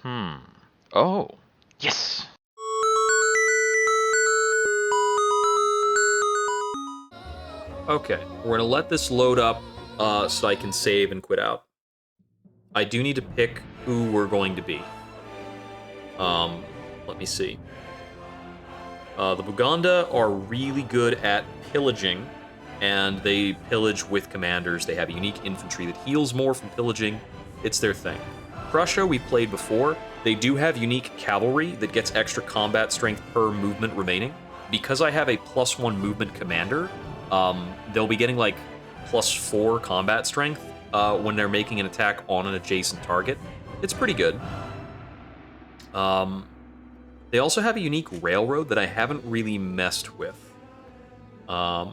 Oh, yes. Okay, we're gonna let this load up so I can save and quit out. I do need to pick who we're going to be. Let me see. The Buganda are really good at pillaging, and they pillage with commanders. They have a unique infantry that heals more from pillaging. It's their thing. Prussia, we played before. They do have unique cavalry that gets extra combat strength per movement remaining. Because I have a +1 movement commander, they'll be getting like +4 combat strength when they're making an attack on an adjacent target. It's pretty good. They also have a unique railroad that I haven't really messed with. So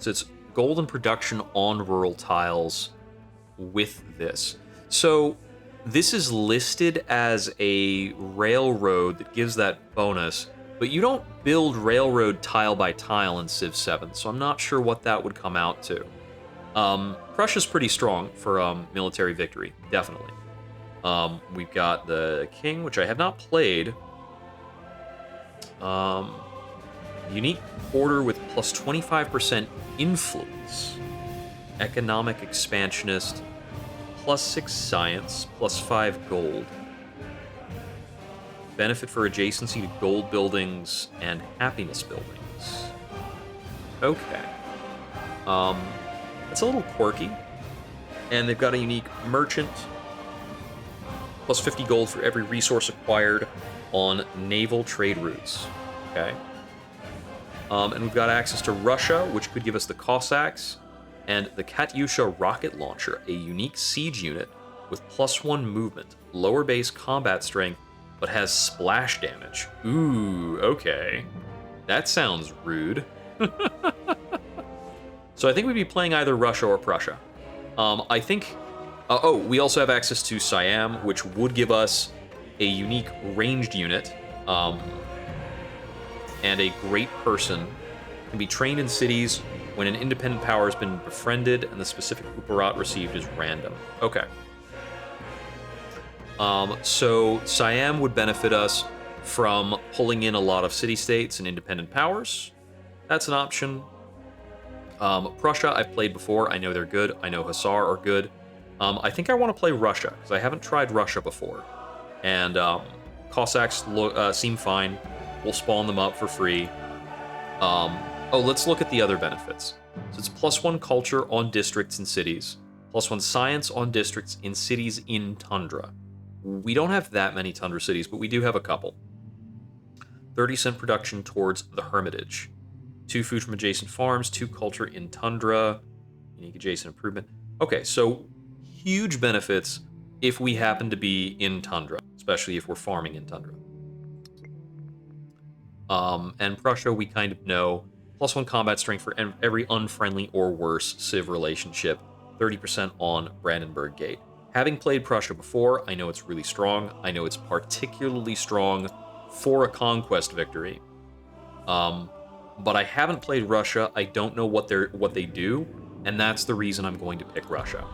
it's golden production on rural tiles with this. So this is listed as a railroad that gives that bonus, but you don't build railroad tile by tile in Civ 7, so I'm not sure what that would come out to. Prussia's pretty strong for military victory, definitely. We've got the king, which I have not played. Unique order with plus 25% influence. Economic expansionist, +6 science, +5 gold. Benefit for adjacency to gold buildings and happiness buildings. Okay. That's a little quirky. And they've got a unique merchant. +50 gold for every resource acquired on naval trade routes. Okay. And we've got access to Russia, which could give us the Cossacks, and the Katyusha rocket launcher, a unique siege unit with +1 movement, lower base combat strength, but has splash damage. Ooh, okay. That sounds rude. So I think we'd be playing either Russia or Prussia. I think... we also have access to Siam, which would give us a unique ranged unit, and a great person. Can be trained in cities when an independent power has been befriended and the specific Uparat received is random. Okay. So Siam would benefit us from pulling in a lot of city-states and independent powers. That's an option. Prussia, I've played before. I know they're good. I know Hussar are good. I think I want to play Russia, because I haven't tried Russia before. And Cossacks seem fine. We'll spawn them up for free. Let's look at the other benefits. So it's +1 culture on districts and cities. +1 science on districts in cities in tundra. We don't have that many tundra cities, but we do have a couple. 30% production towards the Hermitage. 2 food from adjacent farms, 2 culture in tundra. Unique adjacent improvement. Okay, so huge benefits if we happen to be in tundra, especially if we're farming in tundra. And Prussia, we kind of know. +1 combat strength for every unfriendly or worse civ relationship. 30% on Brandenburg Gate. Having played Prussia before, I know it's really strong. I know it's particularly strong for a conquest victory. But I haven't played Russia. I don't know what they do, and that's the reason I'm going to pick Russia.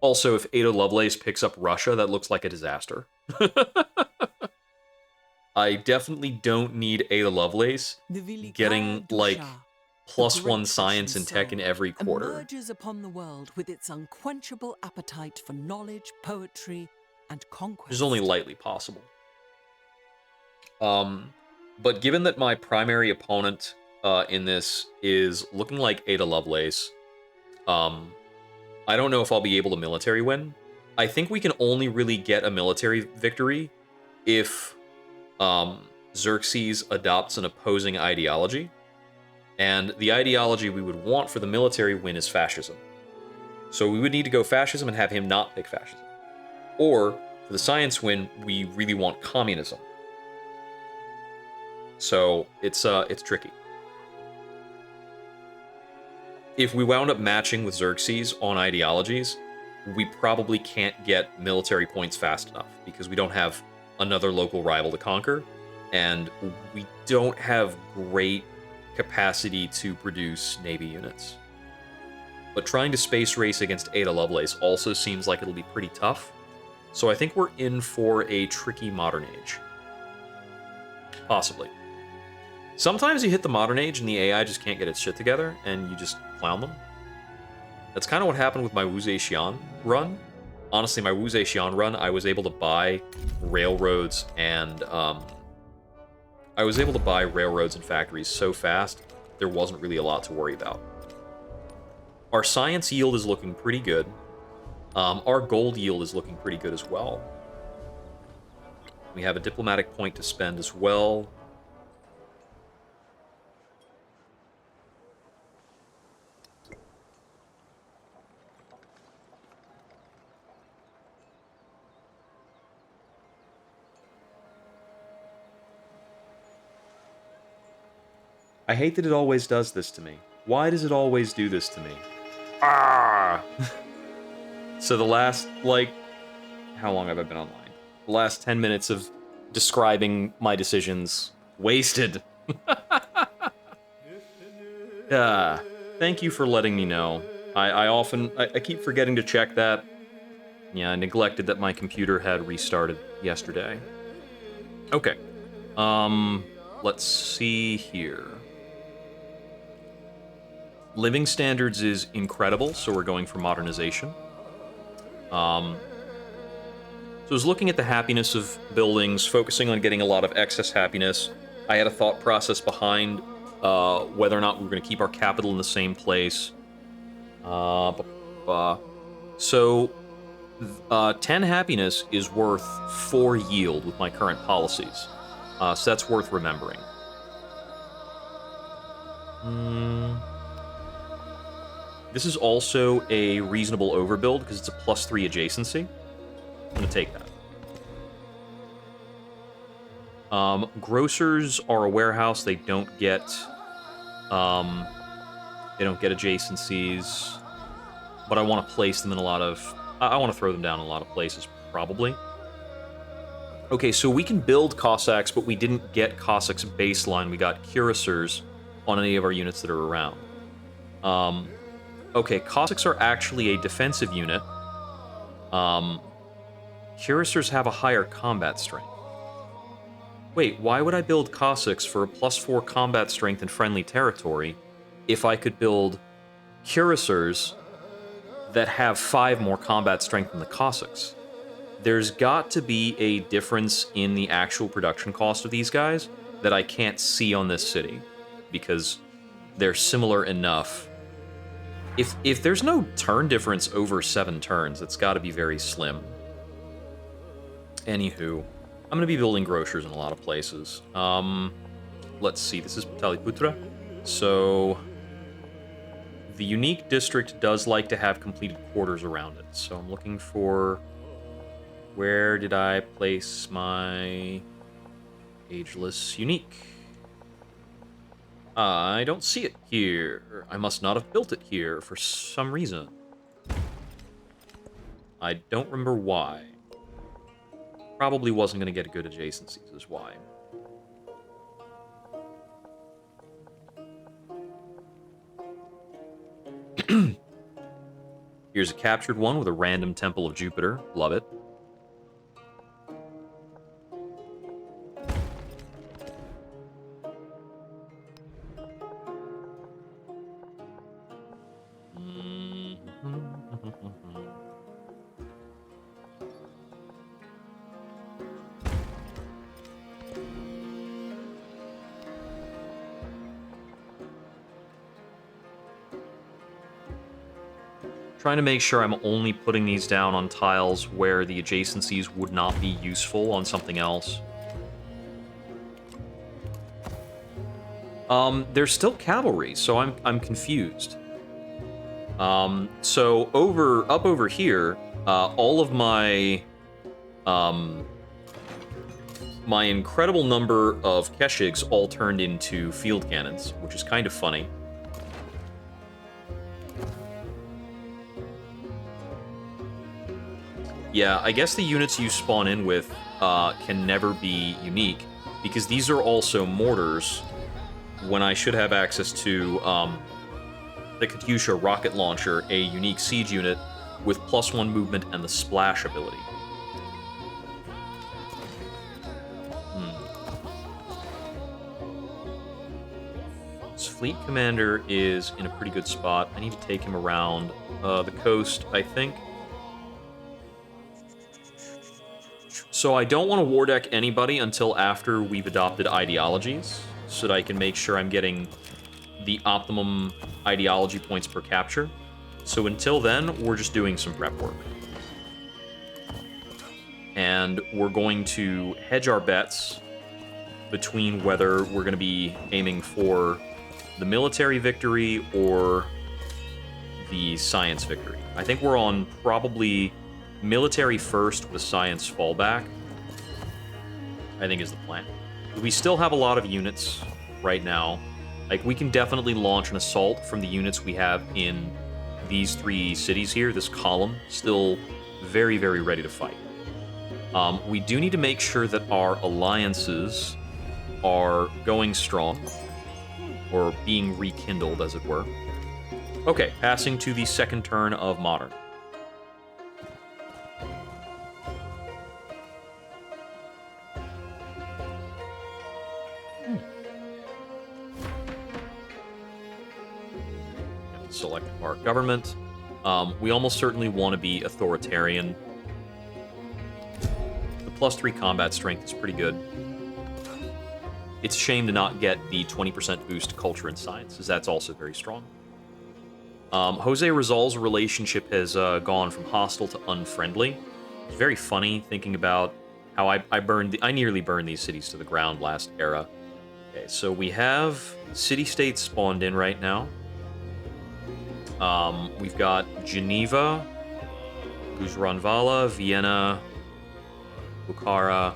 Also, if Ada Lovelace picks up Russia, that looks like a disaster. I definitely don't need Ada Lovelace getting, like, +1 science and tech in every quarter. Emerges upon the world with its unquenchable appetite for knowledge, poetry, and conquest. Which is only lightly possible. But given that my primary opponent in this is looking like Ada Lovelace, I don't know if I'll be able to military win. I think we can only really get a military victory if Xerxes adopts an opposing ideology. And the ideology we would want for the military win is fascism. So we would need to go fascism and have him not pick fascism. Or, for the science win, we really want communism. So it's tricky. If we wound up matching with Xerxes on ideologies, we probably can't get military points fast enough because we don't have another local rival to conquer, and we don't have great capacity to produce navy units. But trying to space race against Ada Lovelace also seems like it'll be pretty tough. So I think we're in for a tricky modern age. Possibly. Sometimes you hit the modern age and the AI just can't get its shit together, and you just clown them. That's kind of what happened with my Wu Xian run. Honestly, my Wu Xian run, I was able to buy railroads and factories so fast, there wasn't really a lot to worry about. Our science yield is looking pretty good. Our gold yield is looking pretty good as well. We have a diplomatic point to spend as well. I hate that it always does this to me. Why does it always do this to me? Ah! So the last, like, how long have I been online? The last 10 minutes of describing my decisions wasted. Thank you for letting me know. I keep forgetting to check that. Yeah, I neglected that my computer had restarted yesterday. Okay. Let's see here. Living standards is incredible, so we're going for modernization. So I was looking at the happiness of buildings, focusing on getting a lot of excess happiness. I had a thought process behind whether or not we were going to keep our capital in the same place. So 10 happiness is worth 4 yield with my current policies. So that's worth remembering. This is also a reasonable overbuild because it's a +3 adjacency. I'm going to take that. Grocers are a warehouse. They don't get adjacencies, but I want to place them in a lot of... I want to throw them down in a lot of places, probably. Okay, so we can build Cossacks, but we didn't get Cossacks baseline. We got cuirassiers on any of our units that are around. Okay, Cossacks are actually a defensive unit. Cuirassiers have a higher combat strength. Wait, why would I build Cossacks for a +4 combat strength in friendly territory if I could build cuirassiers that have 5 more combat strength than the Cossacks? There's got to be a difference in the actual production cost of these guys that I can't see on this city, because they're similar enough. If there's no turn difference over 7 turns, it's got to be very slim. Anywho, I'm going to be building grocers in a lot of places. Let's see, this is Pataliputra. So the unique district does like to have completed quarters around it. So I'm looking for... Where did I place my ageless unique? I don't see it here. I must not have built it here for some reason. I don't remember why. Probably wasn't going to get good adjacencies is why. Here's a captured one with a random Temple of Jupiter. Love it. Trying to make sure I'm only putting these down on tiles where the adjacencies would not be useful on something else. There's still cavalry, so I'm confused. So up over here, all of my my incredible number of Keshigs all turned into field cannons, which is kind of funny. Yeah, I guess the units you spawn in with can never be unique, because these are also mortars, when I should have access to the Katyusha rocket launcher, a unique siege unit with +1 movement and the splash ability. fleet commander is in a pretty good spot. I need to take him around the coast, I think. So I don't want to war deck anybody until after we've adopted ideologies, so that I can make sure I'm getting the optimum ideology points per capture. So until then, we're just doing some prep work. And we're going to hedge our bets between whether we're going to be aiming for the military victory or the science victory. I think we're on probably military first with science fallback, I think is the plan. We still have a lot of units right now. Like, we can definitely launch an assault from the units we have in these 3 cities here. This column, still very, very ready to fight. We do need to make sure that our alliances are going strong, or being rekindled, as it were. Okay, passing to the second turn of Modern. Select our government. We almost certainly want to be authoritarian. The +3 combat strength is pretty good. It's a shame to not get the 20% boost to culture and science, as that's also very strong. Jose Rizal's relationship has gone from hostile to unfriendly. It's very funny thinking about how I nearly burned these cities to the ground last era. Okay, so we have city-states spawned in right now. We've got Geneva, Gujranvala, Vienna, Bukhara.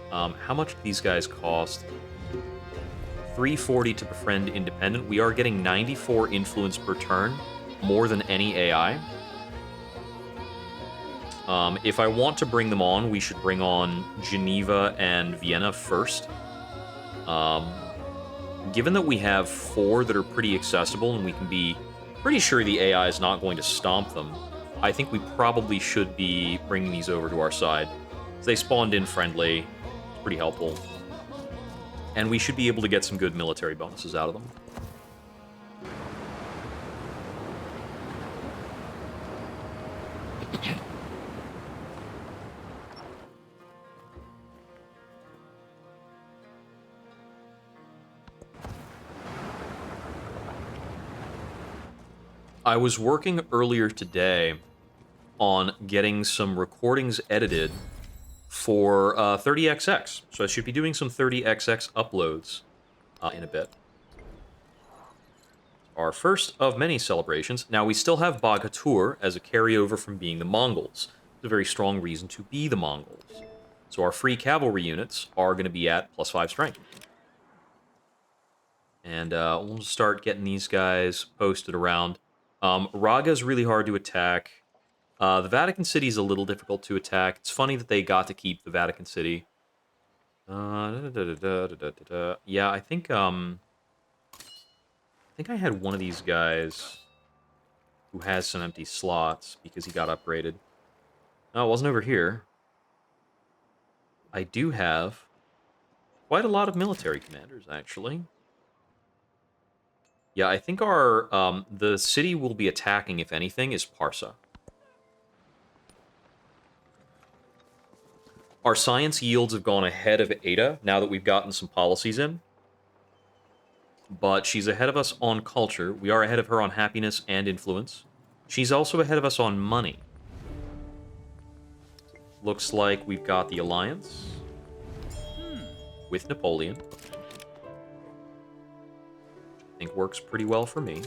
How much do these guys cost? 340 to befriend independent. We are getting 94 influence per turn, more than any AI. If I want to bring them on, we should bring on Geneva and Vienna first. Given that we have 4 that are pretty accessible and we can be pretty sure the AI is not going to stomp them, I think we probably should be bringing these over to our side. They spawned in friendly. It's pretty helpful. And we should be able to get some good military bonuses out of them. I was working earlier today on getting some recordings edited for 30XX. So I should be doing some 30XX uploads in a bit. Our first of many celebrations. Now, we still have Bagatur as a carryover from being the Mongols. It's a very strong reason to be the Mongols. So our free cavalry units are going to be at +5 strength. And we'll start getting these guys posted around. Raga is really hard to attack. The Vatican City is a little difficult to attack. It's funny that they got to keep the Vatican City. Yeah, I think I had one of these guys who has some empty slots because he got upgraded. No, it wasn't over here. I do have quite a lot of military commanders, actually. Yeah, I think our the city we'll be attacking, if anything, is Parsa. Our science yields have gone ahead of Ada now that we've gotten some policies in. But she's ahead of us on culture. We are ahead of her on happiness and influence. She's also ahead of us on money. Looks like we've got the alliance with Napoleon. I think works pretty well for me.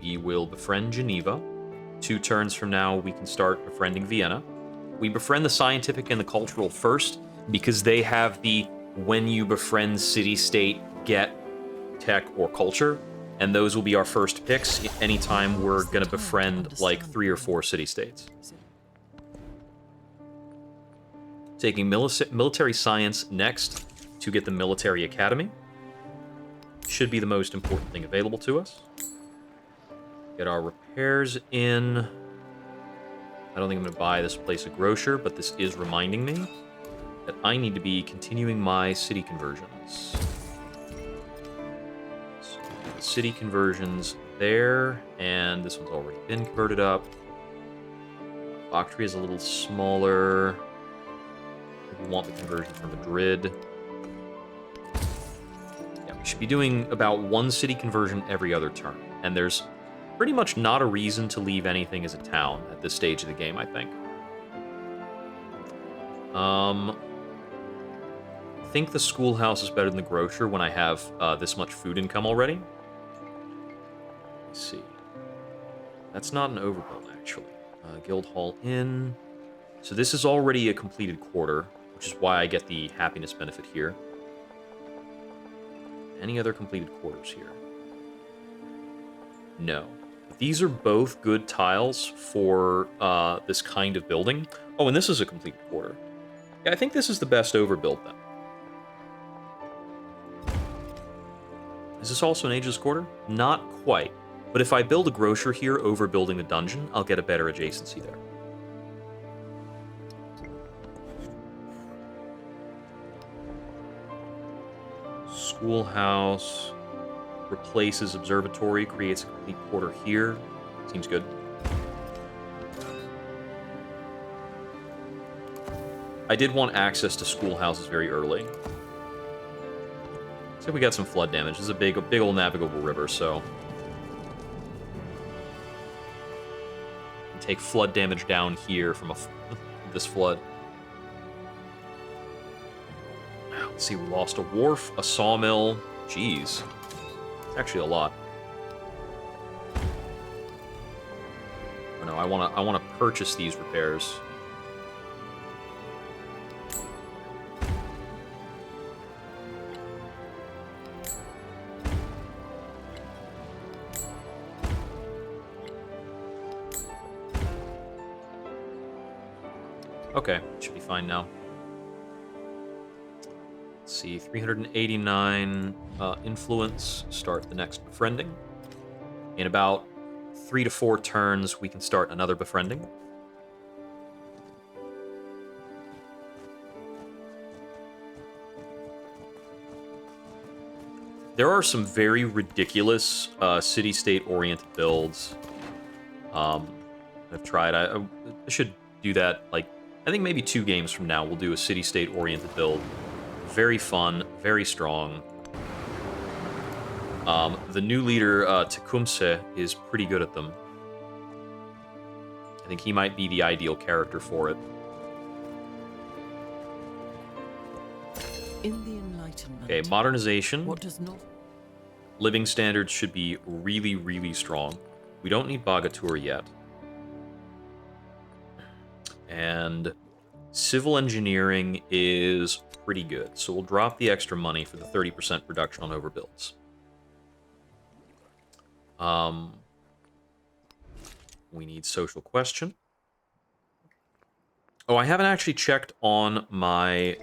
We will befriend Geneva. 2 turns from now, we can start befriending Vienna. We befriend the scientific and the cultural first, because they have the when you befriend city-state, get tech or culture, and those will be our first picks anytime we're going to befriend like 3 or 4 city-states. Taking military science next to get the military academy. Should be the most important thing available to us. Get our repairs in. I don't think I'm going to buy this place a grocer, but this is reminding me that I need to be continuing my city conversions. So, city conversions there, and this one's already been converted up. Bactria is a little smaller. We want the conversion for Madrid. Yeah, we should be doing about one city conversion every other turn. And there's pretty much not a reason to leave anything as a town at this stage of the game, I think. I think the schoolhouse is better than the grocer when I have this much food income already. Let's see. That's not an overbuild, actually. Guildhall Inn. So this is already a completed quarter, which is why I get the happiness benefit here. Any other completed quarters here? No. But these are both good tiles for this kind of building. Oh, and this is a completed quarter. Yeah, I think this is the best overbuild, then. Is this also an Ageless Quarter? Not quite. But if I build a grocer here overbuilding the dungeon, I'll get a better adjacency there. Schoolhouse replaces observatory, creates a complete quarter here. Seems good. I did want access to schoolhouses very early. Looks like we got some flood damage. This is a big old navigable river, so take flood damage down here from this flood. Let's see, we lost a wharf, a sawmill. Jeez. It's actually a lot. Oh no, I wanna purchase these repairs. Okay, should be fine now. Let's see, 389 influence. Start the next befriending. In about 3 to 4 turns, we can start another befriending. There are some very ridiculous city-state oriented builds I've tried. I should do that, like, I think maybe 2 games from now we'll do a city-state oriented build. Very fun, very strong. The new leader, Tecumseh, is pretty good at them. I think he might be the ideal character for it. In the Enlightenment. Okay, modernization. What does not? Living standards should be really, really strong. We don't need Bagatur yet. And civil engineering is pretty good, so we'll drop the extra money for the 30% reduction on overbuilds. We need social question. Oh, I haven't actually checked on my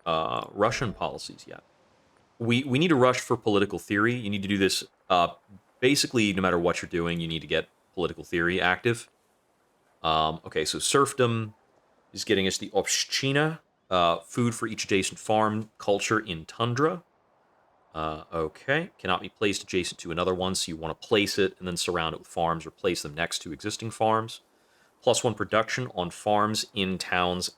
Russian policies yet. We need a rush for political theory. You need to do this basically no matter what you're doing. You need to get political theory active. Okay, so serfdom is getting us the Obshchina, food for each adjacent farm, culture in tundra. Okay, cannot be placed adjacent to another one, so you want to place it and then surround it with farms or place them next to existing farms. +1 production on farms in towns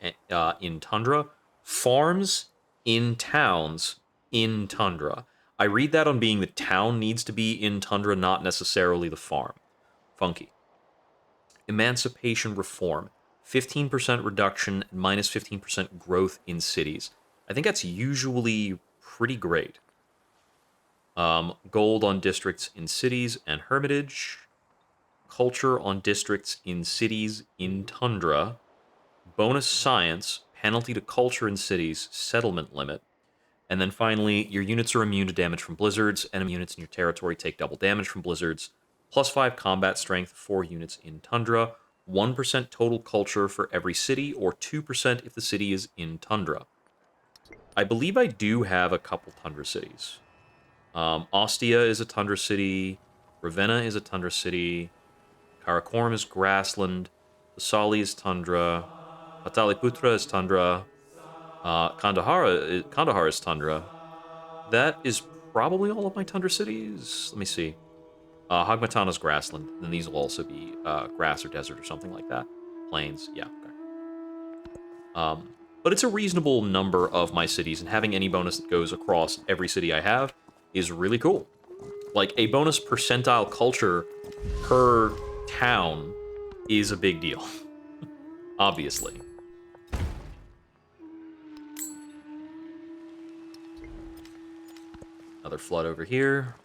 in tundra. Farms in towns in tundra. I read that on being the town needs to be in tundra, not necessarily the farm. Funky. Emancipation reform. 15% reduction and -15% growth in cities. I think that's usually pretty great. Gold on districts in cities and hermitage. Culture on districts in cities in tundra. Bonus science, penalty to culture in cities, settlement limit. And then finally, your units are immune to damage from blizzards. Enemy units in your territory take double damage from blizzards. +5 combat strength for units in tundra. 1% total culture for every city, or 2% if the city is in tundra. I believe I do have a couple tundra cities. Ostia is a tundra city. Ravenna is a tundra city. Karakoram is grassland. Vasali is tundra. Pataliputra is tundra. Kandahar is tundra. That is probably all of my tundra cities. Let me see. Hagmatana is grassland. Then these will also be grass or desert or something like that. Plains. Yeah. Okay. But it's a reasonable number of my cities, and having any bonus that goes across every city I have is really cool. Like, a bonus percentile culture per town is a big deal, obviously. Another flood over here.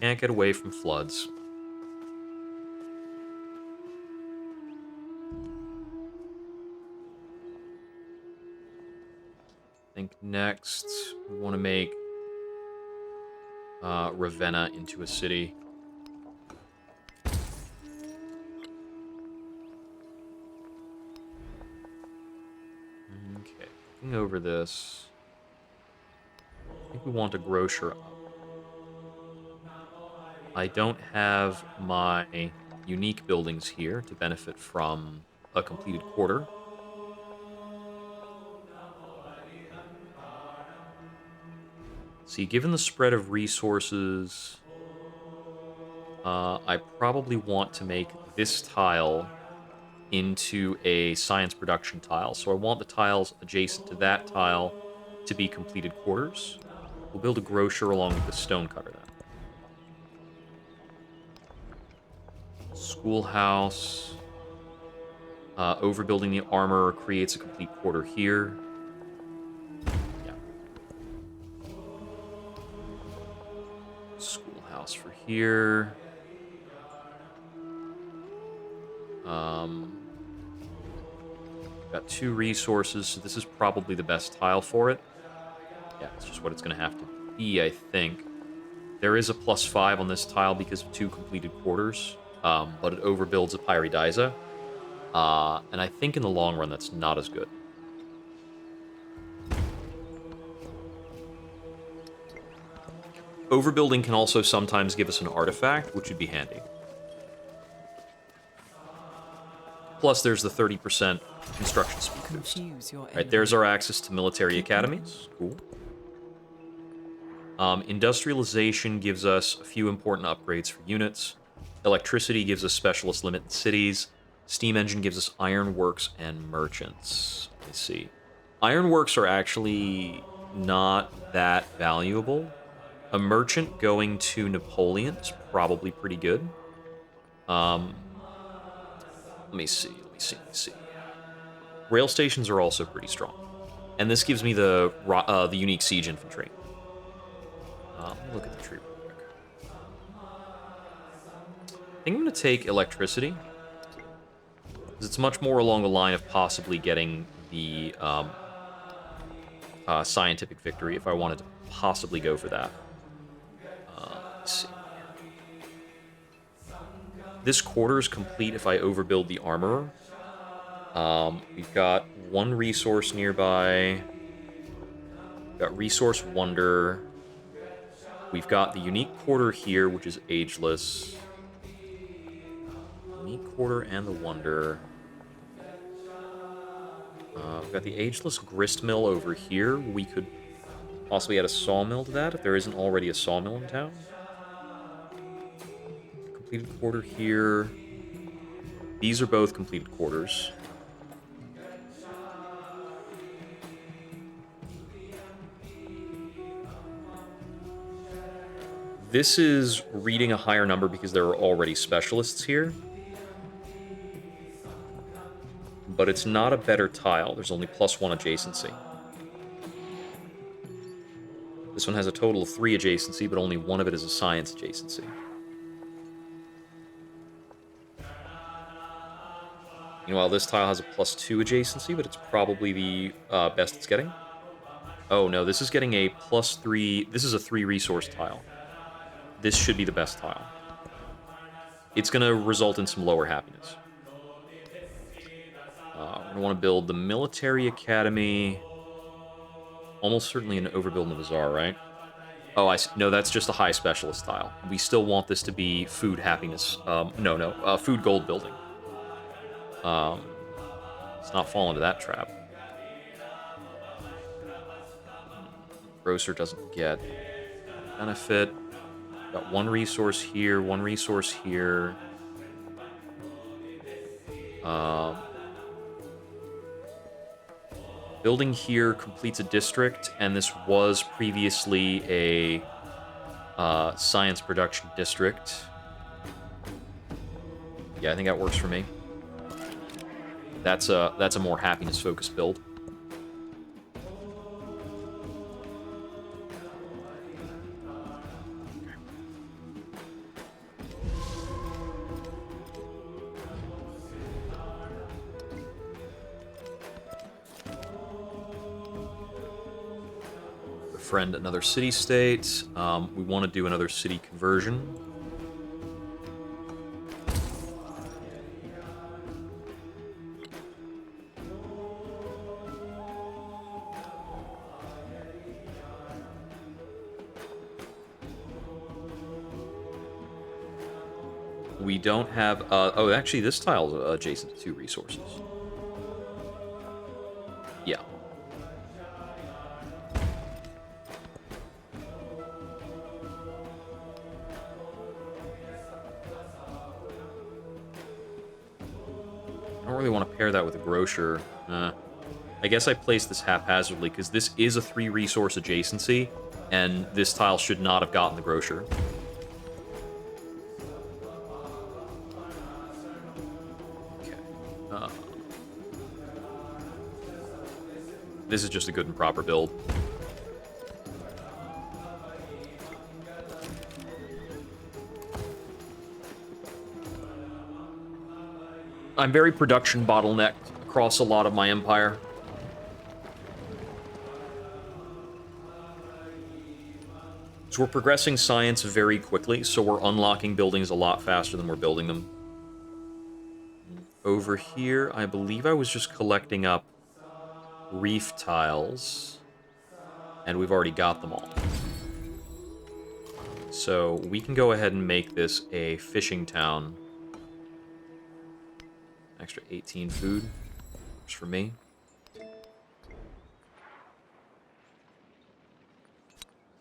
Can't get away from floods. I think next we want to make Ravenna into a city. Okay, looking over this. I think we want a grocer up. I don't have my unique buildings here to benefit from a completed quarter. See, given the spread of resources, I probably want to make this tile into a science production tile. So I want the tiles adjacent to that tile to be completed quarters. We'll build a grocer along with the stonecutter then. Schoolhouse. Overbuilding the armor creates a complete quarter here. Yeah. Schoolhouse for here. Got 2 resources, so this is probably the best tile for it. Yeah, it's just what it's going to have to be, I think. There is a +5 on this tile because of 2 completed quarters, but it overbuilds a Pyridiza. And I think in the long run, that's not as good. Overbuilding can also sometimes give us an artifact, which would be handy. Plus, there's the 30% construction speed boost. Right, there's our access to military academies. Cool. Industrialization gives us a few important upgrades for units. Electricity gives us specialist limit in cities. Steam engine gives us ironworks and merchants. Let's see. Ironworks are actually not that valuable. A merchant going to Napoleon is probably pretty good. Let me see. Rail stations are also pretty strong. And this gives me the unique siege infantry. Let me look at the tree real quick. I think I'm going to take electricity. Because it's much more along the line of possibly getting the scientific victory if I wanted to possibly go for that. Let's see. This quarter is complete if I overbuild the armorer. We've got 1 resource nearby. We've got resource wonder. We've got the unique quarter here, which is ageless. Unique quarter and the wonder. We've got the ageless grist mill over here. We could possibly add a sawmill to that if there isn't already a sawmill in town. Completed quarter here. These are both completed quarters. This is reading a higher number because there are already specialists here. But it's not a better tile. There's only +1 adjacency. This one has a total of 3 adjacency, but only 1 of it is a science adjacency. Meanwhile, this tile has a +2 adjacency, but it's probably the best it's getting. Oh, no, this is getting a +3... This is a 3 resource tile. This should be the best tile. It's going to result in some lower happiness. We're going to want to build the military academy. Almost certainly an overbuild in the bazaar, right? Oh, no, that's just a high specialist tile. We still want this to be food happiness. No, food gold building. Let's not fall into that trap. Grocer doesn't get benefit. Got one resource here, one resource here. Building here completes a district, and this was previously a science production district. Yeah, I think that works for me. That's a more happiness-focused build. Befriend another city-state. We want to do another city conversion. We don't have... oh, actually, this tile's adjacent to 2 resources. Yeah. I don't really want to pair that with a grocer. I guess I placed this haphazardly, because this is a 3-resource adjacency, and this tile should not have gotten the grocer. This is just a good and proper build. I'm very production bottlenecked across a lot of my empire. So we're progressing science very quickly, so we're unlocking buildings a lot faster than we're building them. Over here, I believe I was just collecting up reef tiles, and we've already got them all. So we can go ahead and make this a fishing town. Extra 18 food. Just for me.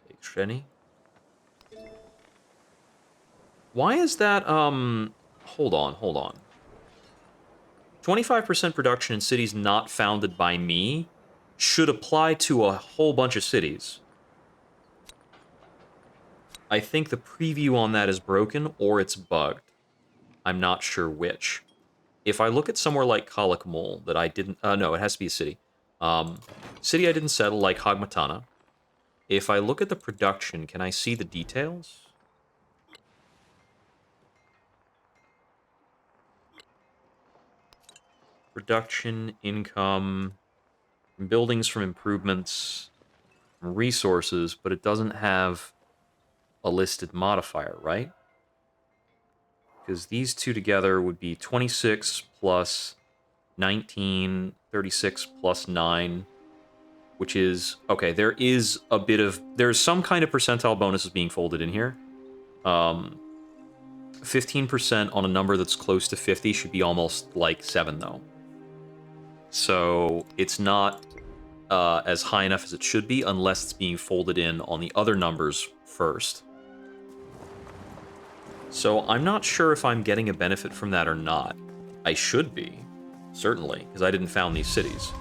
Take Sheni. Why is that, hold on. 25% production in cities not founded by me should apply to a whole bunch of cities. I think the preview on that is broken, or it's bugged. I'm not sure which. If I look at somewhere like Kalakmul that I didn't... no, it has to be a city. City I didn't settle, like Hagmatana. If I look at the production, can I see the details? Production, income, buildings from improvements, resources, but it doesn't have a listed modifier, right? Because these two together would be 26 plus 19, 36 plus 9, which is... Okay, there is a bit of... There's some kind of percentile bonuses being folded in here. 15% on a number that's close to 50 should be almost like 7, though. So it's not as high enough as it should be unless it's being folded in on the other numbers first. So I'm not sure if I'm getting a benefit from that or not. I should be, certainly, because I didn't found these cities.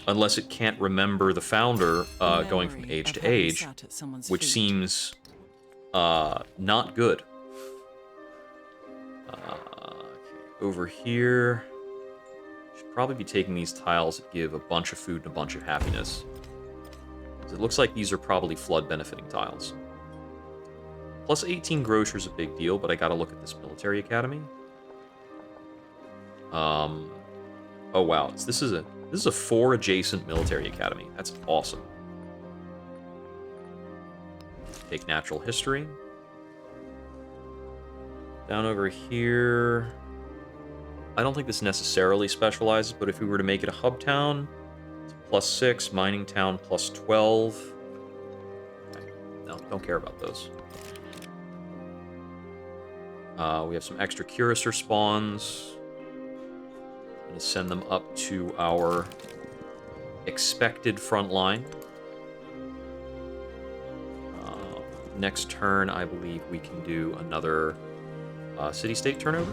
Unless it can't remember the founder going from age to age, which seems not good. Okay, over here... Should probably be taking these tiles that give a bunch of food and a bunch of happiness. It looks like these are probably flood benefiting tiles. Plus 18 grocer's a big deal, but I gotta look at this military academy. Oh wow, this is a 4 adjacent military academy. That's awesome. Take natural history. Down over here... I don't think this necessarily specializes, but if we were to make it a hub town, it's plus 6, mining town plus 12. Don't care about those. We have some extra cuirassor spawns. I'm going to send them up to our expected front line. Next turn, I believe we can do another city-state turnover.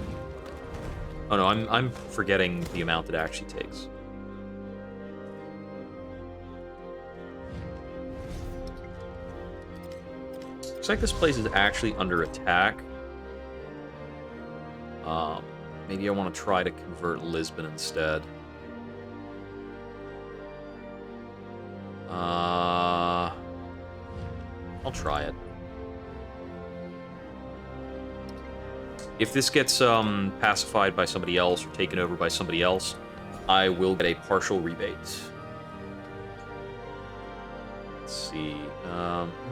Oh no, I'm forgetting the amount it actually takes. Looks like this place is actually under attack. Maybe I want to try to convert Lisbon instead. I'll try it. If this gets pacified by somebody else or taken over by somebody else, I will get a partial rebate. Let's see.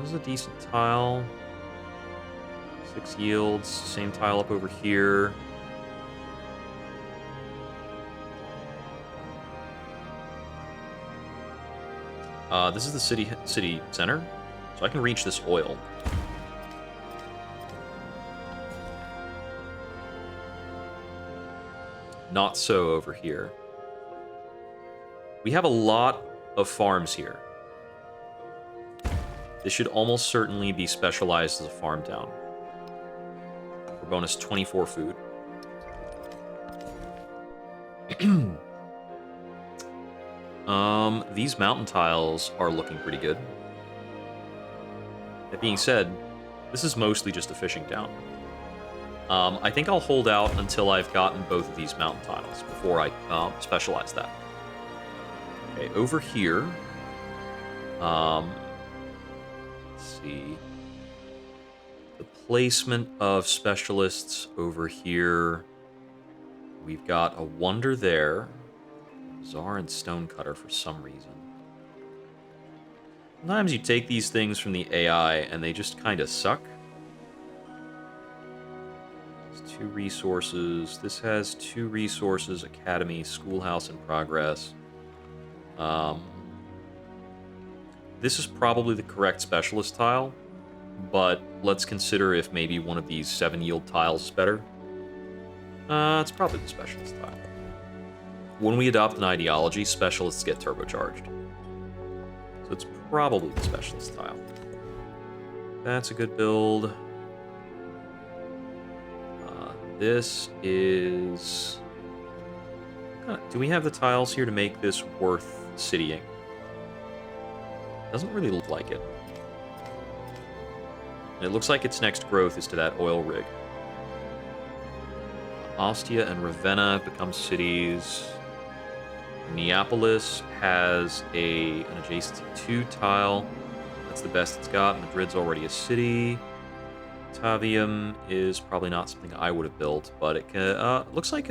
This is a decent tile. 6 yields. Same tile up over here. This is the city center, so I can reach this oil. Not so over here. We have a lot of farms here. This should almost certainly be specialized as a farm town. For bonus 24 food. These mountain tiles are looking pretty good. That being said, this is mostly just a fishing town. I think I'll hold out until I've gotten both of these mountain tiles before I specialize that. Okay, over here. Let's see. The placement of specialists over here. We've got a wonder there. Czar and Stonecutter for some reason. Sometimes you take these things from the AI and they just kind of suck. 2 resources. This has 2 resources. Academy, Schoolhouse in progress. This is probably the correct specialist tile, but let's consider if maybe one of these 7 yield tiles is better. It's probably the specialist tile. When we adopt an ideology, specialists get turbocharged. So it's probably the specialist tile. That's a good build. This is... Do we have the tiles here to make this worth citying? Doesn't really look like it. And it looks like its next growth is to that oil rig. Ostia and Ravenna have become cities. Neapolis has an adjacency 2 tile. That's the best it's got. Madrid's already a city. Tavium is probably not something I would have built, but it can, looks like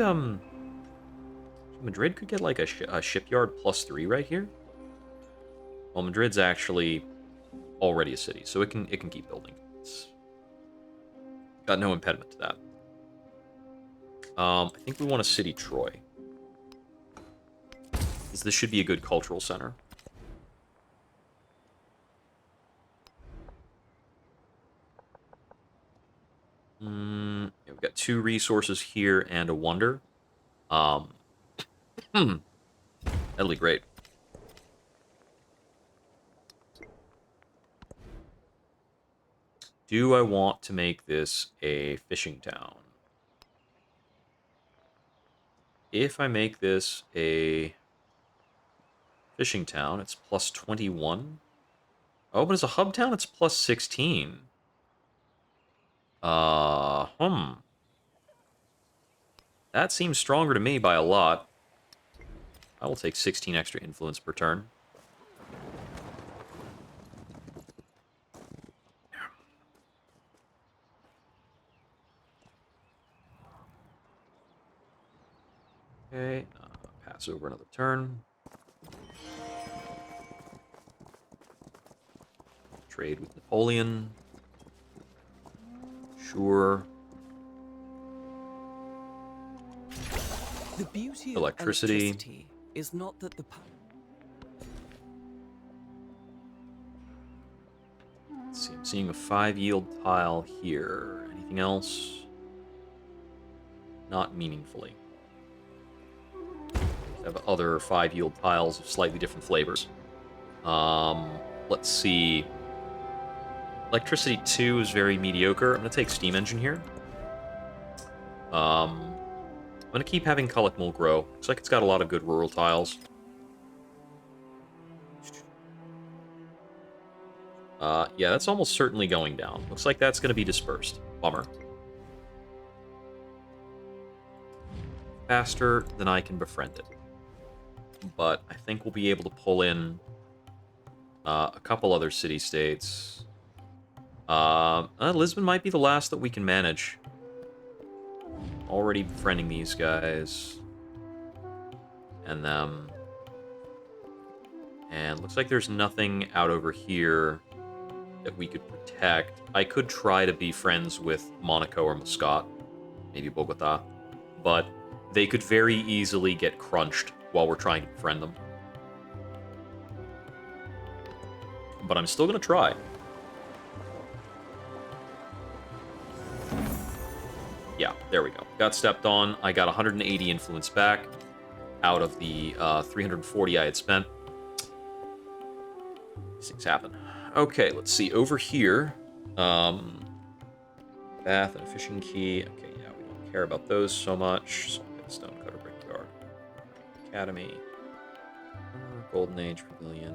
Madrid could get like a shipyard +3 right here. Well, Madrid's actually already a city, so it can keep building. It's got no impediment to that. I think we want a city Troy. This should be a good cultural center. Yeah, we've got 2 resources here and a wonder. That'll be great. Do I want to make this a fishing town? If I make this a fishing town, it's +21. Oh, but as a hub town, it's +16. That seems stronger to me by a lot. I will take 16 extra influence per turn. Okay, pass over another turn. Trade with Napoleon. Sure. The beauty Electricity. of electricity is not that the Let's see, I'm seeing a 5 yield tile here. Anything else? Not meaningfully. We have other 5 yield tiles of slightly different flavors. Let's see. Electricity 2 is very mediocre. I'm going to take Steam Engine here. I'm going to keep having Cullickmull grow. Looks like it's got a lot of good rural tiles. Yeah, that's almost certainly going down. Looks like that's going to be dispersed. Bummer. Faster than I can befriend it. But I think we'll be able to pull in a couple other city-states. Lisbon might be the last that we can manage. Already befriending these guys. And them. And looks like there's nothing out over here that we could protect. I could try to be friends with Monaco or Muscat. Maybe Bogota. But they could very easily get crunched while we're trying to befriend them. But I'm still going to try. Yeah, there we go. Got stepped on. I got 180 influence back out of the 340 I had spent. These things happen. Okay, let's see. Over here, Bath and a fishing key. Okay, yeah, we don't care about those so much. So I'll get a stonecutter brickyard. Academy. Golden Age Pavilion.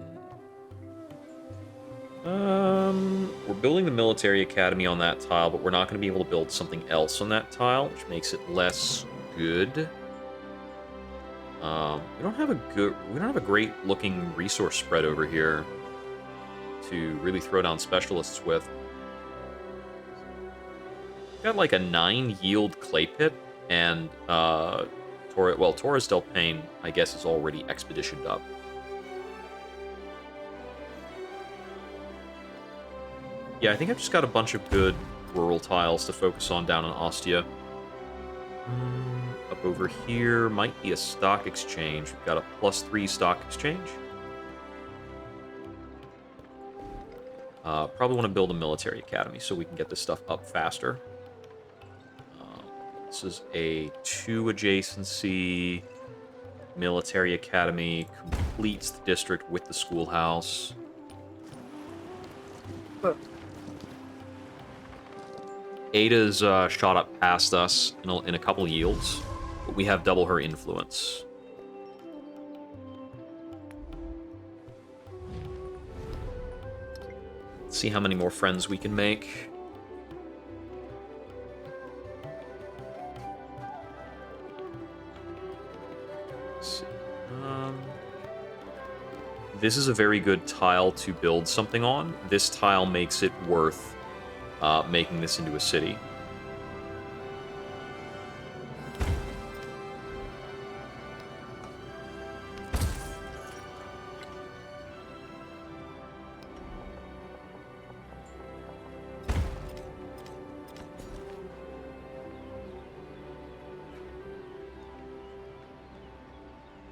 We're building the military academy on that tile, but we're not going to be able to build something else on that tile, which makes it less good. We don't have a great looking resource spread over here to really throw down specialists with. We've got like a 9 yield clay pit, and Torres del Paine, I guess, is already expeditioned up. Yeah, I think I've just got a bunch of good rural tiles to focus on down in Ostia. Up over here might be a stock exchange. We've got a +3 stock exchange. Probably want to build a military academy so we can get this stuff up faster. This is a 2 adjacency military academy. Completes the district with the schoolhouse. Ada's shot up past us in a couple yields, but we have double her influence. Let's see how many more friends we can make. Let's see. This is a very good tile to build something on. This tile makes it worth making this into a city.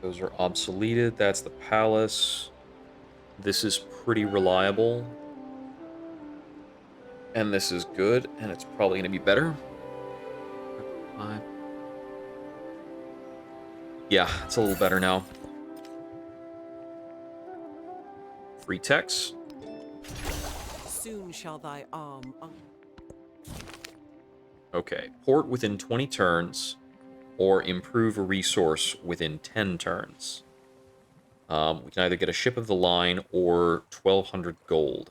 Those are obsoleted. That's the palace. This is pretty reliable. And this is good, and it's probably going to be better. 5. Yeah, it's a little better now. Free text. Soon shall thy arm... Okay, port within 20 turns, or improve a resource within 10 turns. We can either get a ship of the line or 1,200 gold.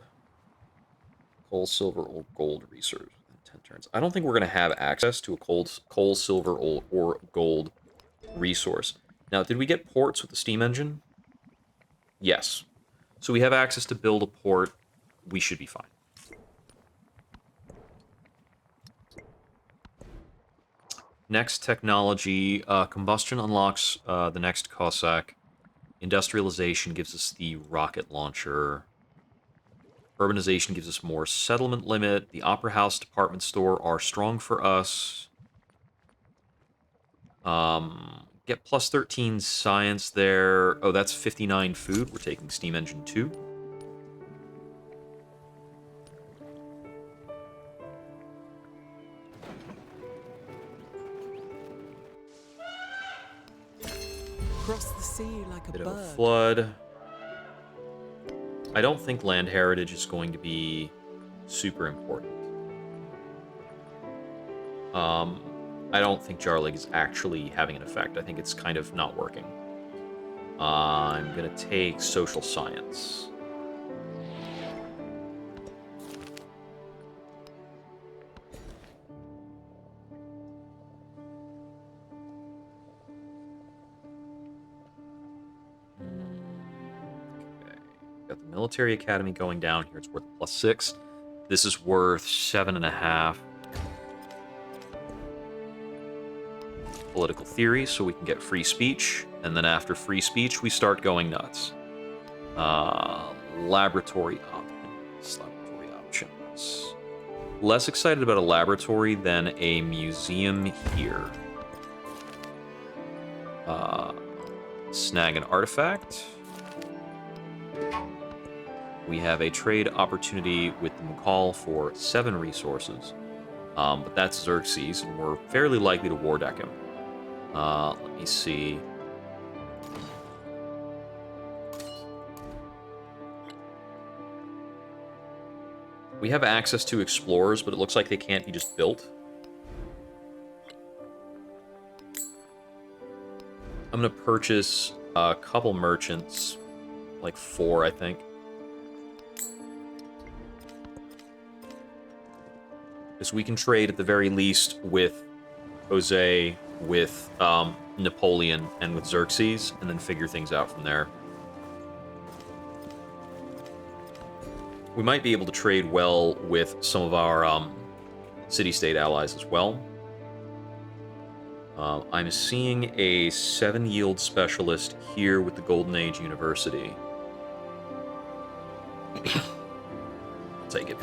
Coal, silver, or gold resource within 10 turns. I don't think we're going to have access to a coal, silver, or gold resource. Now, did we get ports with the steam engine? Yes. So we have access to build a port. We should be fine. Next technology. Combustion unlocks the next Cossack. Industrialization gives us the rocket launcher. Urbanization gives us more settlement limit. The Opera House department store are strong for us. Get +13 science there. Oh, that's 59 food. We're taking Steam Engine 2. Cross the sea like a Bit of a bird. flood. I don't think land heritage is going to be super important. I don't think Jarlig is actually having an effect. I think it's kind of not working. I'm going to take social science. Okay. Got the military academy going down here. It's worth +6. This is worth 7.5. Political theory, so we can get free speech, and then after free speech, we start going nuts. Laboratory options. Laboratory options. Less excited about a laboratory than a museum here. Snag an artifact. We have a trade opportunity with the Mughal for 7 resources. But that's Xerxes, and we're fairly likely to war deck him. Let me see. We have access to explorers, but it looks like they can't be just built. I'm going to purchase a couple merchants. Like 4, I think. Because we can trade at the very least with Jose, with Napoleon, and with Xerxes, and then figure things out from there. We might be able to trade well with some of our city-state allies as well. I'm seeing a 7-yield specialist here with the Golden Age University. I'll take it.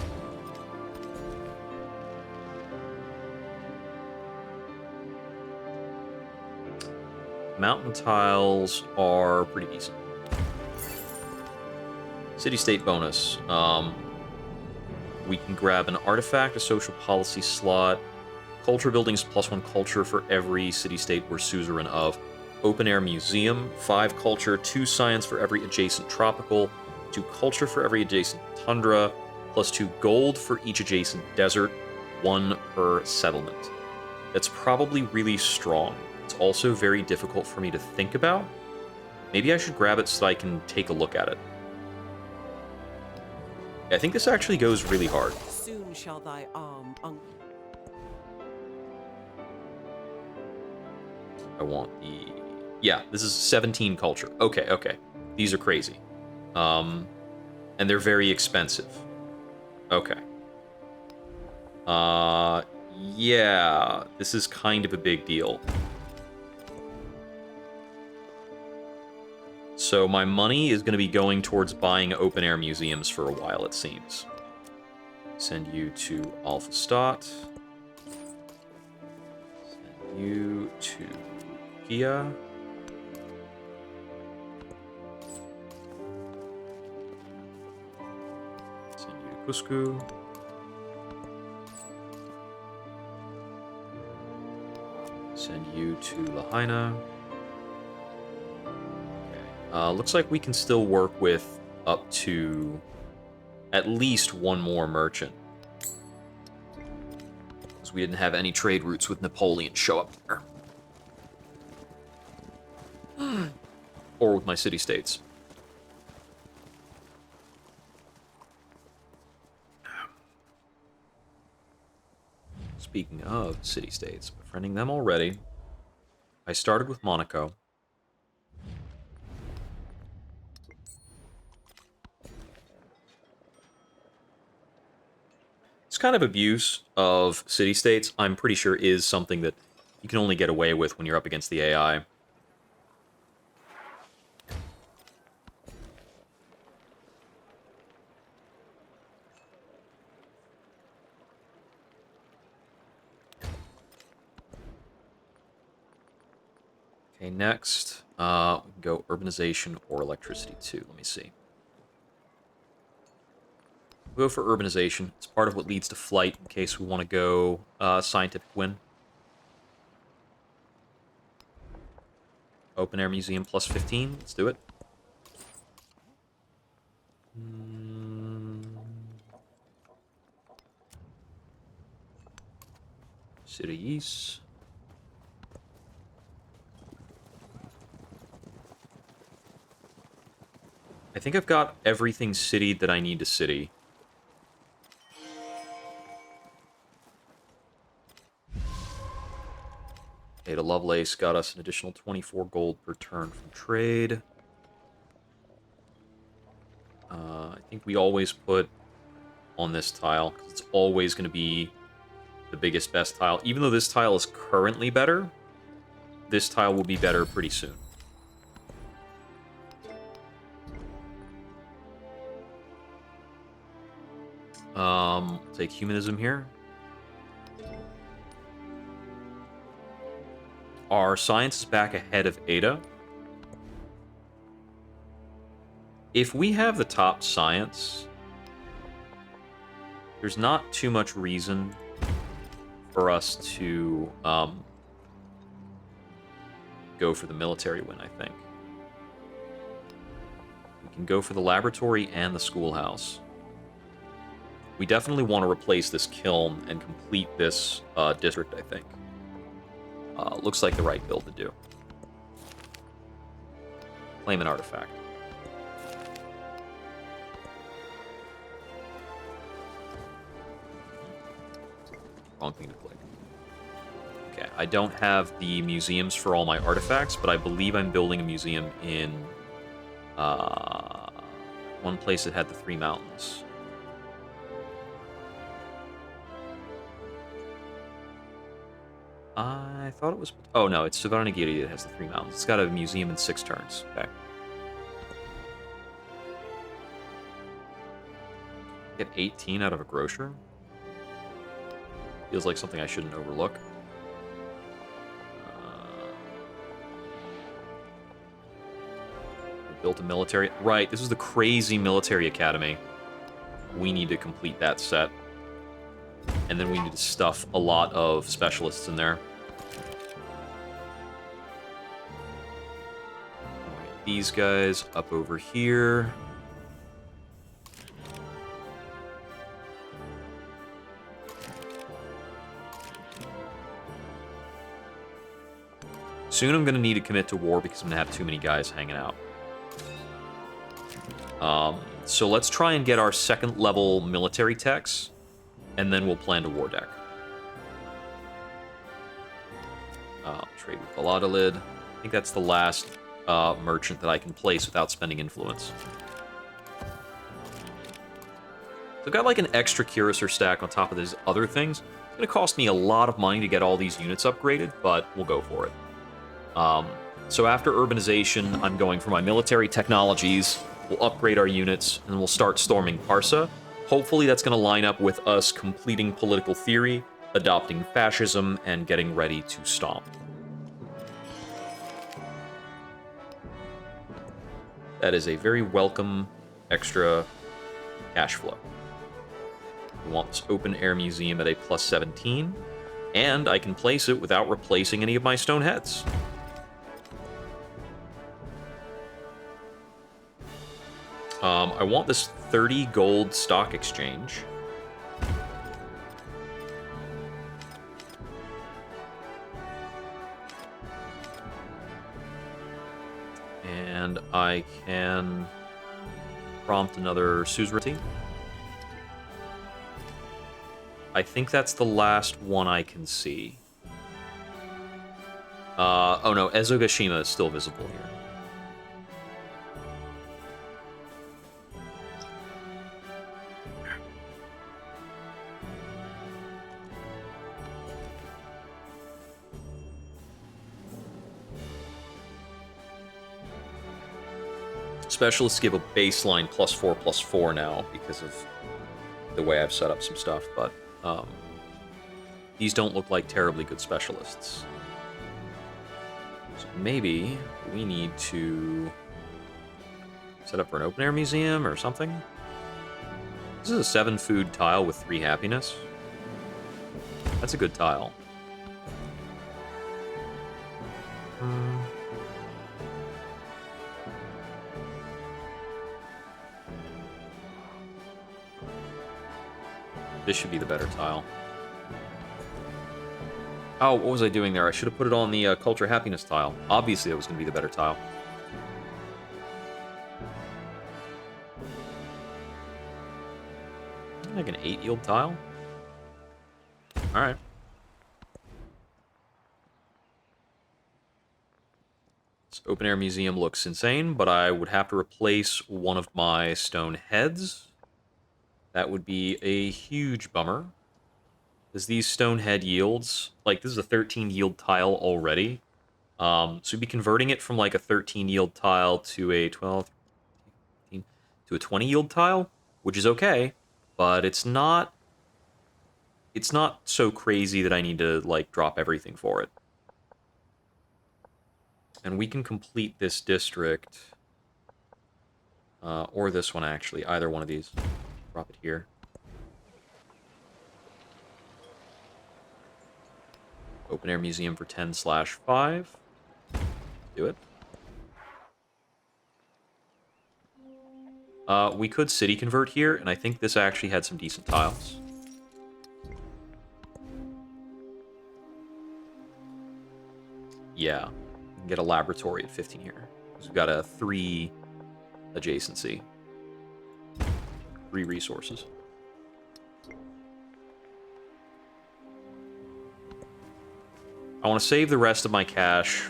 Mountain tiles are pretty decent. City-state bonus. We can grab an artifact, a social policy slot. Culture buildings +1 culture for every city-state we're suzerain of. Open-air museum, 5 culture, 2 science for every adjacent tropical, 2 culture for every adjacent tundra, +2 gold for each adjacent desert, 1 per settlement. That's probably really strong. It's also very difficult for me to think about. Maybe I should grab it so I can take a look at it. I think this actually goes really hard. Soon shall thy arm I want the... Yeah, this is 17 culture. Okay, okay. These are crazy. And they're very expensive. Okay. Yeah, this is kind of a big deal. So my money is going to be going towards buying open-air museums for a while, it seems. Send you to Alpha Stot. Send you to Gia. Send you to Cusco. Send you to Lahaina. Looks like we can still work with up to at least 1 more merchant. Because we didn't have any trade routes with Napoleon show up there. Or with my city-states. Speaking of city-states, befriending them already. I started with Monaco. This kind of abuse of city-states, I'm pretty sure, is something that you can only get away with when you're up against the AI. Okay, next, we can go urbanization or electricity too. Let me see. We'll go for urbanization. It's part of what leads to flight in case we want to go scientific win. Open air museum plus 15. Let's do it. Cities. I think I've got everything citied that I need to city. Ada Lovelace got us an additional 24 gold per turn from trade. I think we always put on this tile, because it's always going to be the biggest, best tile. Even though this tile is currently better, this tile will be better pretty soon. Take humanism here. Our science is back ahead of Ada. If we have the top science, there's not too much reason for us to go for the military win, I think. We can go for the laboratory and the schoolhouse. We definitely want to replace this kiln and complete this district, I think. Looks like the right build to do. Claim an artifact. Wrong thing to click. Okay, I don't have the museums for all my artifacts, but I believe I'm building a museum in one place that had the 3 mountains. I thought it was... Oh, no, it's Deity that has the 3 mountains. It's got a museum in 6 turns. Okay. Get 18 out of a grocer? Feels like something I shouldn't overlook. Built a military... Right, this is the crazy military academy. We need to complete that set. And then we need to stuff a lot of specialists in there. These guys up over here. Soon I'm going to need to commit to war because I'm going to have too many guys hanging out. So let's try and get our 2nd level military techs, and then we'll plan to war deck. Trade with Galadalid. I think that's the last merchant that I can place without spending influence. So I've got like an extra Cuirassier stack on top of these other things. It's going to cost me a lot of money to get all these units upgraded, but we'll go for it. So after urbanization, I'm going for my military technologies. We'll upgrade our units, and we'll start storming Parsa. Hopefully that's going to line up with us completing political theory, adopting fascism, and getting ready to stomp. That is a very welcome extra cash flow. We want this open-air museum at a plus 17, and I can place it without replacing any of my stone heads. I want this 30 gold stock exchange. And I can prompt another suzerainty. I think that's the last one I can see. Oh no, Ezogashima is still visible here. Specialists give a baseline +4/+4 now because of the way I've set up some stuff, but these don't look like terribly good specialists. So maybe we need to set up for an open-air museum or something. This is a 7 food tile with 3 happiness. That's a good tile. This should be the better tile. Oh, what was I doing there? I should have put it on the culture happiness tile. Obviously, that was going to be the better tile. Like an 8 yield tile? Alright. This open air museum looks insane, but I would have to replace one of my stone heads. That would be a huge bummer. Because these stone head yields, like this is a 13 yield tile already. So we'd be converting it from like a 13 yield tile to a 12, 15, to a 20 yield tile, which is okay, but it's not so crazy that I need to like drop everything for it. And we can complete this district, or this one actually, either one of these. Drop it here. Open air museum for 10/5. Do it. We could city convert here, and I think this actually had some decent tiles. Yeah, we can get a laboratory at 15 here. Because we've got a 3 adjacency. 3 resources. I want to save the rest of my cash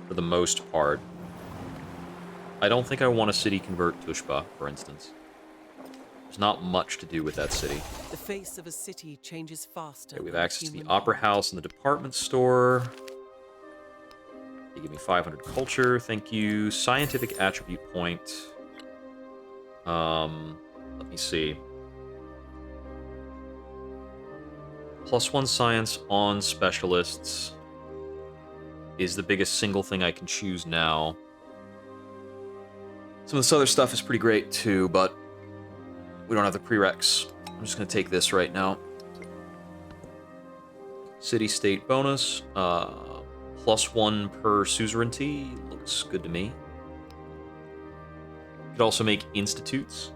for the most part. I don't think I want a city convert Tushpa, for instance. There's not much to do with that city. The face of a city changes faster. Okay, we have than access to the human Opera heart. House and the department store. They give me 500 culture, thank you. Scientific attribute point. Let me see. +1 science on specialists is the biggest single thing I can choose now. Some of this other stuff is pretty great too, but we don't have the prereqs. I'm just going to take this right now. City-state bonus. +1 per suzerainty. Looks good to me. Could also make institutes.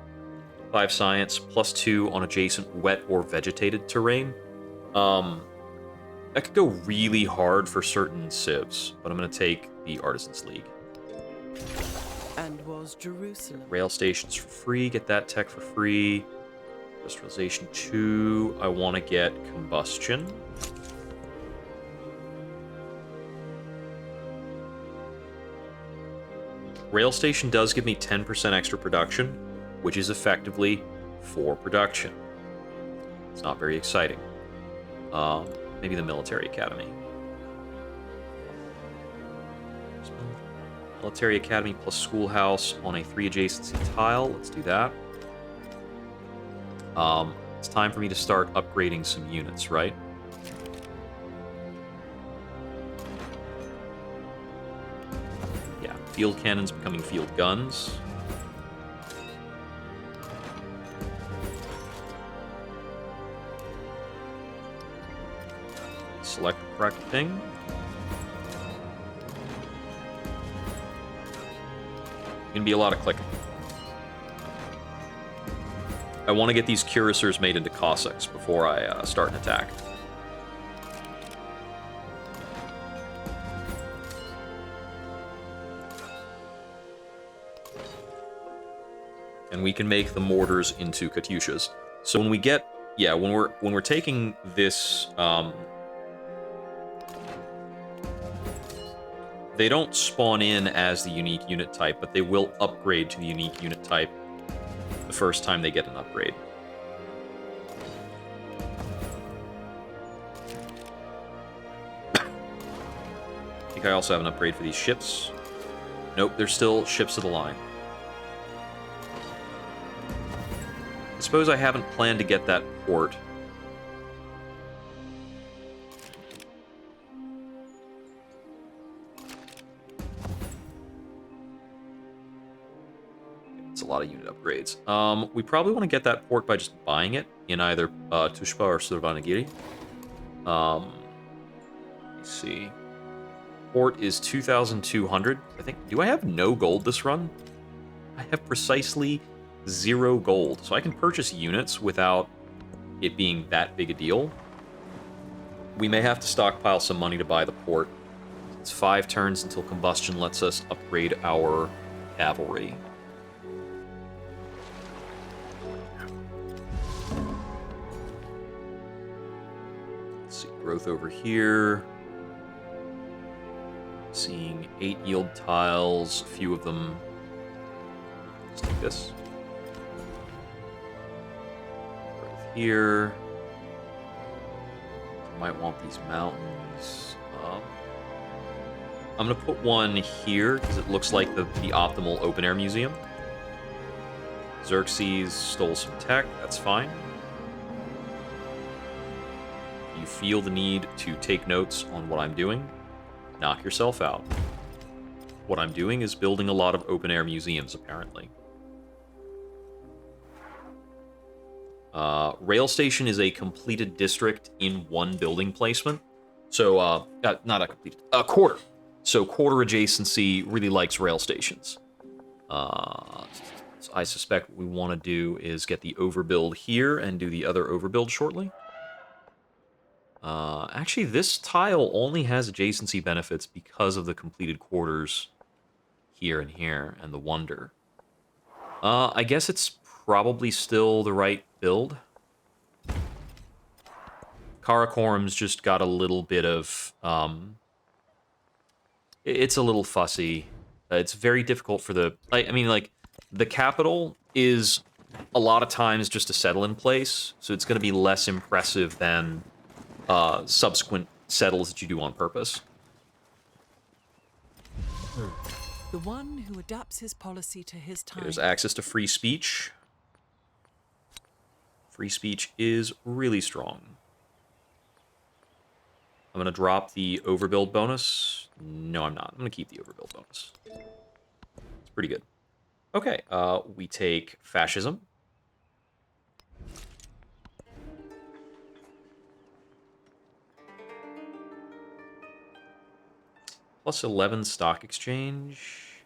5 science, +2 on adjacent wet or vegetated terrain. That could go really hard for certain civs, but I'm going to take the Artisans League. And was Jerusalem. Rail stations for free, get that tech for free. Industrialization 2, I want to get combustion. Rail station does give me 10% extra production, which is effectively 4 production. It's not very exciting. Maybe the military academy. Military academy plus schoolhouse on a 3 adjacency tile. Let's do that. It's time for me to start upgrading some units, right? Yeah, field cannons becoming field guns. Select the correct thing. Gonna be a lot of clicking. I want to get these cuirassiers made into cossacks before I start an attack. And we can make the mortars into katyushas. So when we get, yeah, when we're taking this, they don't spawn in as the unique unit type, but they will upgrade to the unique unit type the first time they get an upgrade. I think I also have an upgrade for these ships. Nope, they're still ships of the line. I suppose I haven't planned to get that port. It's a lot of unit upgrades. We probably want to get that port by just buying it in either Tushpa or Survanagiri. Let me see. Port is 2,200. I think. Do I have no gold this run? I have precisely 0 gold, so I can purchase units without it being that big a deal. We may have to stockpile some money to buy the port. It's 5 turns until combustion lets us upgrade our cavalry. Let's see, growth over here. Seeing 8 yield tiles, a few of them. Let's take this. Growth here. Might want these mountains. I'm going to put one here because it looks like the optimal open-air museum. Xerxes stole some tech. That's fine. You feel the need to take notes on what I'm doing, knock yourself out. What I'm doing is building a lot of open-air museums, apparently. Rail station is a completed district in one building placement. So, not a completed, a quarter. So quarter adjacency really likes rail stations. So I suspect what we want to do is get the overbuild here and do the other overbuild shortly. Actually, this tile only has adjacency benefits because of the completed quarters here and here and the wonder. I guess it's probably still the right build. Karakorum's just got a little bit of... it's a little fussy. It's very difficult for the... I mean, like, the capital is a lot of times just a settle in place, so it's going to be less impressive than subsequent settles that you do on purpose. The one who adapts his policy to his time. There's access to free speech. Free speech is really strong. I'm going to drop the overbuild bonus. No, I'm not. I'm going to keep the overbuild bonus. It's pretty good. Okay, we take fascism. Plus 11 stock exchange.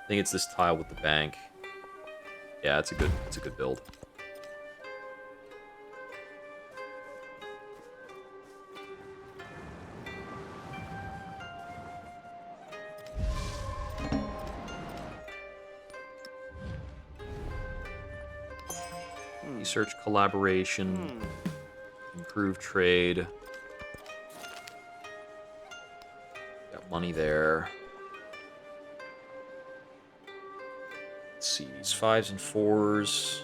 I think it's this tile with the bank. Yeah, it's a good build. Research collaboration, improve trade. Got money there. Let's see, these 5s and 4s.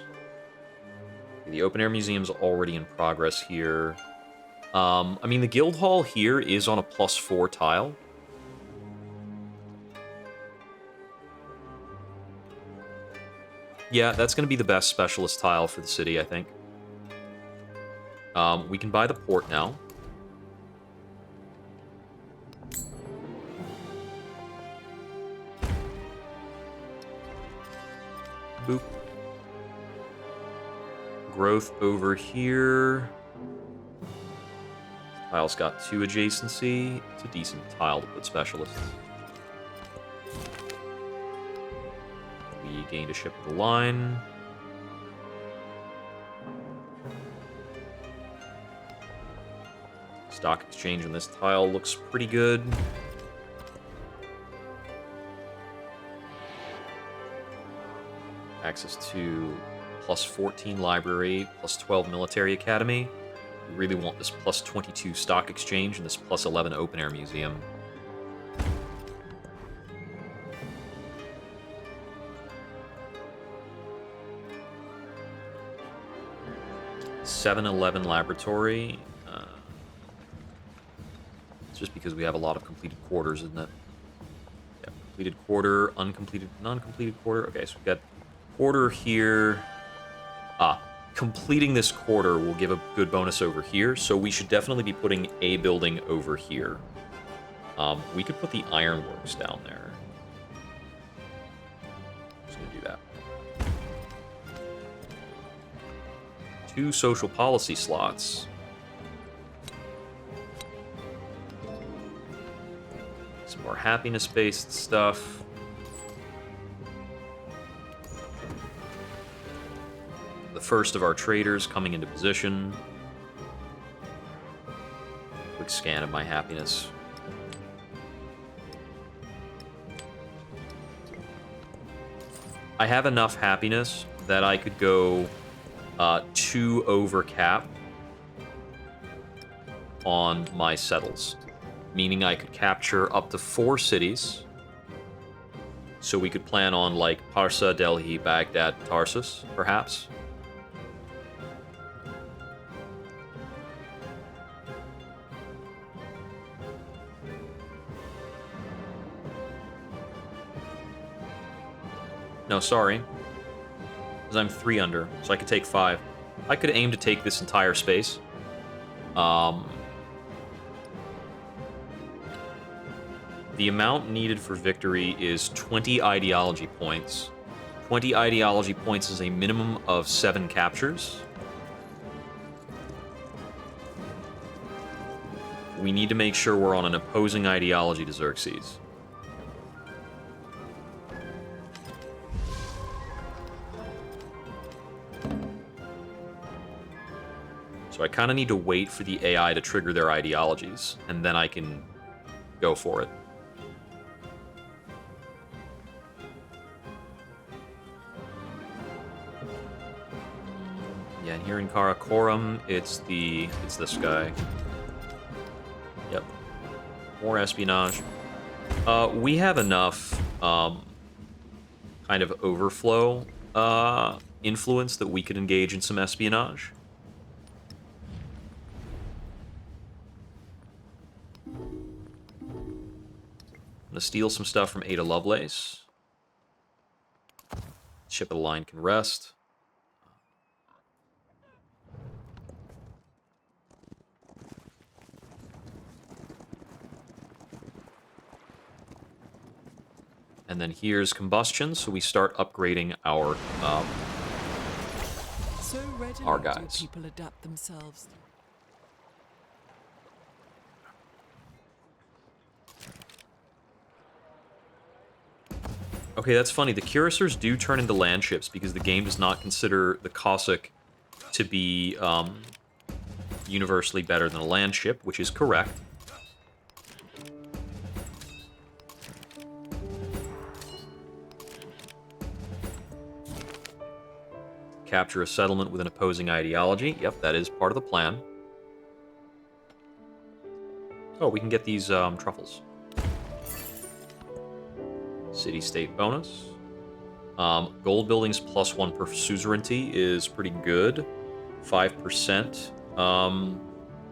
The open air museum's already in progress here. I mean, the guild hall here is on a +4 tile. Yeah, that's going to be the best specialist tile for the city, I think. We can buy the port now. Boop. Growth over here. Tile's got 2 adjacency. It's a decent tile to put specialists. We gained a ship of the line. Stock exchange on this tile looks pretty good. Access to +14 library, +12 military academy. We really want this +22 stock exchange and this +11 open air museum. +7-11 laboratory. It's just because we have a lot of completed quarters, isn't it? Yeah, completed quarter, uncompleted, non-completed quarter. Okay, so we've got quarter here. Completing this quarter will give a good bonus over here, so we should definitely be putting a building over here. We could put the ironworks down there. Just gonna do that. 2 social policy slots. Some more happiness-based stuff. the first of our traders coming into position. Quick scan of my happiness. I have enough happiness that I could go 2 over cap on my settles, meaning I could capture up to 4 cities. So we could plan on like Parsa, Delhi, Baghdad, Tarsus, perhaps. No, sorry. Because I'm 3 under, so I could take 5. I could aim to take this entire space. The amount needed for victory is 20 ideology points. 20 ideology points is a minimum of 7 captures. We need to make sure we're on an opposing ideology to Xerxes. So I kind of need to wait for the AI to trigger their ideologies, and then I can go for it. Yeah, and here in Karakorum, it's this guy. Yep. More espionage. We have enough kind of overflow influence that we could engage in some espionage. I'm gonna steal some stuff from Ada Lovelace. Ship of the line can rest. And then here's combustion, so we start upgrading our guys. Do people adapt themselves? Okay, that's funny. The cuirassiers do turn into land ships because the game does not consider the Cossack to be universally better than a land ship, which is correct. Capture a settlement with an opposing ideology. Yep, that is part of the plan. Oh, we can get these truffles. City-state bonus. Gold buildings +1 per suzerainty is pretty good. 5%.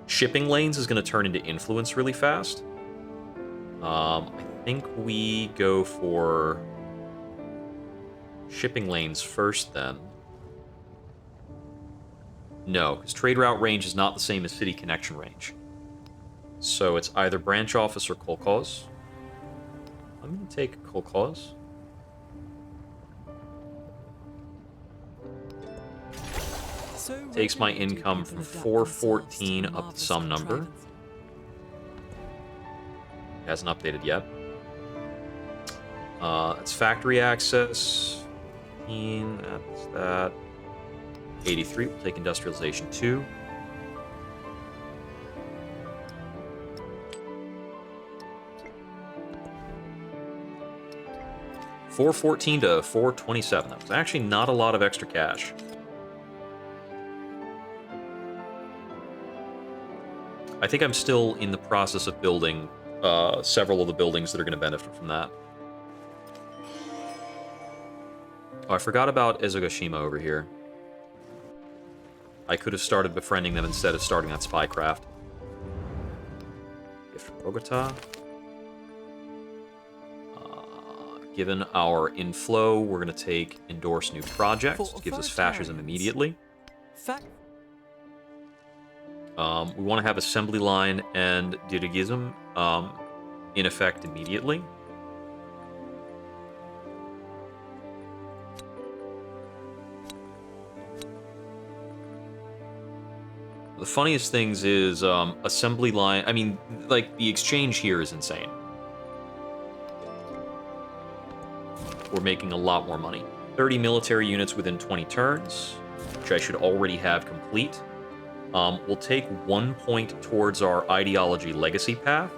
Shipping lanes is going to turn into influence really fast. I think we go for shipping lanes first then. No, because trade route range is not the same as city connection range. So it's either branch office or kolkhoz. I'm going to take kolkhoz. Takes my income from 414 up to some number. Hasn't updated yet. It's factory access. 15, that's that. 83, we'll take industrialization 2. $414 to $427. That was actually not a lot of extra cash. I think I'm still in the process of building several of the buildings that are going to benefit from that. Oh, I forgot about Ezogashima over here. I could have started befriending them instead of starting that spycraft. Gift from Bogota. Given our inflow, we're going to take endorse new projects. It gives us fascism immediately. We want to have assembly line and dirigism in effect immediately. The funniest things is assembly line. I mean, like, the exchange here is insane. We're making a lot more money. 30 military units within 20 turns. which I should already have complete. We'll take 1 point towards our ideology legacy path.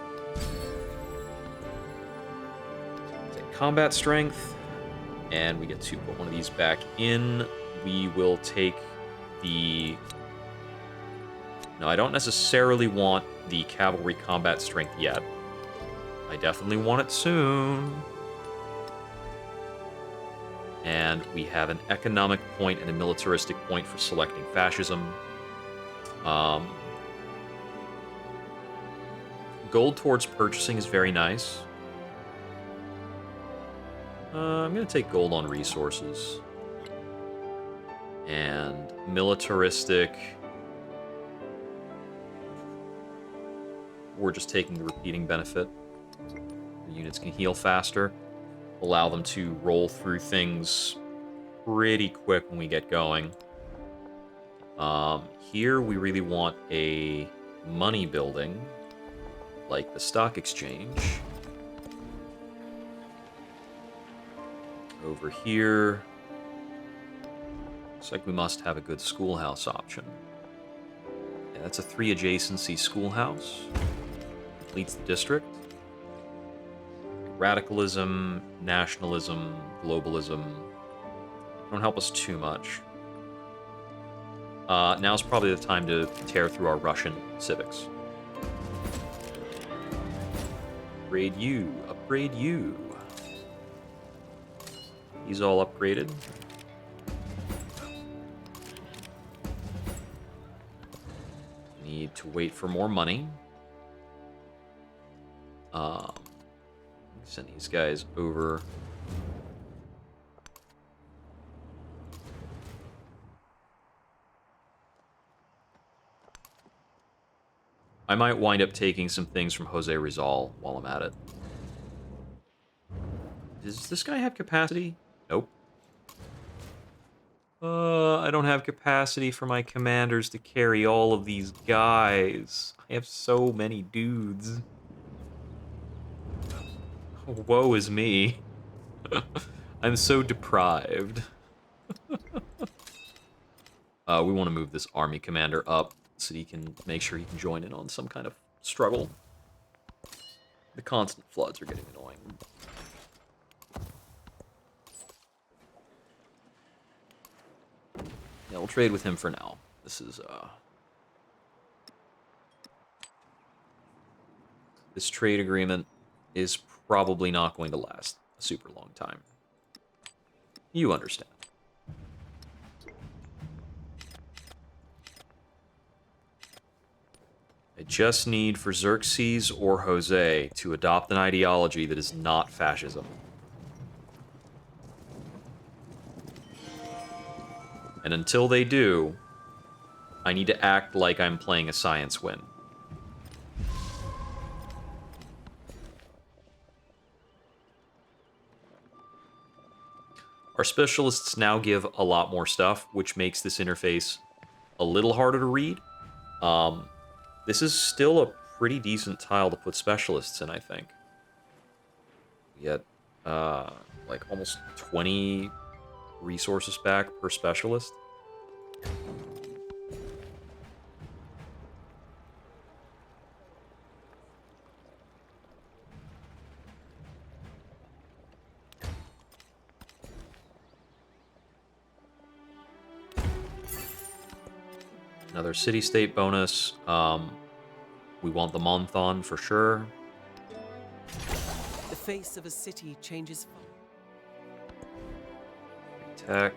Take combat strength, and we get to put one of these back in. We will take the... No, I don't necessarily want the cavalry combat strength yet. I definitely want it soon. And we have an economic point and a militaristic point for selecting fascism. Gold towards purchasing is very nice. I'm going to take gold on resources. And militaristic... We're just taking the repeating benefit. The units can heal faster. Allow them to roll through things pretty quick when we get going. Here we really want a money building, like the stock exchange. Over here, looks like we must have a good schoolhouse option. Yeah, that's a 3 adjacency schoolhouse. Completes the district. Radicalism, nationalism, globalism don't help us too much. Now's probably the time to tear through our Russian civics. Upgrade you. Upgrade you. He's all upgraded. Need to wait for more money. Send these guys over. I might wind up taking some things from Jose Rizal while I'm at it. Does this guy have capacity? Nope. I don't have capacity for my commanders to carry all of these guys. I have so many dudes. Woe is me. I'm so deprived. We want to move this army commander up so he can make sure he can join in on some kind of struggle. The constant floods are getting annoying. Yeah, we'll trade with him for now. This is, this trade agreement is probably not going to last a super long time. You understand. I just need for Xerxes or Jose to adopt an ideology that is not fascism. And until they do, I need to act like I'm playing a science win. Our specialists now give a lot more stuff, which makes this interface a little harder to read. This is still a pretty decent tile to put specialists in, I think. We get, like, almost 20 resources back per specialist. Another city-state bonus. We want the Monthon for sure. The face of a city changes. Tech.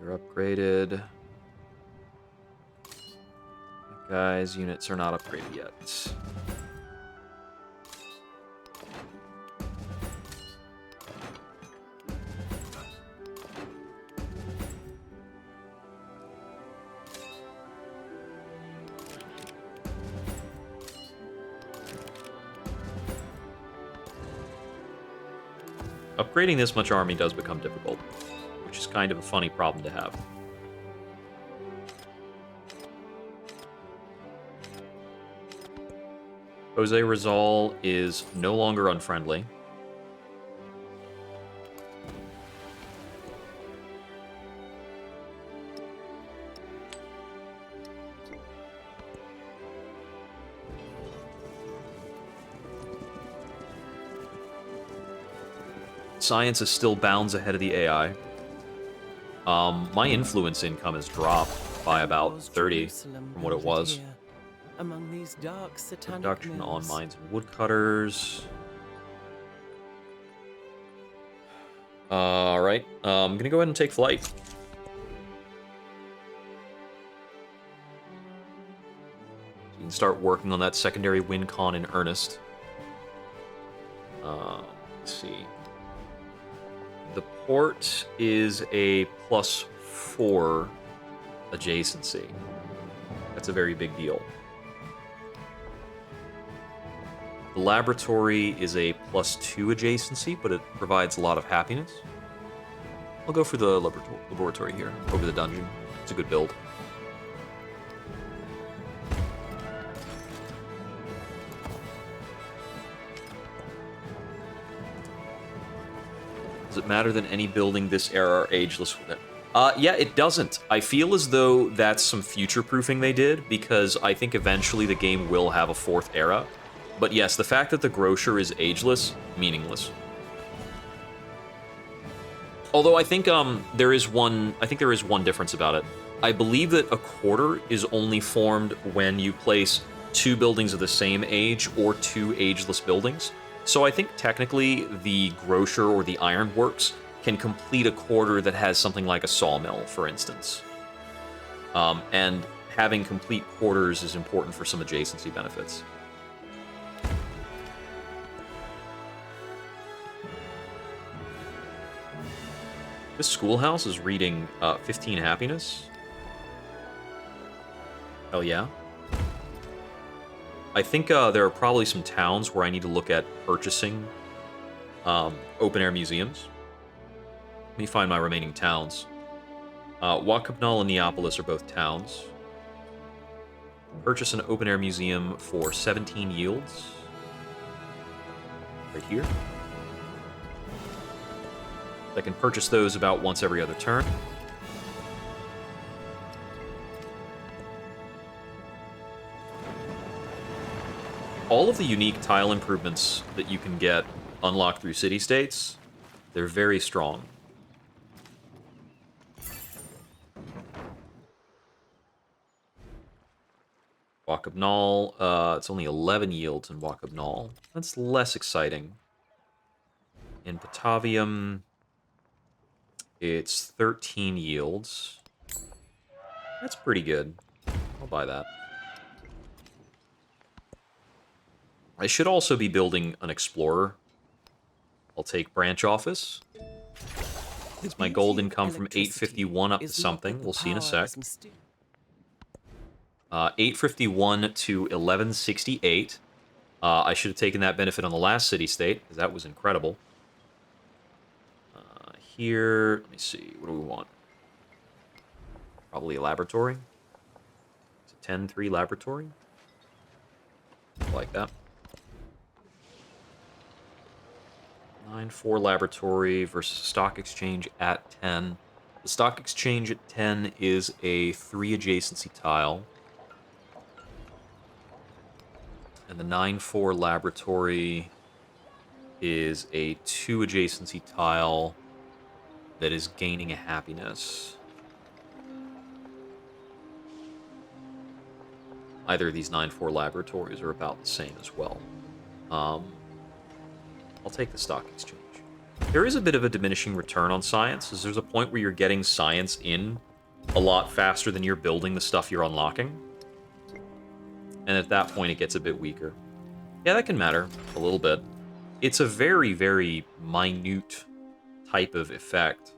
You're upgraded. Guys, units are not upgraded yet. Upgrading this much army does become difficult, which is kind of a funny problem to have. Jose Rizal is no longer unfriendly. Science is still bounds ahead of the AI. My influence income has dropped by about 30 from what it was. Among these dark satanic Production on mills. mines and woodcutters. Alright, I'm gonna go ahead and take flight. So you can start working on that secondary win con in earnest. Let's see. The port is a +4 adjacency. That's a very big deal. The laboratory is a +2 adjacency, but it provides a lot of happiness. I'll go for the laboratory here, over the dungeon. It's a good build. Does it matter that any building this era are ageless? Yeah, it doesn't. I feel as though that's some future-proofing they did, because I think eventually the game will have a 4th era. But yes, the fact that the grocer is ageless, meaningless. Although I think there is one difference about it. I believe that a quarter is only formed when you place 2 buildings of the same age or 2 ageless buildings. So I think technically the grocer or the ironworks can complete a quarter that has something like a sawmill, for instance. And having complete quarters is important for some adjacency benefits. This schoolhouse is reading 15 happiness. Hell yeah. I think there are probably some towns where I need to look at purchasing open-air museums. Let me find my remaining towns. Wakabnal and Neapolis are both towns. Purchase an open-air museum for 17 yields. Right here. I can purchase those about once every other turn. All of the unique tile improvements that you can get unlocked through city-states, they're very strong. Wakabnal, it's only 11 yields in Wakabnal. That's less exciting. In Batavium, it's 13 yields. That's pretty good. I'll buy that. I should also be building an explorer. I'll take branch office. It's my gold income from 851 up to something. We'll see in a sec. 851 to 1168. I should have taken that benefit on the last city-state, because that was incredible. Here, let me see, what do we want? Probably a laboratory. It's a 10-3 laboratory. I like that. 9-4 laboratory versus stock exchange at 10. The stock exchange at 10 is a 3 adjacency tile. And the 9-4 laboratory is a 2 adjacency tile that is gaining a happiness. Either of these 9-4 laboratories are about the same as well. I'll take the stock exchange. There is a bit of a diminishing return on science, as there's a point where you're getting science in a lot faster than you're building the stuff you're unlocking. And at that point, it gets a bit weaker. Yeah, that can matter a little bit. It's a very, very minute type of effect.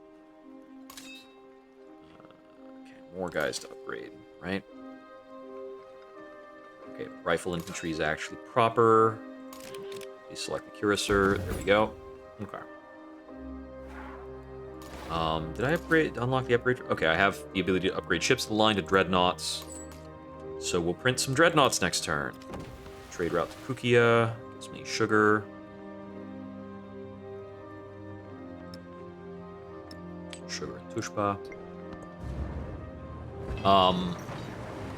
Okay, more guys to upgrade, right? Okay, rifle infantry is actually proper. You select the cuirassor. There we go. Okay. Did I unlock the upgrade? Okay, I have the ability to upgrade ships to the line to dreadnoughts. So we'll print some dreadnoughts next turn. Trade route to Kukia. Gives me sugar. Sugar and Tushpa.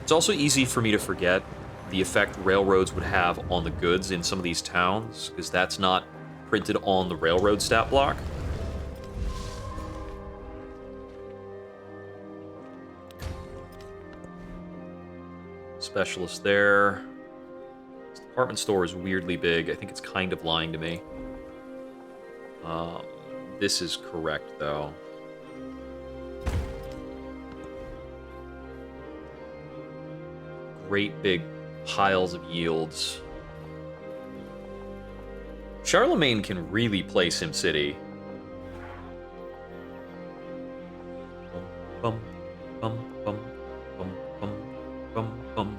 It's also easy for me to forget the effect railroads would have on the goods in some of these towns, because that's not printed on the railroad stat block. Specialist there. This department store is weirdly big. I think it's kind of lying to me. This is correct, though. Great big piles of yields. Charlemagne can really play SimCity. Bum, bum, bum, bum, bum, bum, bum.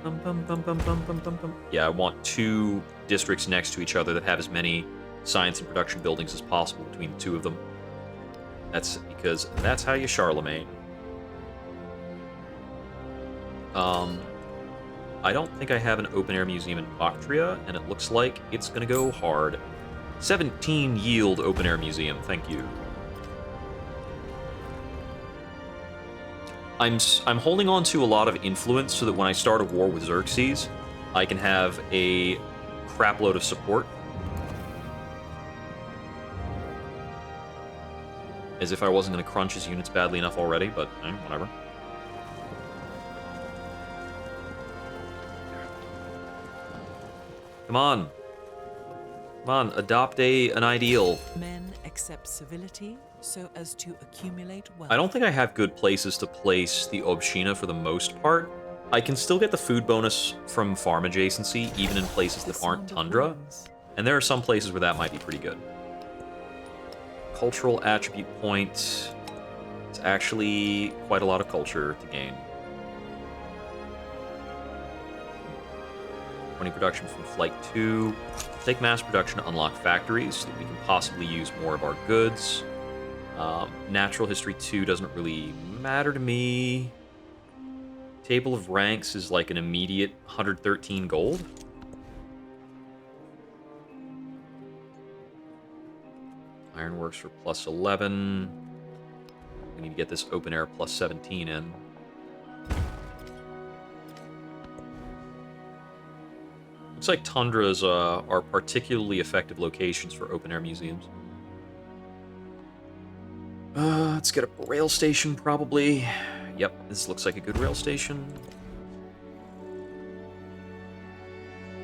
Bum, bum, bum, bum, bum, bum, bum, bum. Yeah, I want 2 districts next to each other that have as many science and production buildings as possible between the 2 of them. That's because that's how you Charlemagne. I don't think I have an open-air museum in Bactria, and it looks like it's gonna go hard. 17 yield open-air museum, thank you. I'm holding on to a lot of influence so that when I start a war with Xerxes, I can have a crapload of support. As if I wasn't gonna crunch his units badly enough already, but whatever. Come on. Come on, adopt an ideal. Men accept civility so as to accumulate wealth. I don't think I have good places to place the Obshina for the most part. I can still get the food bonus from farm adjacency, even in places that aren't tundra. And there are some places where that might be pretty good. Cultural attribute point. It's actually quite a lot of culture to gain. 20 production from Flight 2. Take mass production to unlock factories so that we can possibly use more of our goods. Natural History 2 doesn't really matter to me. Table of Ranks is like an immediate 113 gold. Ironworks for plus 11. We need to get this open air plus 17 in. Looks like tundras are particularly effective locations for open-air museums. Let's get a rail station, probably. Yep, this looks like a good rail station.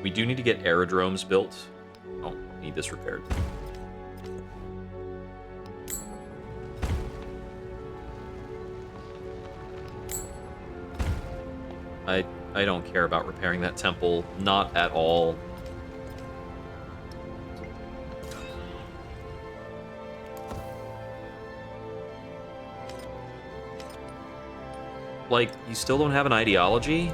We do need to get aerodromes built. Oh, need this repaired. I don't care about repairing that temple. Not at all. Like, you still don't have an ideology?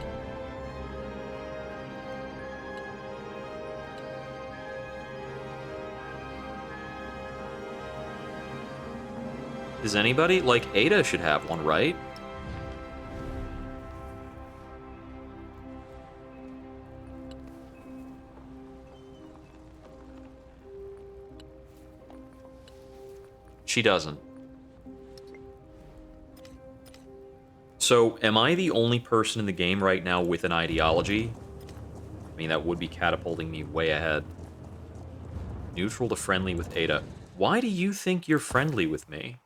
Does anybody? Like, Ada should have one, right? She doesn't. So, am I the only person in the game right now with an ideology? I mean, that would be catapulting me way ahead. Neutral to friendly with Ada. Why do you think you're friendly with me?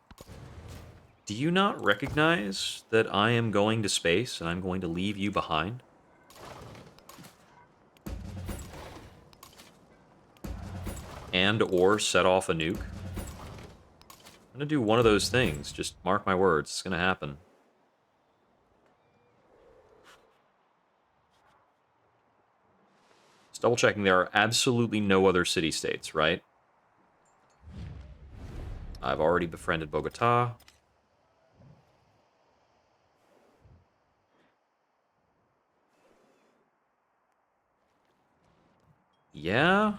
Do you not recognize that I am going to space and I'm going to leave you behind? And or set off a nuke? I'm gonna do one of those things. Just mark my words. It's gonna happen. Just double checking. There are absolutely no other city-states, right? I've already befriended Bogota. Yeah?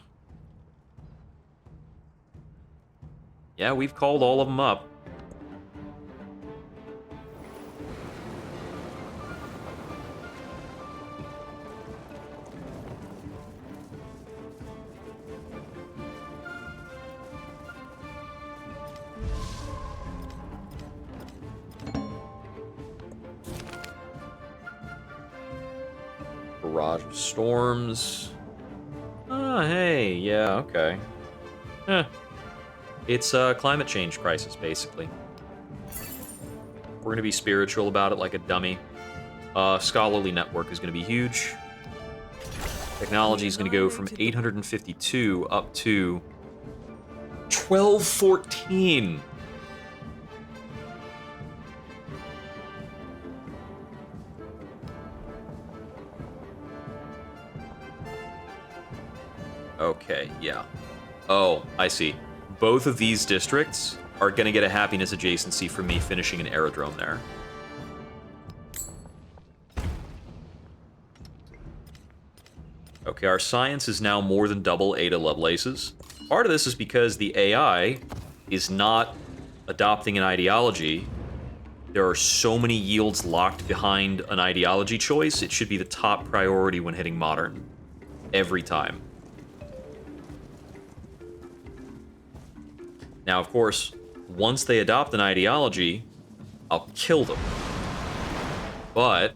Yeah, we've called all of them up. Barrage of Storms. Ah, hey, yeah, okay. Eh. It's a climate change crisis, basically. We're going to be spiritual about it like a dummy. Scholarly network is going to be huge. Technology is going to go from 852 up to 1214. Okay, yeah. Oh, I see. Both of these districts are going to get a happiness adjacency from me finishing an aerodrome there. Okay, our science is now more than double Ada Lovelace's. Part of this is because the AI is not adopting an ideology. There are so many yields locked behind an ideology choice, it should be the top priority when hitting modern. Every time. Now, of course, once they adopt an ideology, I'll kill them. But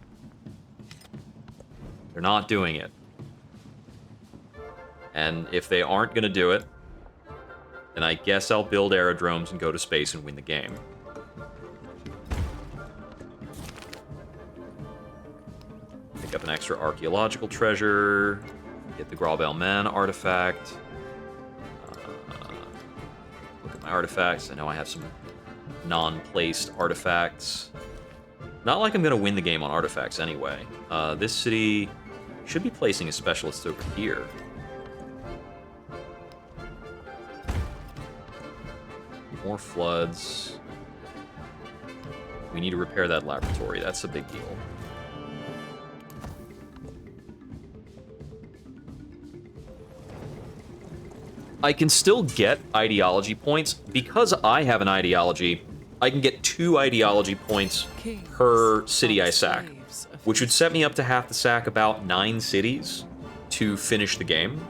they're not doing it. And if they aren't going to do it, then I guess I'll build aerodromes and go to space and win the game. Pick up an extra archaeological treasure. Get the Graubeil Man artifact. Look at my artifacts. I know I have some non-placed artifacts. Not like I'm going to win the game on artifacts anyway. This city should be placing a specialist over here. More floods. We need to repair that laboratory. That's a big deal. I can still get ideology points. Because I have an ideology, I can get 2 ideology points per city I sack, which would set me up to have to sack about 9 cities to finish the game.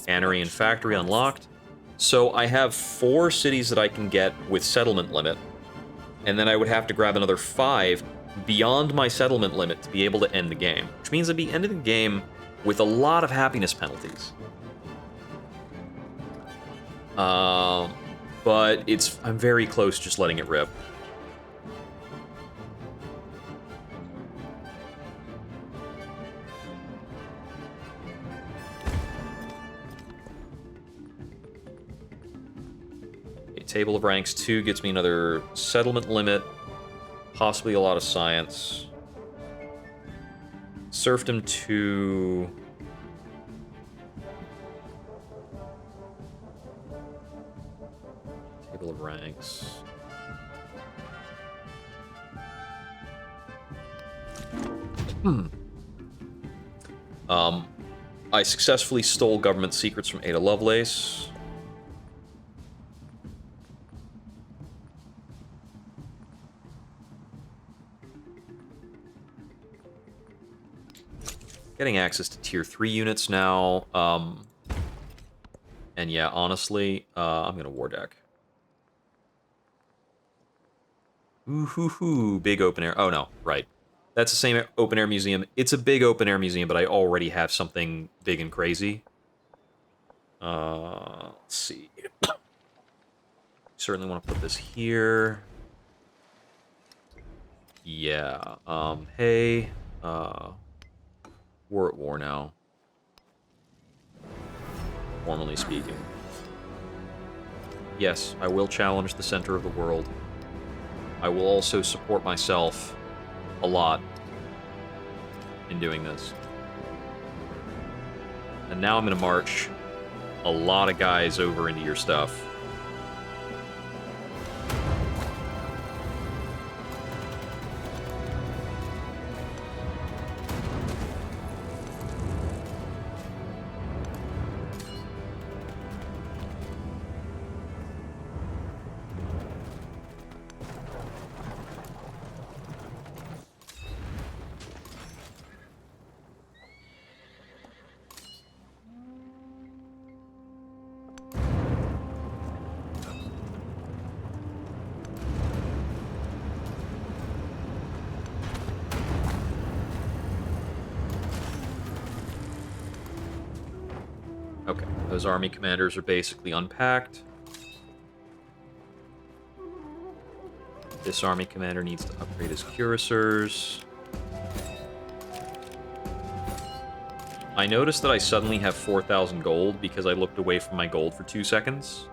Cannery and factory unlocked. So I have 4 cities that I can get with settlement limit, and then I would have to grab another 5 beyond my settlement limit to be able to end the game, which means I'd be ending the game with a lot of happiness penalties. But I'm very close just letting it rip. Table of Ranks 2 gets me another settlement limit, possibly a lot of science. Serfdom 2. Table of Ranks. I successfully stole government secrets from Ada Lovelace. Getting access to tier 3 units now. And yeah, honestly, I'm gonna war deck. Ooh, big open air. Oh no, right. That's the same open air museum. It's a big open air museum, but I already have something big and crazy. Let's see. Certainly want to put this here. Yeah. Hey. We're at war now. Formally speaking. Yes, I will challenge the center of the world. I will also support myself a lot in doing this. And now I'm going to march a lot of guys over into your stuff. Okay, those army commanders are basically unpacked. This army commander needs to upgrade his cuirassiers. I noticed that I suddenly have 4,000 gold because I looked away from my gold for 2 seconds.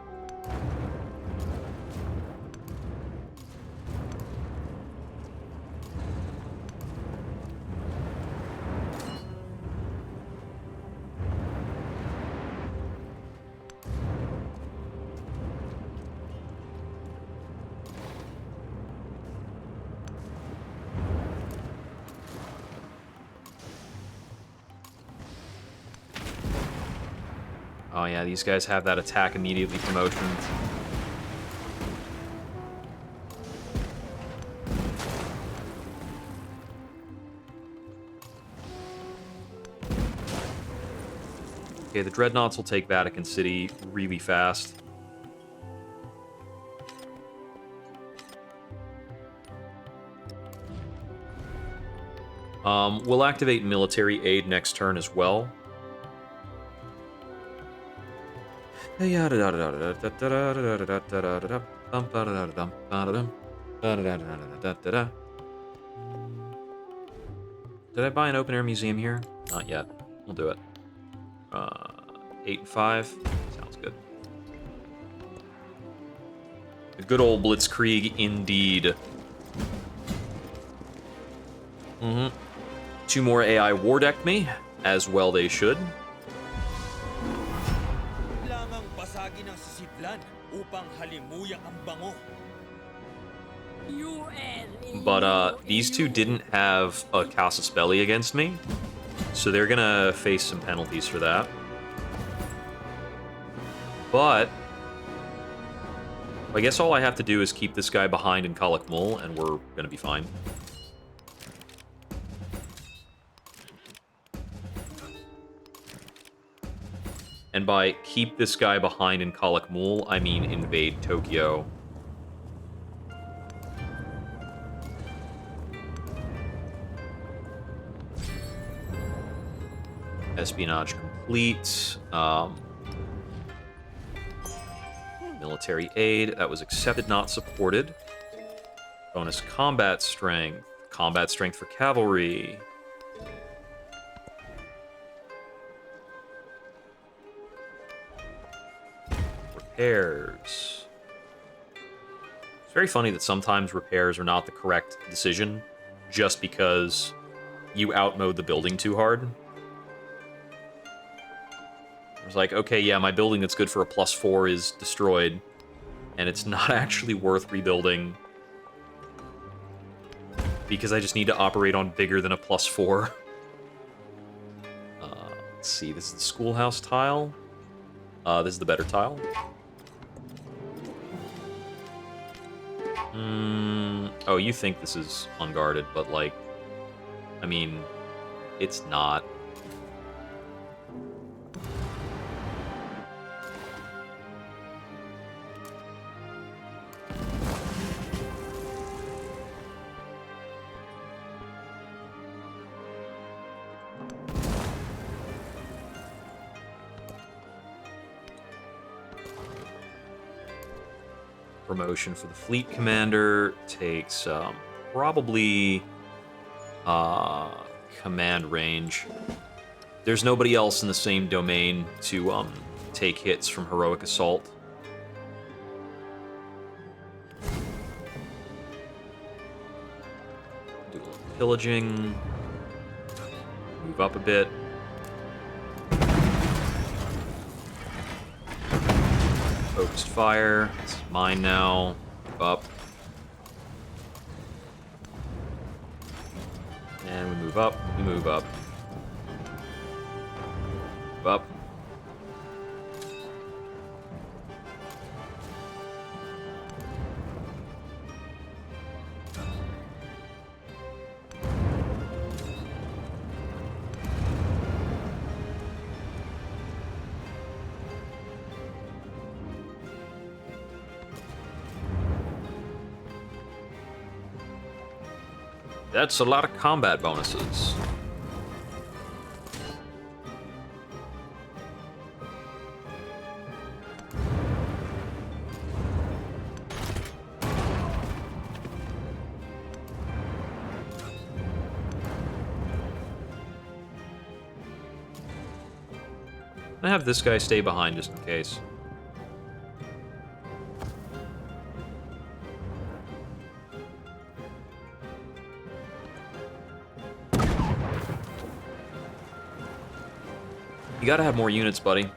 Oh yeah, these guys have that attack immediately promotion. Okay, the Dreadnoughts will take Vatican City really fast. We'll activate military aid next turn as well. Did I buy an open-air museum here? Not yet. We'll do it. 8 and 5. Sounds good. A good old blitzkrieg indeed. 2 more AI war decked me, as well they should. But these two didn't have a Casus Belli against me, so they're gonna face some penalties for that. But I guess all I have to do is keep this guy behind in Kalak Mul, and we're gonna be fine. And by keep this guy behind in Kalak Mul, I mean invade Tokyo. Espionage complete. Military aid. That was accepted, not supported. Bonus combat strength. Combat strength for cavalry. Repairs. It's very funny that sometimes repairs are not the correct decision just because you outmode the building too hard. It's like, okay, yeah, my building that's good for a +4 is destroyed, and it's not actually worth rebuilding because I just need to operate on bigger than a +4. Let's see, this is the schoolhouse tile. This is the better tile. Oh, you think this is unguarded, but, like, I mean, it's not. Promotion for the fleet commander takes probably command range. There's nobody else in the same domain to take hits from heroic assault. Do a little pillaging. Move up a bit. Focused fire. It's mine now. Move up. And we move up. We move up. Move up. That's a lot of combat bonuses. gonna have this guy stay behind just in case. You gotta have more units, buddy.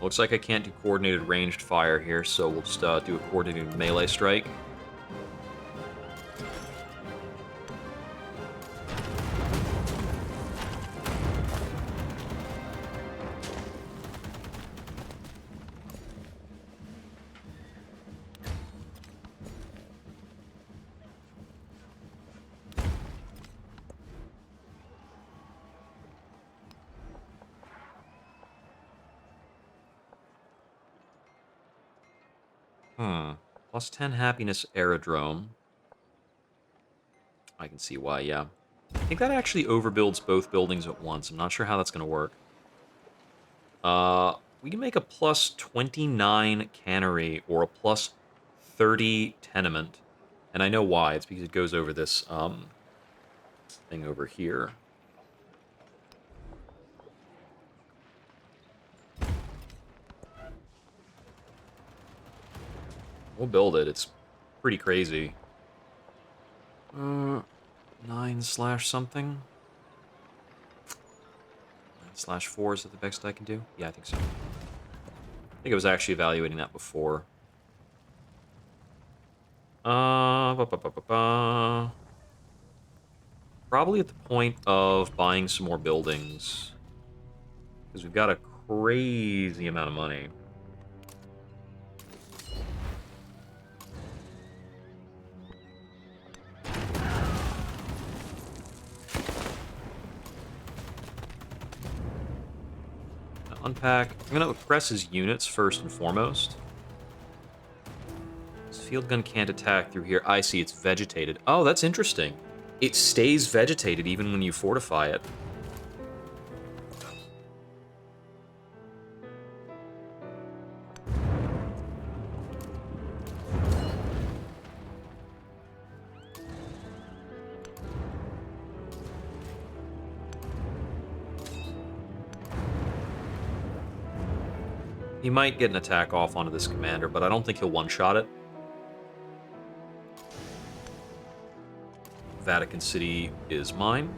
Looks like I can't do coordinated ranged fire here, so we'll just do a coordinated melee strike. Plus 10 happiness aerodrome. I can see why, yeah. I think that actually overbuilds both buildings at once. I'm not sure how that's going to work. We can make a plus 29 cannery or a plus 30 tenement. And I know why. It's because it goes over this thing over here. We'll build it. It's pretty crazy. 9/something. 9/4, is that the best I can do? Yeah, I think so. I think I was actually evaluating that before. Probably at the point of buying some more buildings. Because we've got a crazy amount of money. Unpack. I'm going to press his units first and foremost. This field gun can't attack through here. I see, it's vegetated. Oh, that's interesting. It stays vegetated even when you fortify it. He might get an attack off onto this commander, but I don't think he'll one-shot it. Vatican City is mine.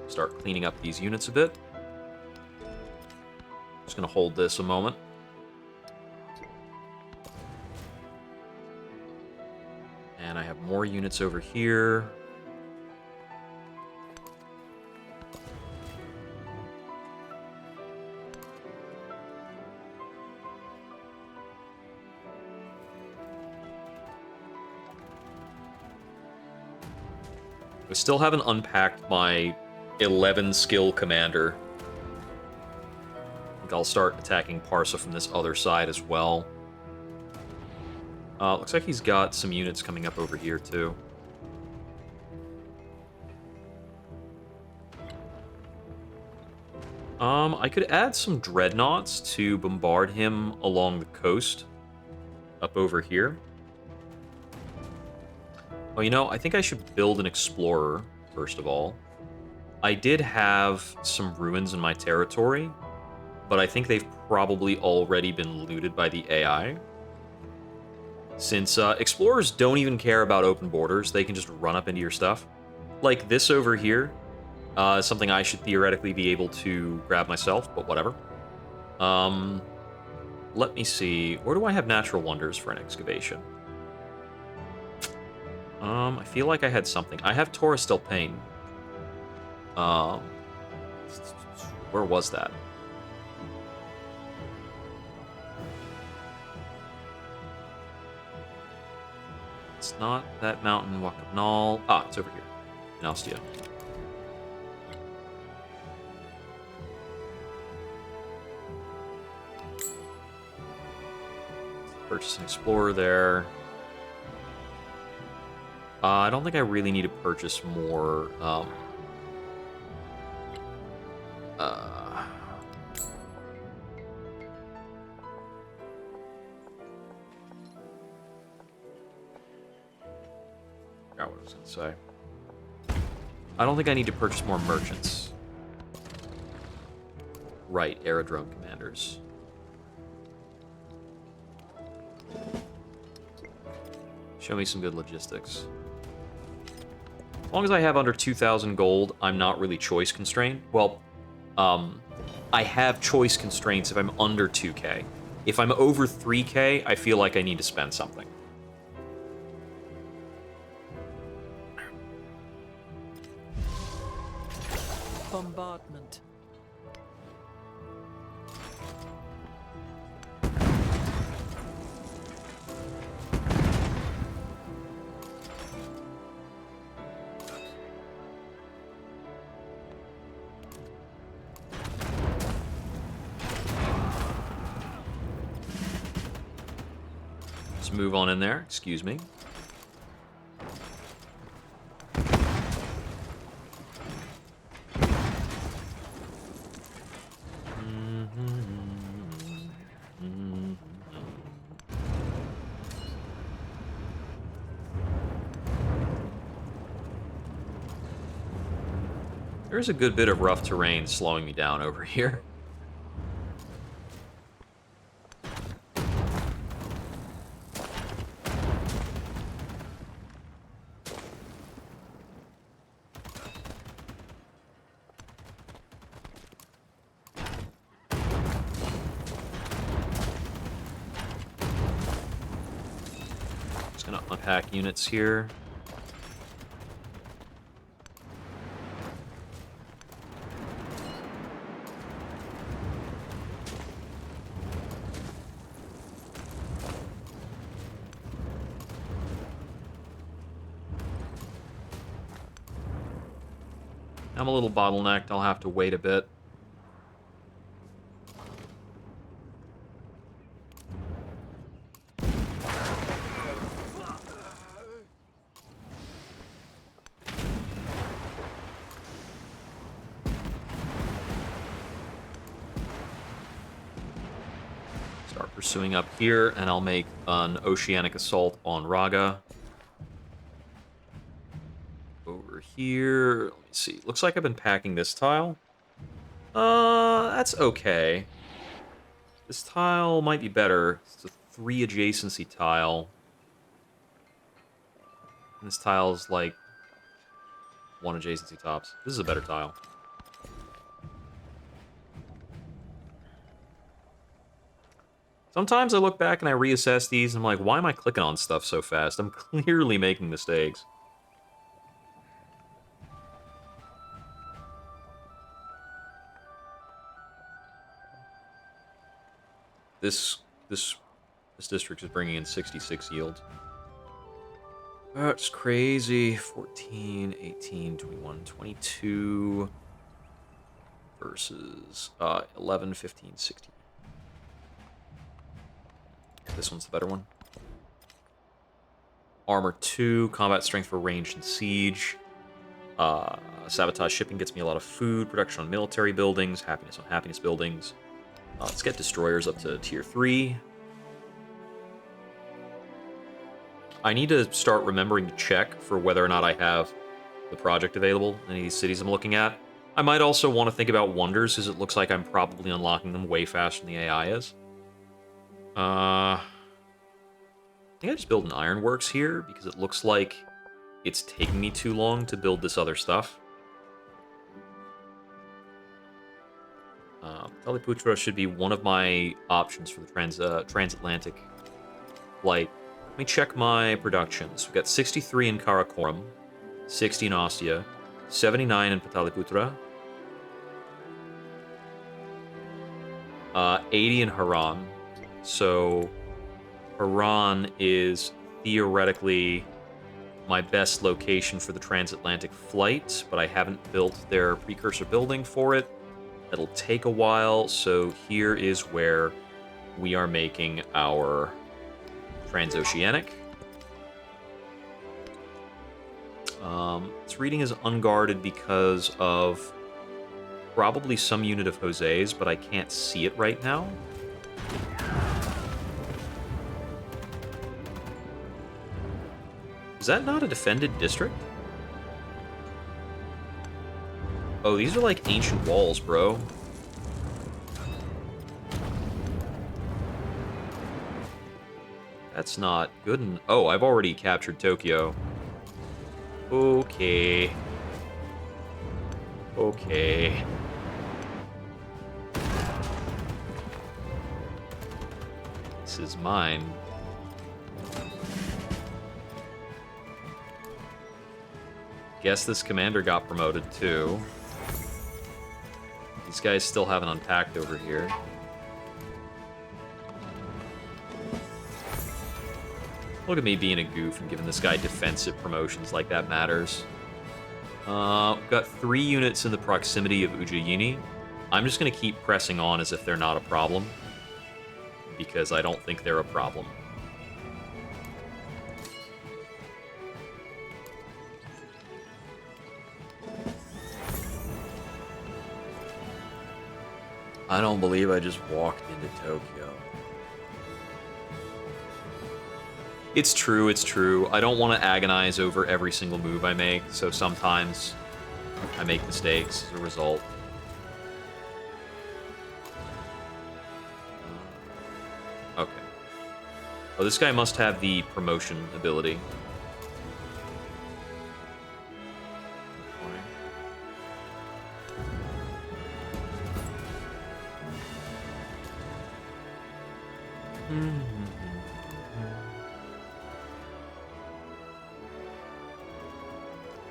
Start cleaning up these units a bit. Just going to hold this a moment. And I have more units over here. I still haven't unpacked my 11 skill commander. I think I'll start attacking Parsa from this other side as well. Looks like he's got some units coming up over here, too. I could add some dreadnoughts to bombard him along the coast up over here. Oh, you know, I think I should build an explorer, first of all. I did have some ruins in my territory, but I think they've probably already been looted by the AI. Since explorers don't even care about open borders, they can just run up into your stuff. Like this over here, Something I should theoretically be able to grab myself, but whatever. Let me see. Where do I have natural wonders for an excavation? I feel like I had something. I have Taurus Del Pain. Um, where was that? It's not that mountain, Wakabnal. Ah, it's over here in Ostia. Purchase an explorer there. I don't think I really need to purchase more. Forgot what I was going to say. I don't think I need to purchase more merchants. Right, aerodrome commanders. Show me some good logistics. As long as I have under 2,000 gold, I'm not really choice constrained. Well, I have choice constraints if I'm under 2k. If I'm over 3k, I feel like I need to spend something. Bombardment. Let's move on in there. Excuse me. There's a good bit of rough terrain slowing me down over here. Just gonna unpack units here. I'm a little bottlenecked. I'll have to wait a bit. Start pursuing up here, and I'll make an oceanic assault on Raga. Over here, let me see. Looks like I've been packing this tile. That's okay. This tile might be better. It's a 3 adjacency tile. And this tile's like 1 adjacency tops. This is a better tile. Sometimes I look back and I reassess these, and I'm like, why am I clicking on stuff so fast? I'm clearly making mistakes. This district is bringing in 66 yield. That's crazy. 14, 18, 21, 22 versus 11, 15, 16. This one's the better one. Armor 2, combat strength for range and siege. Sabotage shipping gets me a lot of food. Production on military buildings. Happiness on happiness buildings. Let's get destroyers up to tier 3. I need to start remembering to check for whether or not I have the project available in any of these cities I'm looking at. I might also want to think about wonders, because it looks like I'm probably unlocking them way faster than the AI is. I think I just build an ironworks here, because it looks like it's taking me too long to build this other stuff. Pataliputra should be one of my options for the transatlantic flight. Let me check my productions. We've got 63 in Karakoram, 60 in Ostia, 79 in Pataliputra, 80 in Haran. So Haran is theoretically my best location for the transatlantic flight, but I haven't built their precursor building for it. That'll take a while, so here is where we are making our transoceanic. This reading is unguarded because of probably some unit of Jose's, but I can't see it right now. Is that not a defended district? Oh, these are like ancient walls, bro. That's not good. Oh, I've already captured Tokyo. Okay. Okay. This is mine. Guess this commander got promoted too. These guys still haven't unpacked over here. Look at me being a goof and giving this guy defensive promotions like that matters. We've got 3 units in the proximity of Ujjayini. I'm just going to keep pressing on as if they're not a problem, because I don't think they're a problem. I don't believe I just walked into Tokyo. It's true, it's true. I don't want to agonize over every single move I make, so sometimes I make mistakes as a result. Okay. Oh, this guy must have the promotion ability.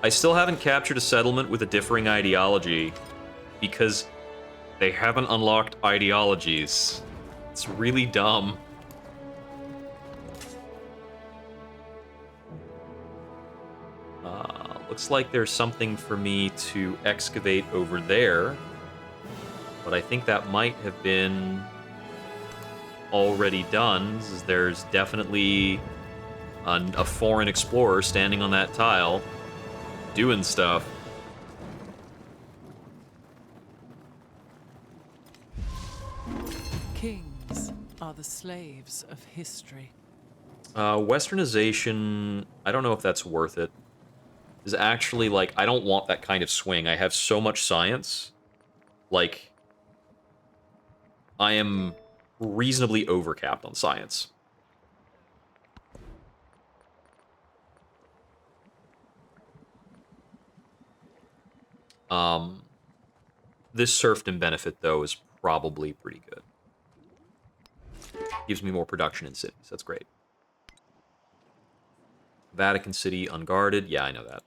I still haven't captured a settlement with a differing ideology because they haven't unlocked ideologies. It's really dumb. Looks like there's something for me to excavate over there, but I think that might have been already done. There's definitely a foreign explorer standing on that tile, doing stuff. Kings are the slaves of history. Westernization, I don't know if that's worth it. Is actually, like, I don't want that kind of swing. I have so much science. Like, I am reasonably overcapped on science. This serfdom benefit, though, is probably pretty good. Gives me more production in cities. That's great. Vatican City, unguarded. Yeah, I know that.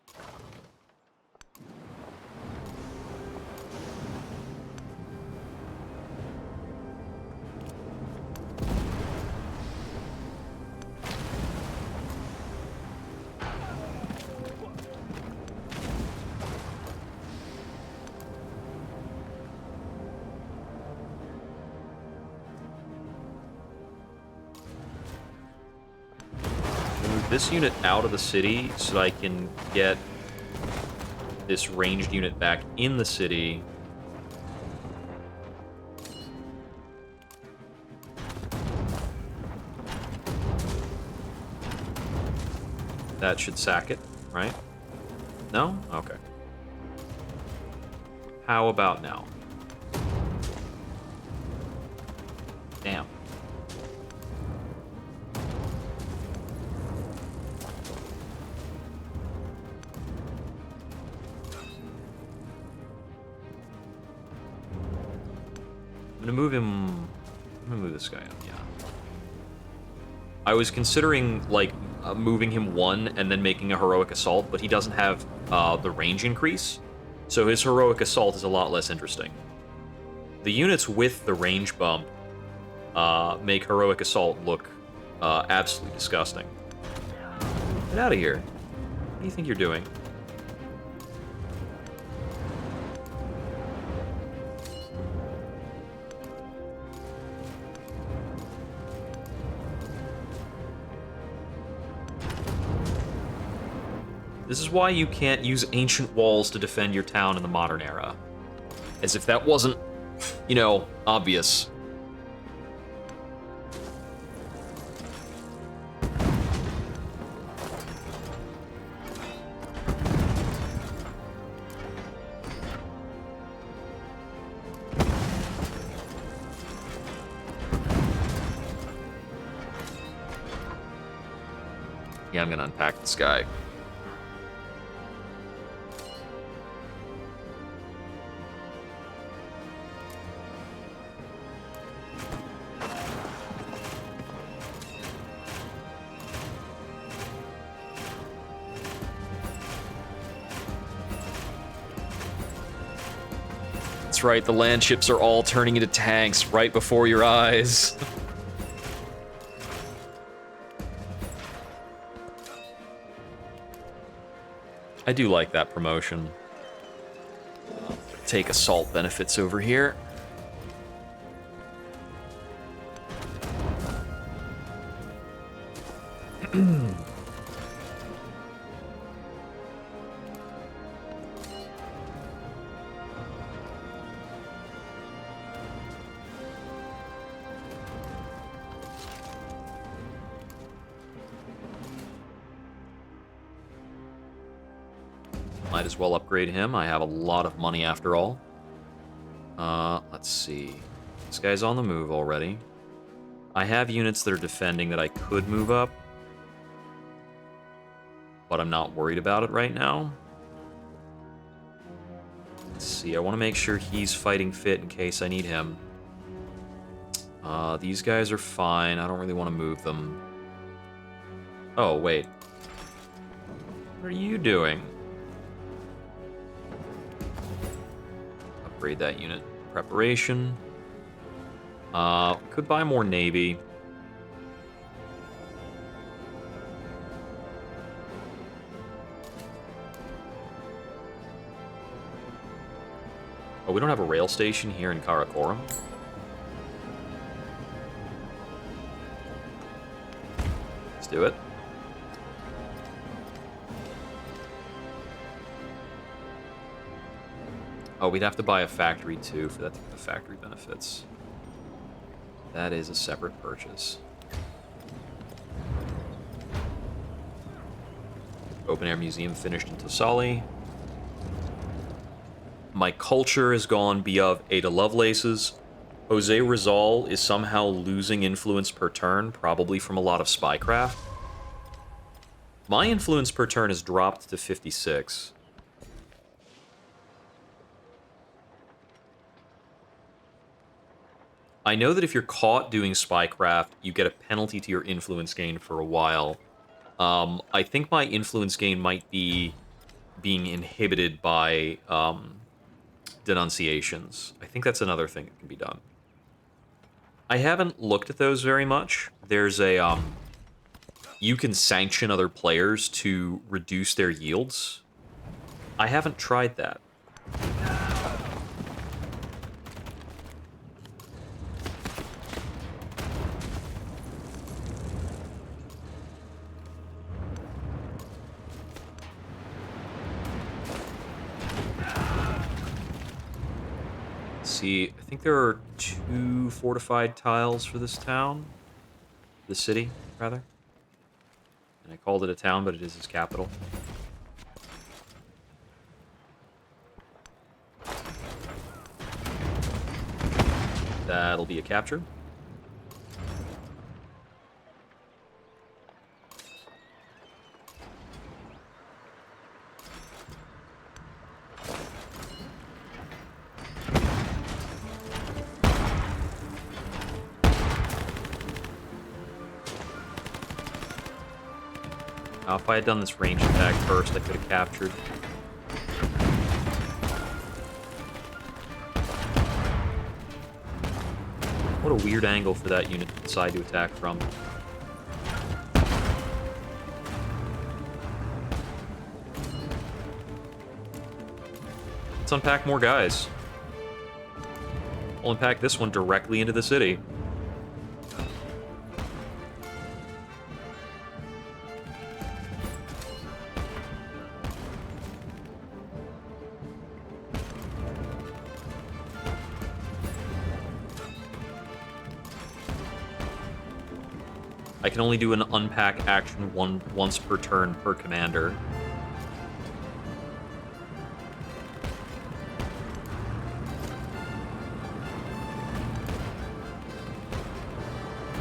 This unit out of the city so I can get this ranged unit back in the city. That should sack it, right? No? Okay. How about now? Damn. gonna move him. I'm gonna move this guy up. Yeah. I was considering like moving him one and then making a heroic assault, but he doesn't have the range increase, so his heroic assault is a lot less interesting. The units with the range bump make heroic assault look absolutely disgusting. Get out of here. What do you think you're doing? This is why you can't use ancient walls to defend your town in the modern era. As if that wasn't, you know, obvious. Yeah, I'm gonna unpack this guy. That's right, the land ships are all turning into tanks right before your eyes. I do like that promotion. Take assault benefits over here. Might as well upgrade him. I have a lot of money after all. Let's see. This guy's on the move already. I have units that are defending that I could move up, but I'm not worried about it right now. Let's see. I want to make sure he's fighting fit in case I need him. These guys are fine. I don't really want to move them. Oh, wait. What are you doing? Upgrade that unit. Preparation. Could buy more navy. Oh, we don't have a rail station here in Karakoram. Let's do it. Oh, we'd have to buy a factory, too, for that to get the factory benefits. That is a separate purchase. Open Air Museum finished in Tosali. My culture has gone beyond Ada Lovelace's. Jose Rizal is somehow losing influence per turn, probably from a lot of spycraft. My influence per turn has dropped to 56. I know that if you're caught doing spycraft, you get a penalty to your influence gain for a while. I think my influence gain might be being inhibited by denunciations. I think that's another thing that can be done. I haven't looked at those very much. There's a you can sanction other players to reduce their yields. I haven't tried that. See, I think there are 2 fortified tiles for this town. The city, rather. And I called it a town, but it is its capital. That'll be a capture. If I had done this range attack first, I could have captured. What a weird angle for that unit to decide to attack from. Let's unpack more guys. We'll unpack this one directly into the city. I can only do an unpack action once per turn per commander.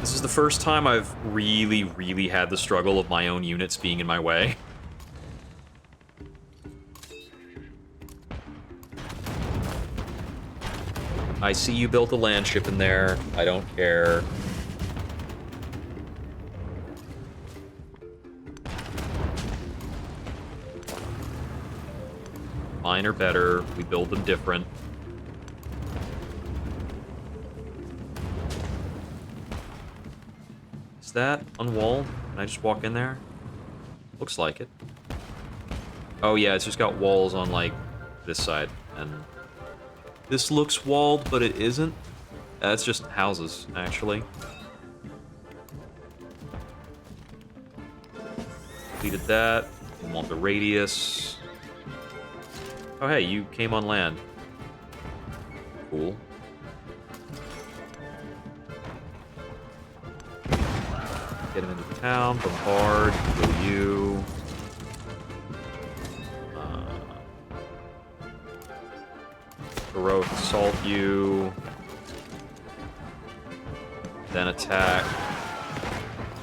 This is the first time I've really had the struggle of my own units being in my way. I see you built a land ship in there. I don't care. Mine are better. We build them different. Is that unwalled? Can I just walk in there? Looks like it. Oh yeah, it's just got walls on, like, this side. And this looks walled, but it isn't. That's just houses, actually. Completed that. We want the radius. Oh, hey, you came on land. Cool. Get him into town, bombard, kill you. Heroic assault you. Then attack.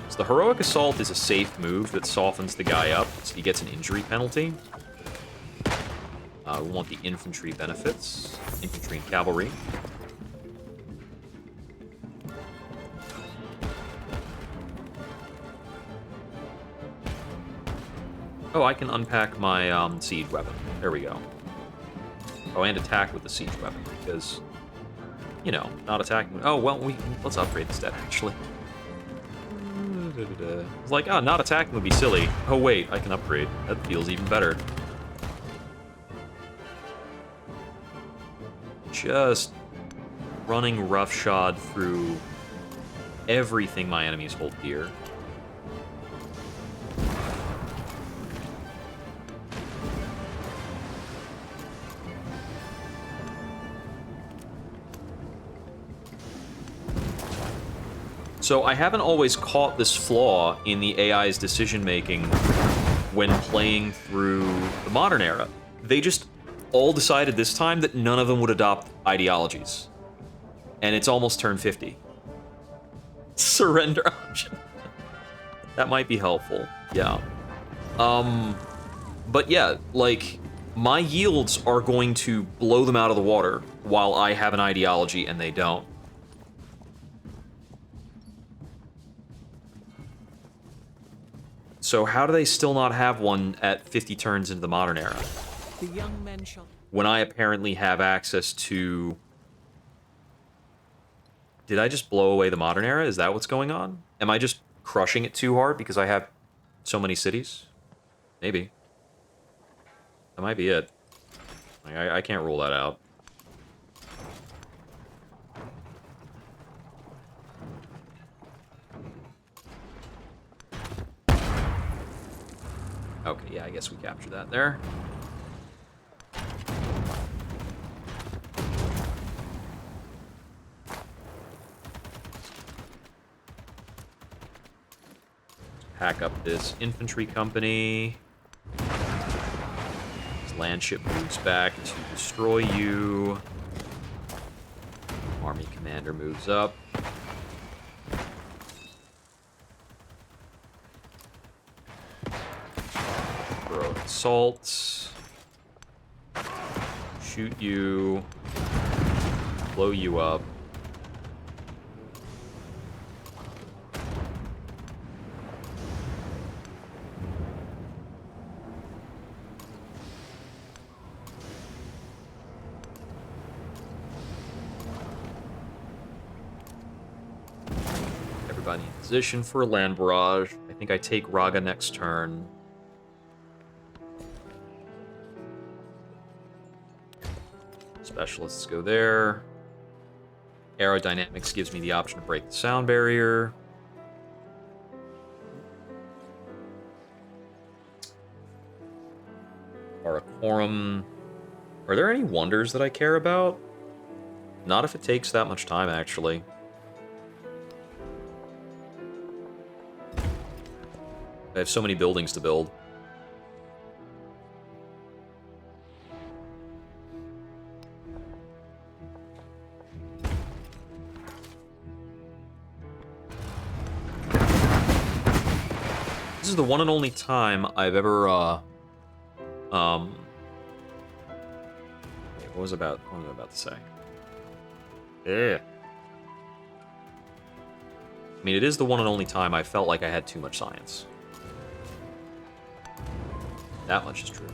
So the heroic assault is a safe move that softens the guy up, so he gets an injury penalty. We want the infantry benefits. Infantry and cavalry. Oh, I can unpack my siege weapon. There we go. Oh, and attack with the siege weapon, because, you know, not attacking... Oh, well, let's upgrade instead, actually. It's like, oh, not attacking would be silly. Oh, wait, I can upgrade. That feels even better. Just running roughshod through everything my enemies hold dear. So I haven't always caught this flaw in the AI's decision-making when playing through the modern era. They just all decided this time that none of them would adopt ideologies. And it's almost turn 50. Surrender option. That might be helpful, yeah. But yeah, like, my yields are going to blow them out of the water while I have an ideology and they don't. So how do they still not have one at 50 turns into the modern era? The young men shall... When I apparently have access to... Did I just blow away the modern era? Is that what's going on? Am I just crushing it too hard because I have so many cities? Maybe. That might be it. I can't rule that out. Okay, yeah, I guess we captured that there. Pack up this infantry company. This land ship moves back to destroy you. Army commander moves up. Throw assault. Shoot you. Blow you up. Finding a position for a land barrage. I think I take Raga next turn. Specialists go there. Aerodynamics gives me the option to break the sound barrier. Arakorum. Are there any wonders that I care about? Not if it takes that much time, actually. I have so many buildings to build. This is the one and only time I've ever, what was I about to say? Yeah. I mean, it is the one and only time I felt like I had too much science. That much is true.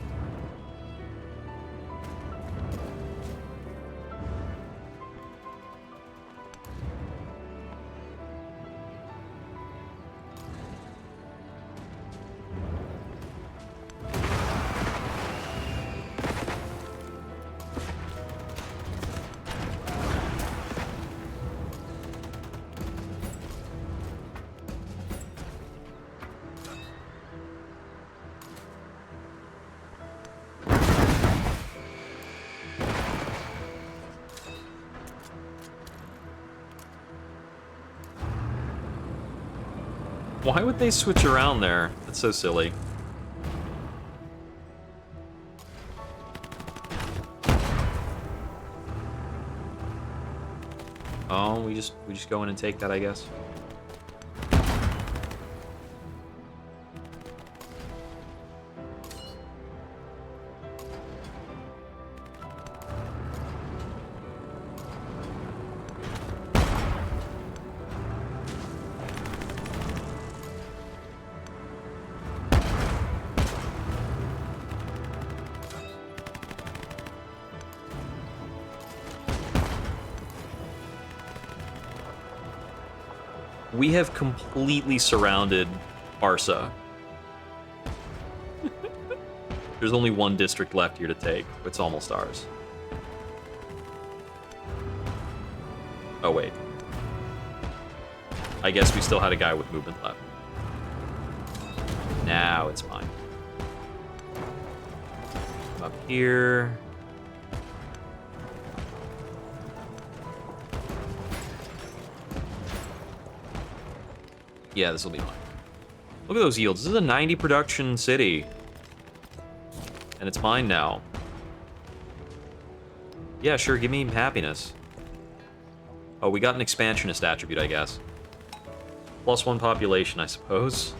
Why would they switch around there? That's so silly. Oh, we just go in and take that, I guess. We have completely surrounded Arsa. There's only one district left here to take. It's almost ours. Oh, wait. I guess we still had a guy with movement left. Now it's mine. Come up here. Yeah, this will be mine. Look at those yields. This is a 90 production city. And it's mine now. Yeah, sure, give me happiness. Oh, we got an expansionist attribute, I guess. +1 population, I suppose.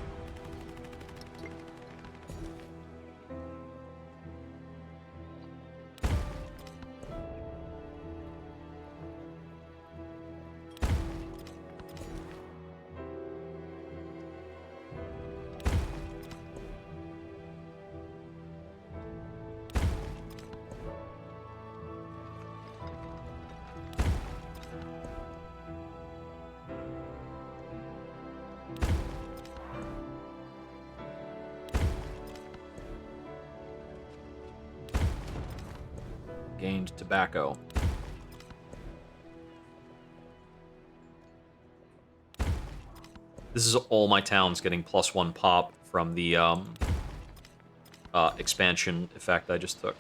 Gained tobacco. This is all my towns getting +1 pop from the expansion effect I just took.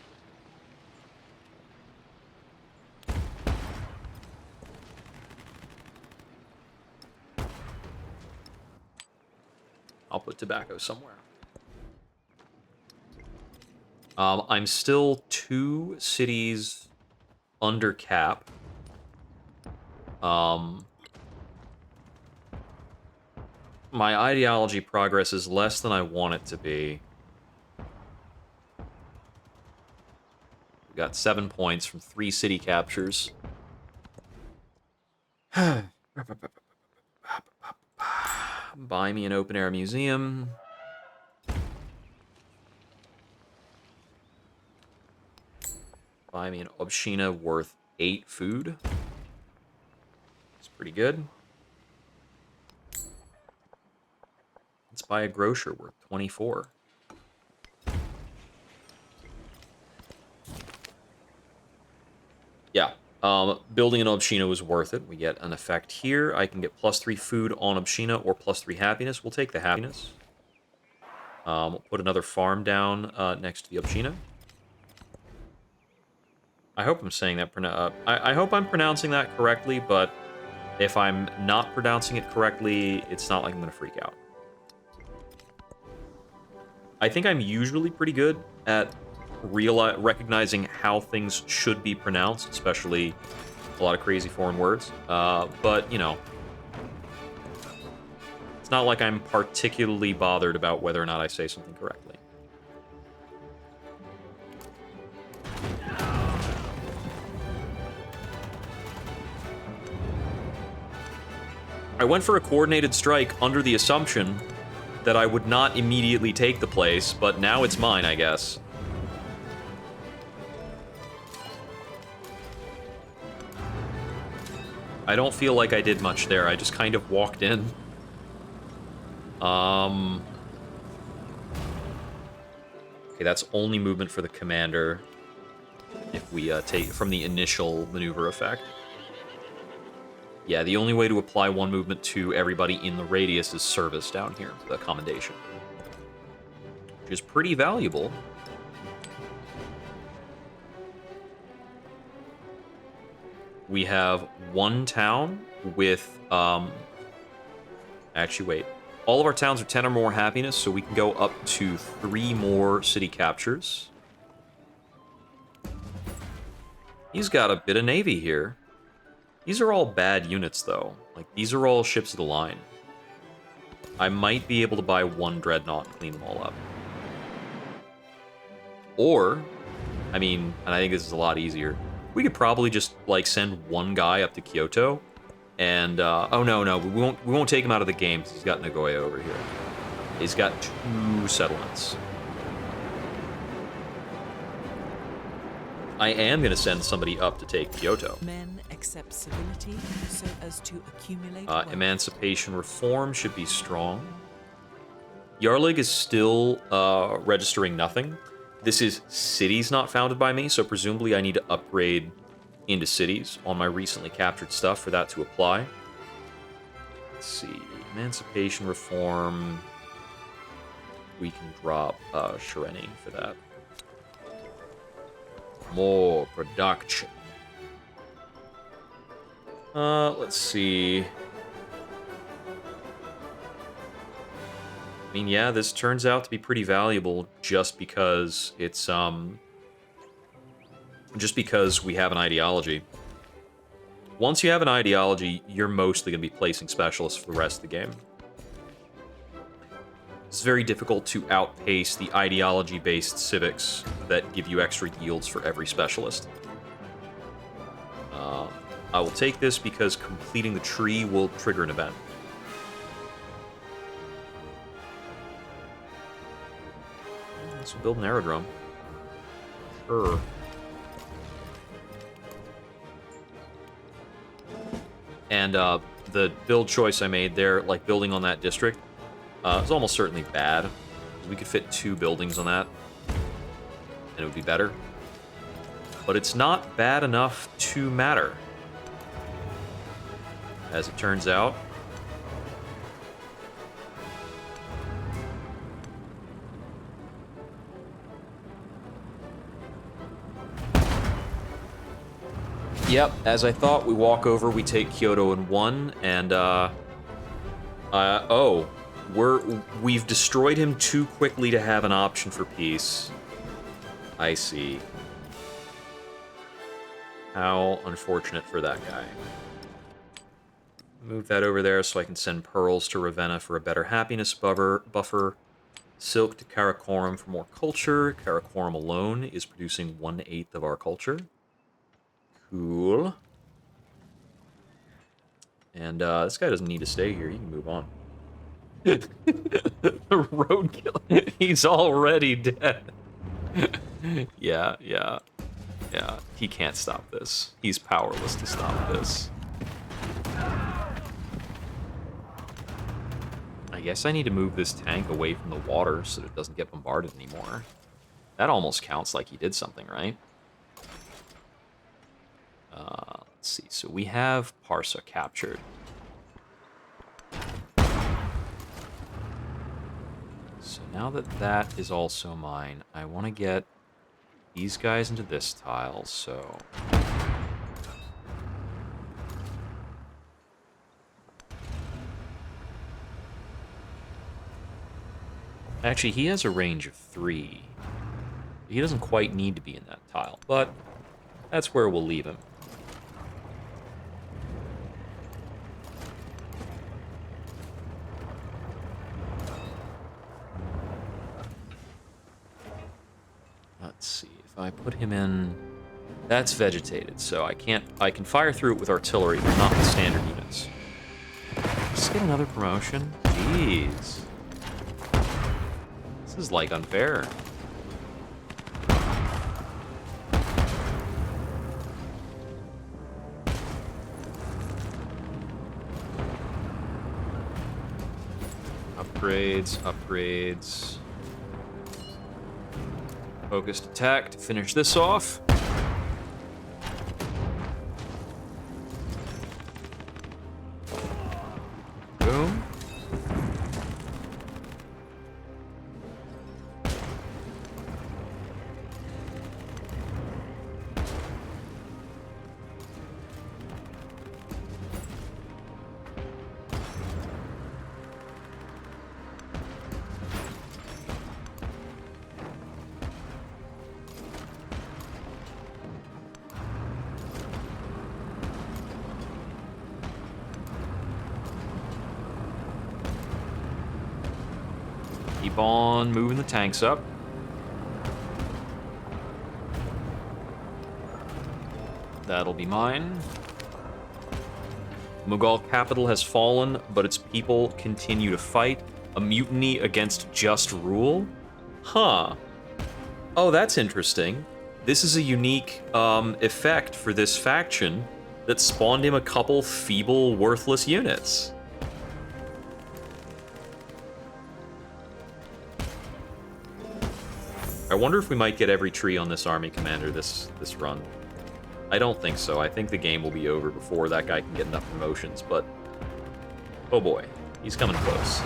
I'll put tobacco somewhere. I'm still 2 cities under cap. My ideology progress is less than I want it to be. We got 7 points from 3 city captures. Buy me an open-air museum. Buy me an Obshina worth 8 food. It's pretty good. Let's buy a grocer worth 24. Yeah, building an Obscena was worth it. We get an effect here. I can get +3 food on Obscena or +3 happiness. We'll take the happiness. We'll put another farm down next to the Obscena. I hope I'm saying that. I hope I'm pronouncing that correctly, but if I'm not pronouncing it correctly, it's not like I'm going to freak out. I think I'm usually pretty good at recognizing how things should be pronounced, especially a lot of crazy foreign words. But, you know, it's not like I'm particularly bothered about whether or not I say something correctly. I went for a coordinated strike under the assumption that I would not immediately take the place, but now it's mine, I guess. I don't feel like I did much there. I just kind of walked in. Okay, that's only movement for the commander if we take from the initial maneuver effect. Yeah, the only way to apply one movement to everybody in the radius is service down here, the commendation. Which is pretty valuable. We have one town with, actually, wait. All of our towns are 10 or more happiness, so we can go up to 3 more city captures. He's got a bit of navy here. These are all bad units, though. Like, these are all ships of the line. I might be able to buy 1 dreadnought and clean them all up. Or, I mean, and I think this is a lot easier, we could probably just, like, send 1 guy up to Kyoto, and, oh, no, we won't take him out of the game, because he's got Nagoya over here. He's got 2 settlements. I am going to send somebody up to take Kyoto. Men accept civility so as to accumulate wealth. Emancipation reform should be strong. Yarlig is still registering nothing. This is cities not founded by me, so presumably I need to upgrade into cities on my recently captured stuff for that to apply. Let's see. Emancipation reform. We can drop Shireni for that. More production. Let's see. I mean, yeah, this turns out to be pretty valuable just because it's, just because we have an ideology. Once you have an ideology, you're mostly going to be placing specialists for the rest of the game. It's very difficult to outpace the ideology-based civics that give you extra yields for every specialist. I will take this because completing the tree will trigger an event. Let's build an aerodrome. Sure. And the build choice I made there, like building on that district, is almost certainly bad. We could fit 2 buildings on that, and it would be better. But it's not bad enough to matter, as it turns out. Yep, as I thought, we walk over, we take Kyoto in 1, and, oh. We've destroyed him too quickly to have an option for peace. I see. How unfortunate for that guy. Move that over there so I can send pearls to Ravenna for a better happiness buffer. Silk to Karakorum for more culture. Karakorum alone is producing 1/8 of our culture. Cool. And this guy doesn't need to stay here. He can move on. Roadkill. He's already dead. Yeah. He can't stop this. He's powerless to stop this. I guess I need to move this tank away from the water so that it doesn't get bombarded anymore. That almost counts like he did something, right? Let's see. So we have Parsa captured. So now that that is also mine, I want to get these guys into this tile, so... Actually, he has a range of 3. He doesn't quite need to be in that tile, but that's where we'll leave him. Let's see, if I put him in... That's vegetated, so I can fire through it with artillery, but not with standard units. Just get another promotion? Jeez. This is, like, unfair. Upgrades, upgrades. Focused attack to finish this off. Boom. Keep on moving the tanks up. That'll be mine. Mughal capital has fallen, but its people continue to fight. A mutiny against just rule? Huh. Oh, that's interesting. This is a unique effect for this faction that spawned him a couple feeble, worthless units. I wonder if we might get every tree on this army commander this run. I don't think so. I think the game will be over before that guy can get enough promotions, but... Oh boy, he's coming close.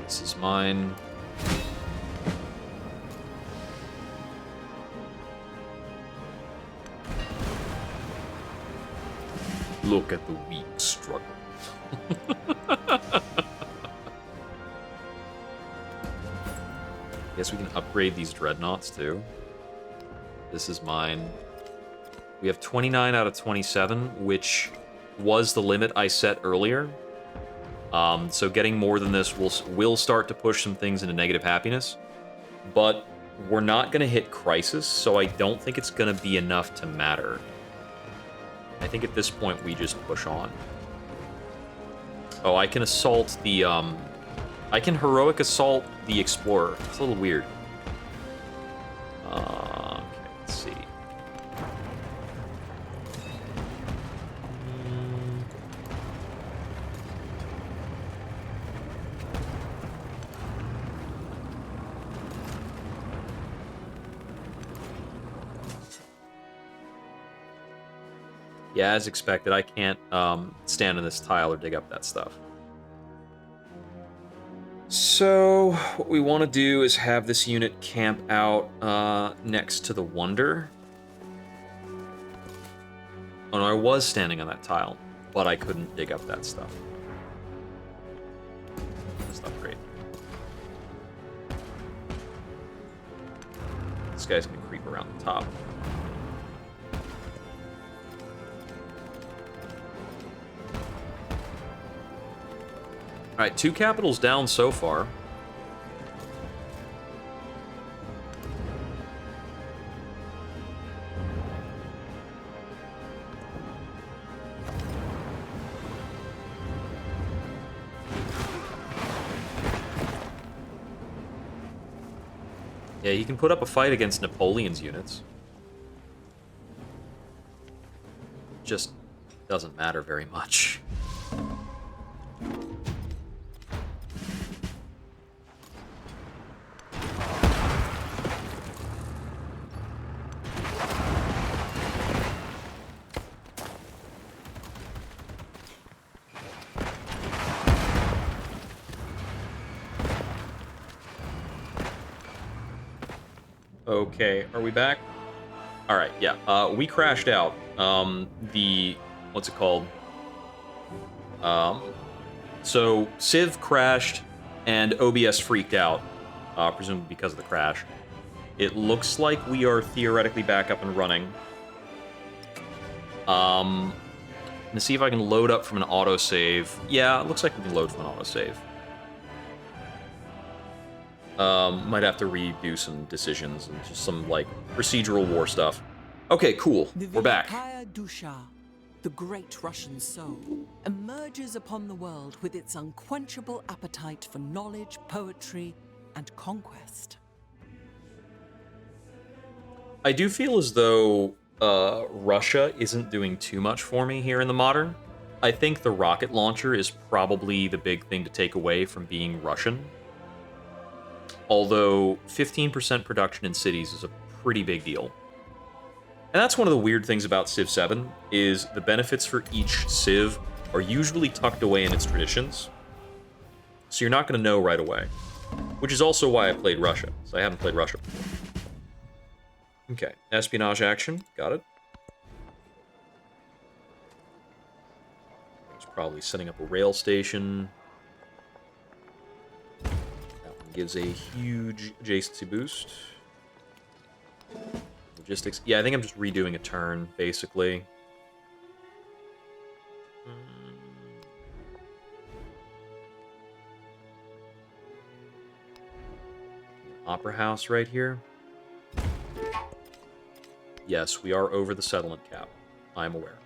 This is mine. Look at the weak struggle. Guess we can upgrade these dreadnoughts too. This is mine. We have 29 out of 27, which was the limit I set earlier. So getting more than this will start to push some things into negative happiness. But we're not going to hit crisis, so I don't think it's going to be enough to matter. I think at this point we just push on. Oh, I can assault the, I can heroic assault the explorer. It's a little weird. Okay, let's see. Yeah, as expected, I can't stand in this tile or dig up that stuff. So, what we want to do is have this unit camp out next to the Wonder. Oh no, I was standing on that tile, but I couldn't dig up that stuff. Just upgrade. This guy's gonna creep around the top. Alright, 2 capitals down so far. Yeah, he can put up a fight against Napoleon's units. Just doesn't matter very much. Okay, are we back? All right, yeah. We crashed out. What's it called? So Civ crashed and OBS freaked out, presumably because of the crash. It looks like we are theoretically back up and running. Let's see if I can load up from an autosave. Yeah, it looks like we can load from an autosave. Might have to redo some decisions and just some, like, procedural war stuff. Okay, cool. We're back. The great Russian soul, emerges upon the world with its unquenchable appetite for knowledge, poetry, and conquest. I do feel as though Russia isn't doing too much for me here in the modern. I think the rocket launcher is probably the big thing to take away from being Russian. Although 15% production in cities is a pretty big deal. And that's one of the weird things about Civ 7, is the benefits for each Civ are usually tucked away in its traditions. So you're not going to know right away. Which is also why I played Russia, so I haven't played Russia before. Okay, espionage action, got it. It's probably setting up a rail station. That one gives a huge adjacency boost. Logistics. Yeah, I think I'm just redoing a turn, basically. Opera house right here. Yes, we are over the settlement cap. I'm aware.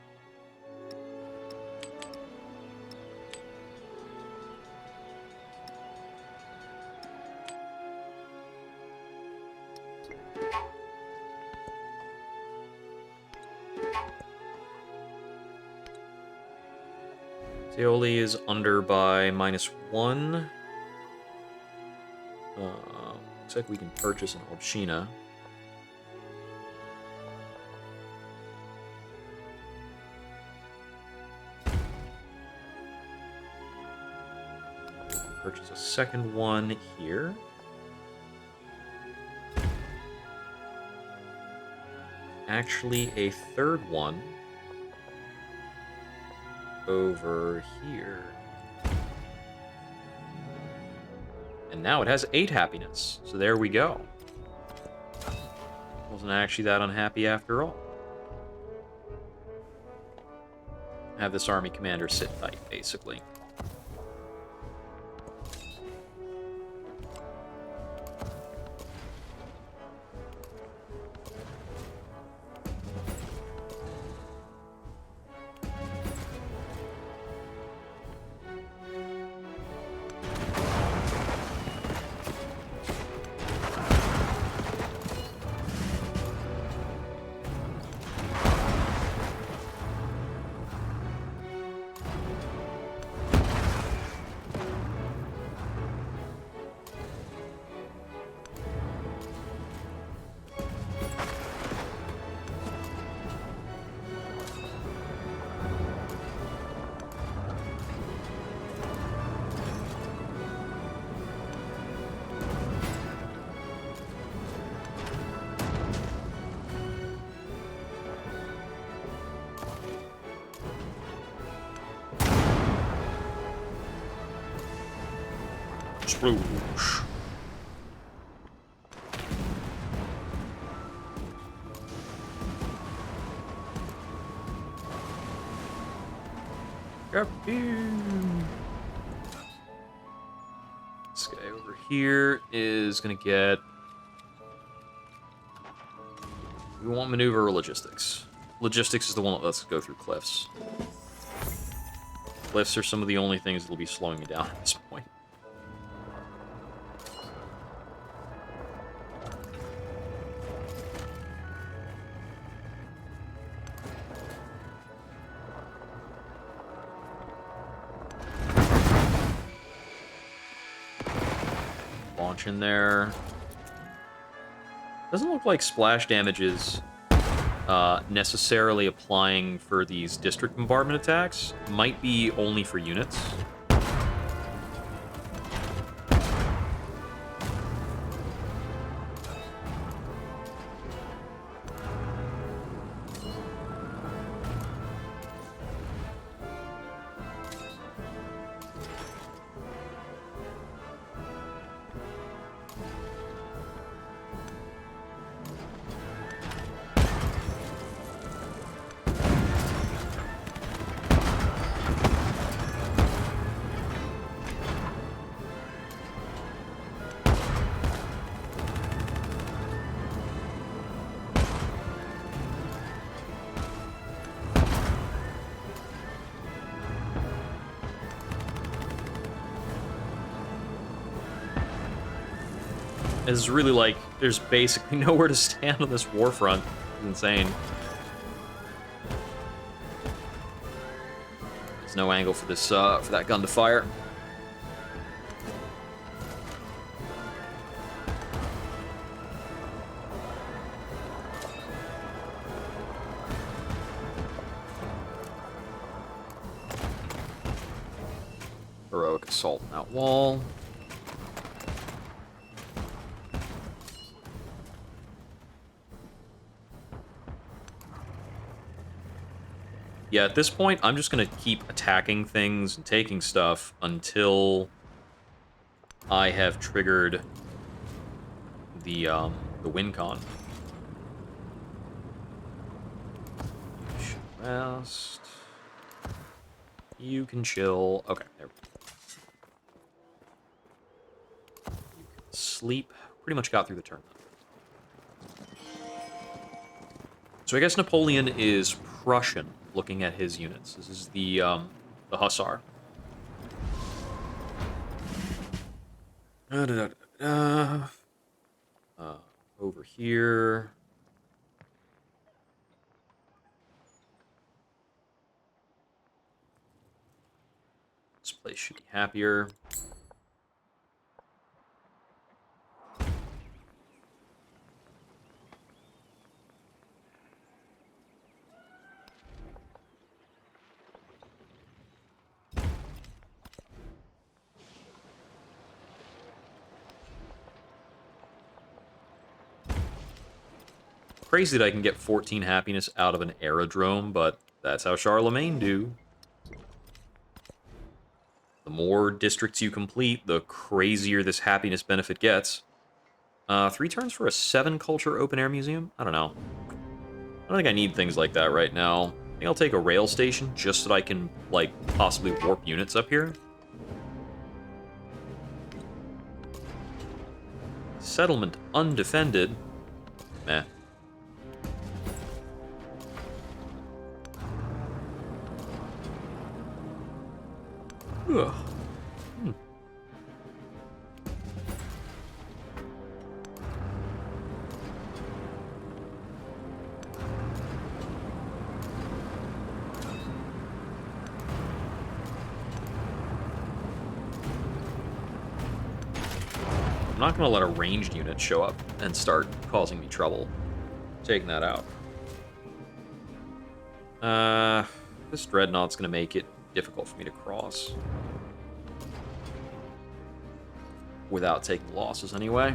Teoli is under by -1. Looks like we can purchase an Obshina. We can purchase a second one here. Actually, a third one over here. And now it has 8 happiness. So there we go. Wasn't actually that unhappy after all. Have this army commander sit tight, basically. Sploosh. This guy over here is gonna get... We want maneuver or logistics. Logistics is the one that lets us go through cliffs. Cliffs are some of the only things that will be slowing me down at this point. launch in there. Doesn't look like splash damage is necessarily applying for these district bombardment attacks. Might be only for units. Is really like, there's basically nowhere to stand on this war front. It's insane. There's no angle for this, for that gun to fire. Heroic assault on that wall. Yeah, at this point, I'm just going to keep attacking things and taking stuff until I have triggered the win con. Rest. You can chill. Okay, there we go. You can sleep. Pretty much got through the turn. So I guess Napoleon is Prussian, looking at his units. This is the Hussar. Over here. This place should be happier. Crazy that I can get 14 happiness out of an aerodrome, but that's how Charlemagne do. The more districts you complete, the crazier this happiness benefit gets. 3 turns for a 7 culture open-air museum? I don't know. I don't think I need things like that right now. I think I'll take a rail station just so that I can, like, possibly warp units up here. Settlement undefended. Meh. Ugh. I'm not going to let a ranged unit show up and start causing me trouble. Taking that out. This dreadnought's going to make it difficult for me to cross. Without taking losses, anyway.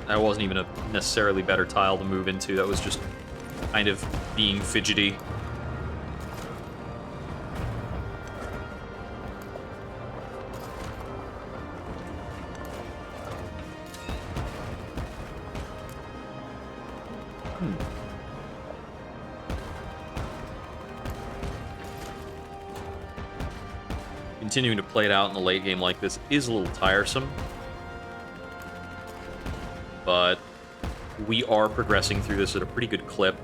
That wasn't even a necessarily better tile to move into. That was just kind of being fidgety. Continuing to play it out in the late game like this is a little tiresome. But we are progressing through this at a pretty good clip.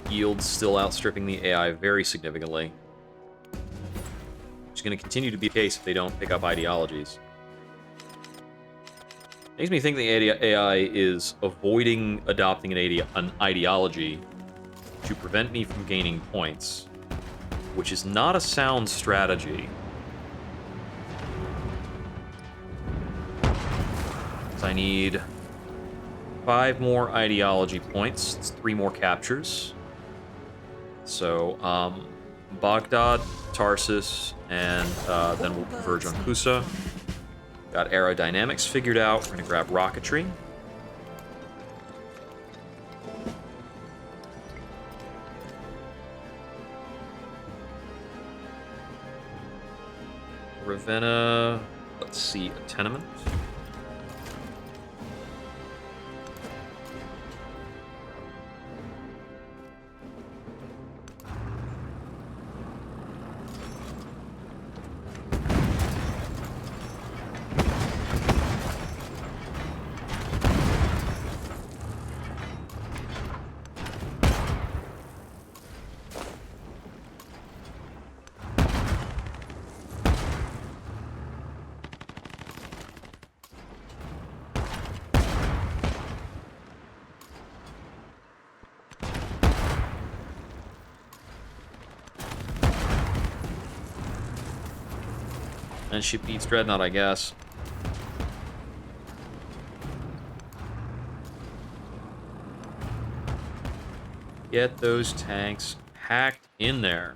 Yields still outstripping the AI very significantly. Which is going to continue to be the case if they don't pick up ideologies. Makes me think the AI is avoiding adopting an ideology to prevent me from gaining points, which is not a sound strategy. So I need 5 more ideology points. It's 3 more captures. So, Baghdad, Tarsus, and then we'll converge on Kusa. Got aerodynamics figured out. We're going to grab rocketry. Ravenna, let's see, a tenement. And she beats Dreadnought, I guess. Get those tanks packed in there.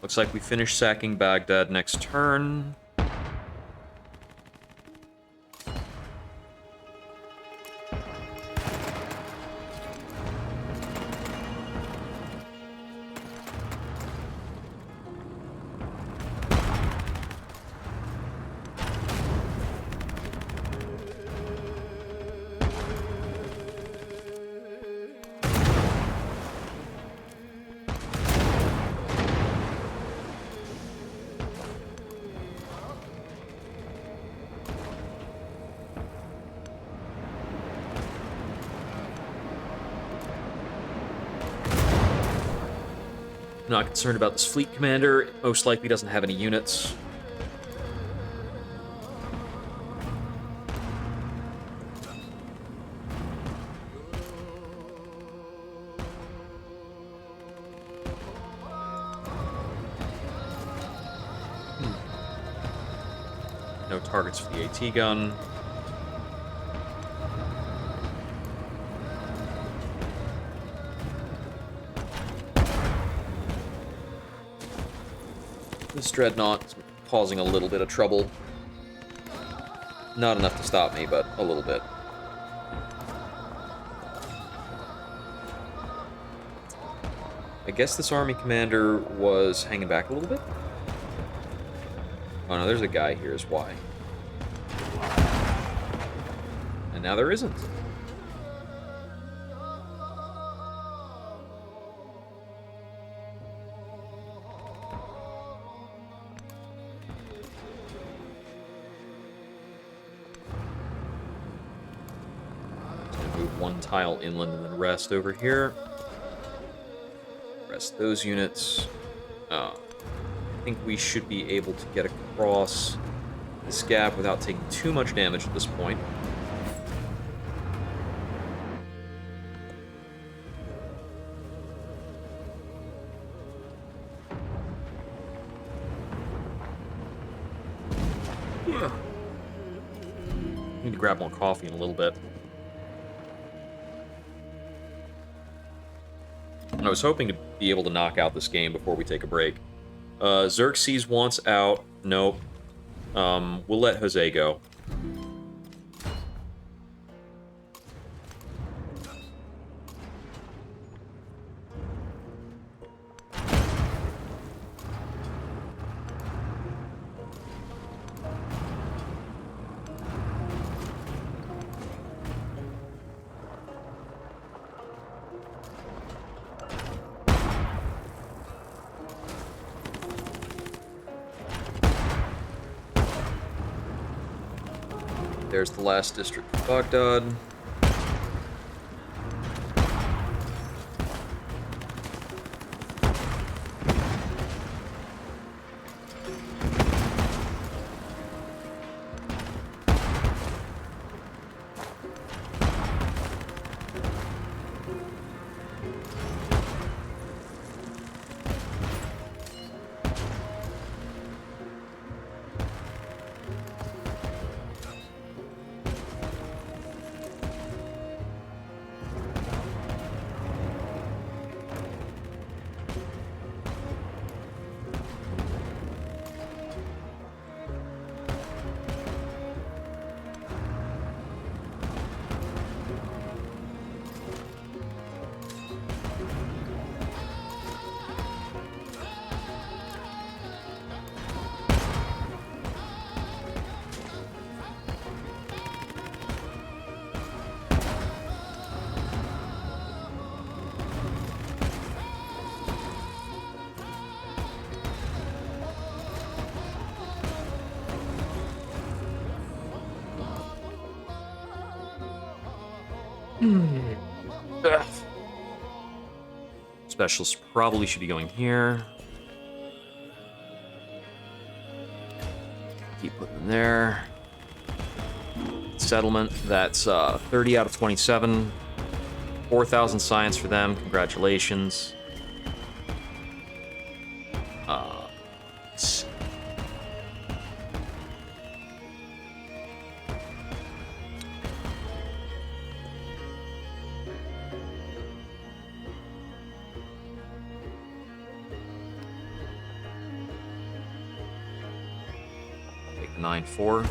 Looks like we finish sacking Baghdad next turn. I'm not concerned about this fleet commander. It most likely doesn't have any units. No targets for the AT gun. This Dreadnought is causing a little bit of trouble. Not enough to stop me, but a little bit. I guess this army commander was hanging back a little bit. Oh no, there's a guy here is why. And now there isn't. Move one tile inland and then rest over here. Rest those units. I think we should be able to get across this gap without taking too much damage at this point. Need to grab more coffee in a little bit. I was hoping to be able to knock out this game before we take a break. Xerxes wants out. Nope. We'll let Jose go. There's the last district of Baghdad. Specialists probably should be going here. Keep putting them there. Settlement, that's 30 out of 27. 4,000 science for them, congratulations. Let's see. Take the 9-4.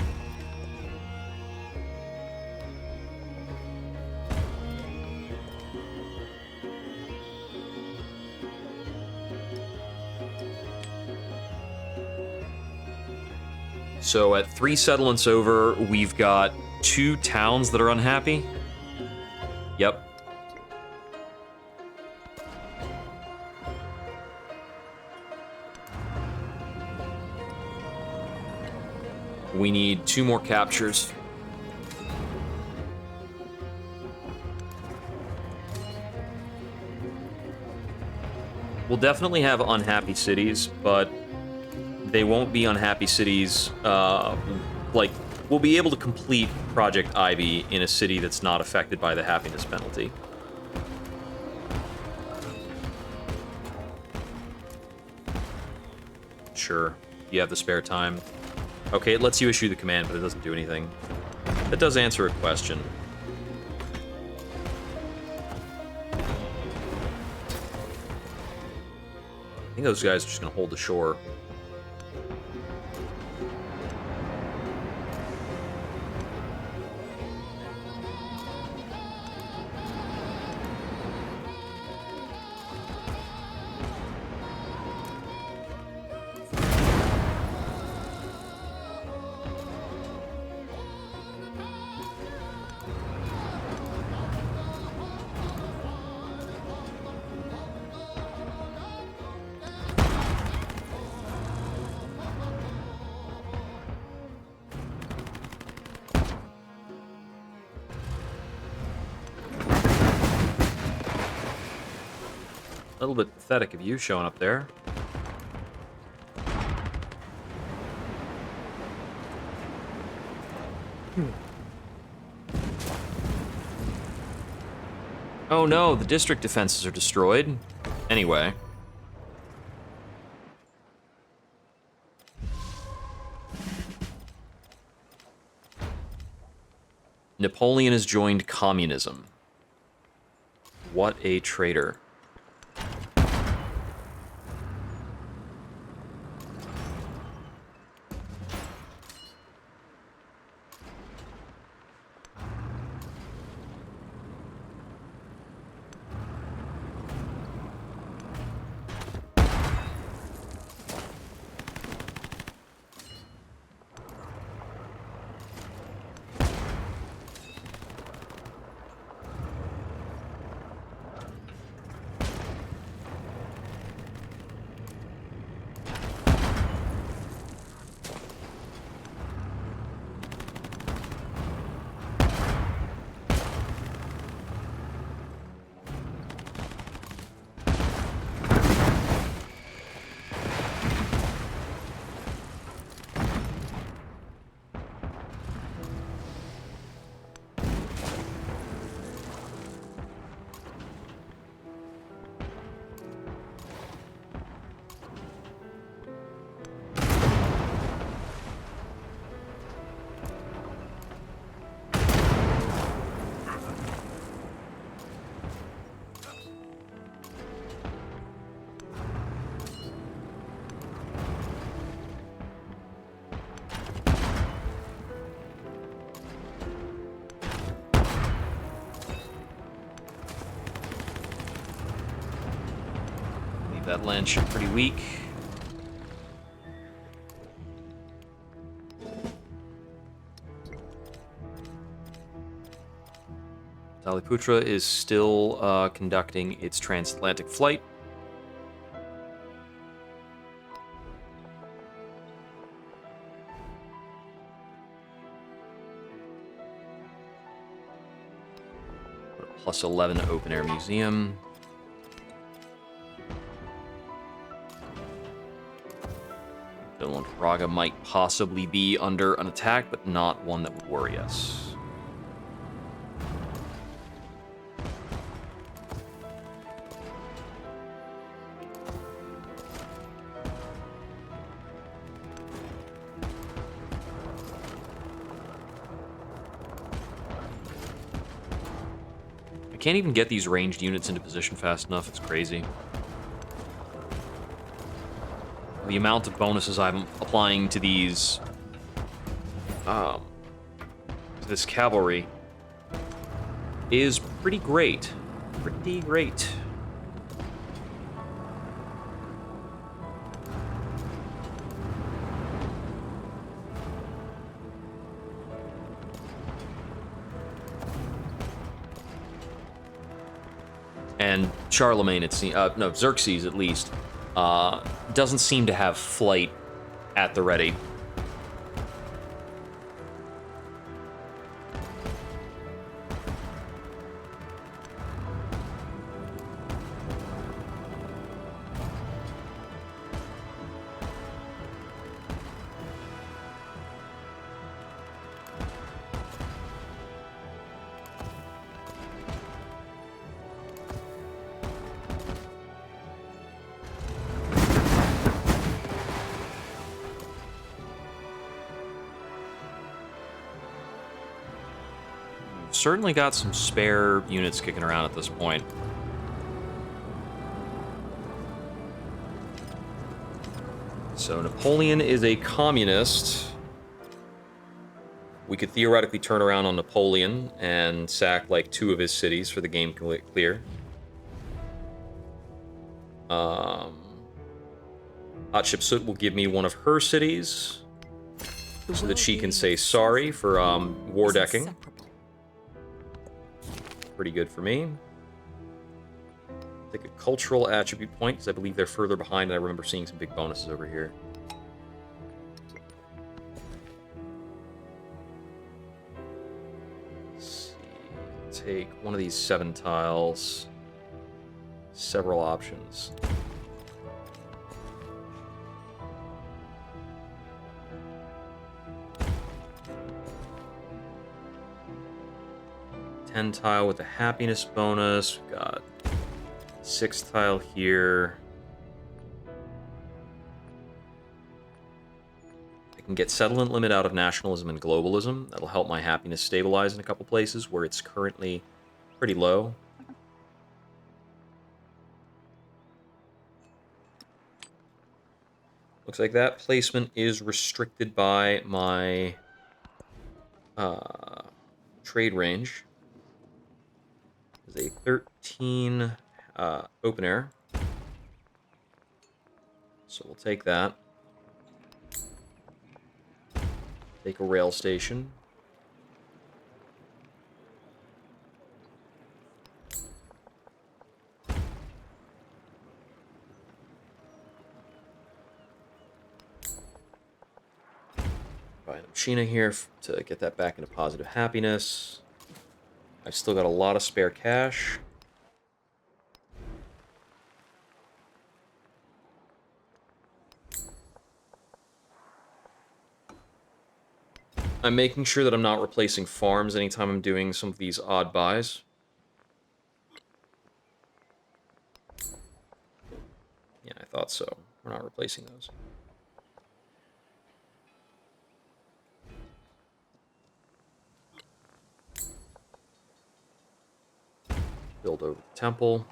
So at 3 settlements over, we've got 2 towns that are unhappy. Yep. We need 2 more captures. We'll definitely have unhappy cities, but they won't be unhappy cities, like, we'll be able to complete Project Ivy in a city that's not affected by the happiness penalty. Sure, you have the spare time. Okay, it lets you issue the command, but it doesn't do anything. That does answer a question. I think those guys are just gonna hold the shore. pathetic of you showing up there. Oh no, the district defenses are destroyed. Anyway. Napoleon has joined communism. What a traitor. That land should be pretty weak. Taliputra is still conducting its transatlantic flight. Plus 11 open air museum. Finland Praga might possibly be under an attack, but not one that would worry us. I can't even get these ranged units into position fast enough. It's crazy. The amount of bonuses I'm applying to these, to this cavalry is pretty great. Pretty great. And Charlemagne, it seems, no, Xerxes at least, doesn't seem to have flight at the ready. Certainly got some spare units kicking around at this point. So Napoleon is a communist. We could theoretically turn around on Napoleon and sack like 2 of his cities for the game clear. Hatshepsut will give me one of her cities so that she can say sorry for war decking. Pretty good for me. Take a cultural attribute point, because I believe they're further behind, and I remember seeing some big bonuses over here. Let's see. Take one of these 7 tiles. Several options. 10 tile with a happiness bonus. We've got 6 tile here. I can get settlement limit out of nationalism and globalism. That'll help my happiness stabilize in a couple places where it's currently pretty low. Looks like that placement is restricted by my trade range. There's a 13 open air. So we'll take that. Take a rail station. Buy an China here to get that back into positive happiness. I've still got a lot of spare cash. I'm making sure that I'm not replacing farms anytime I'm doing some of these odd buys. Yeah, I thought so. We're not replacing those. Build over the temple.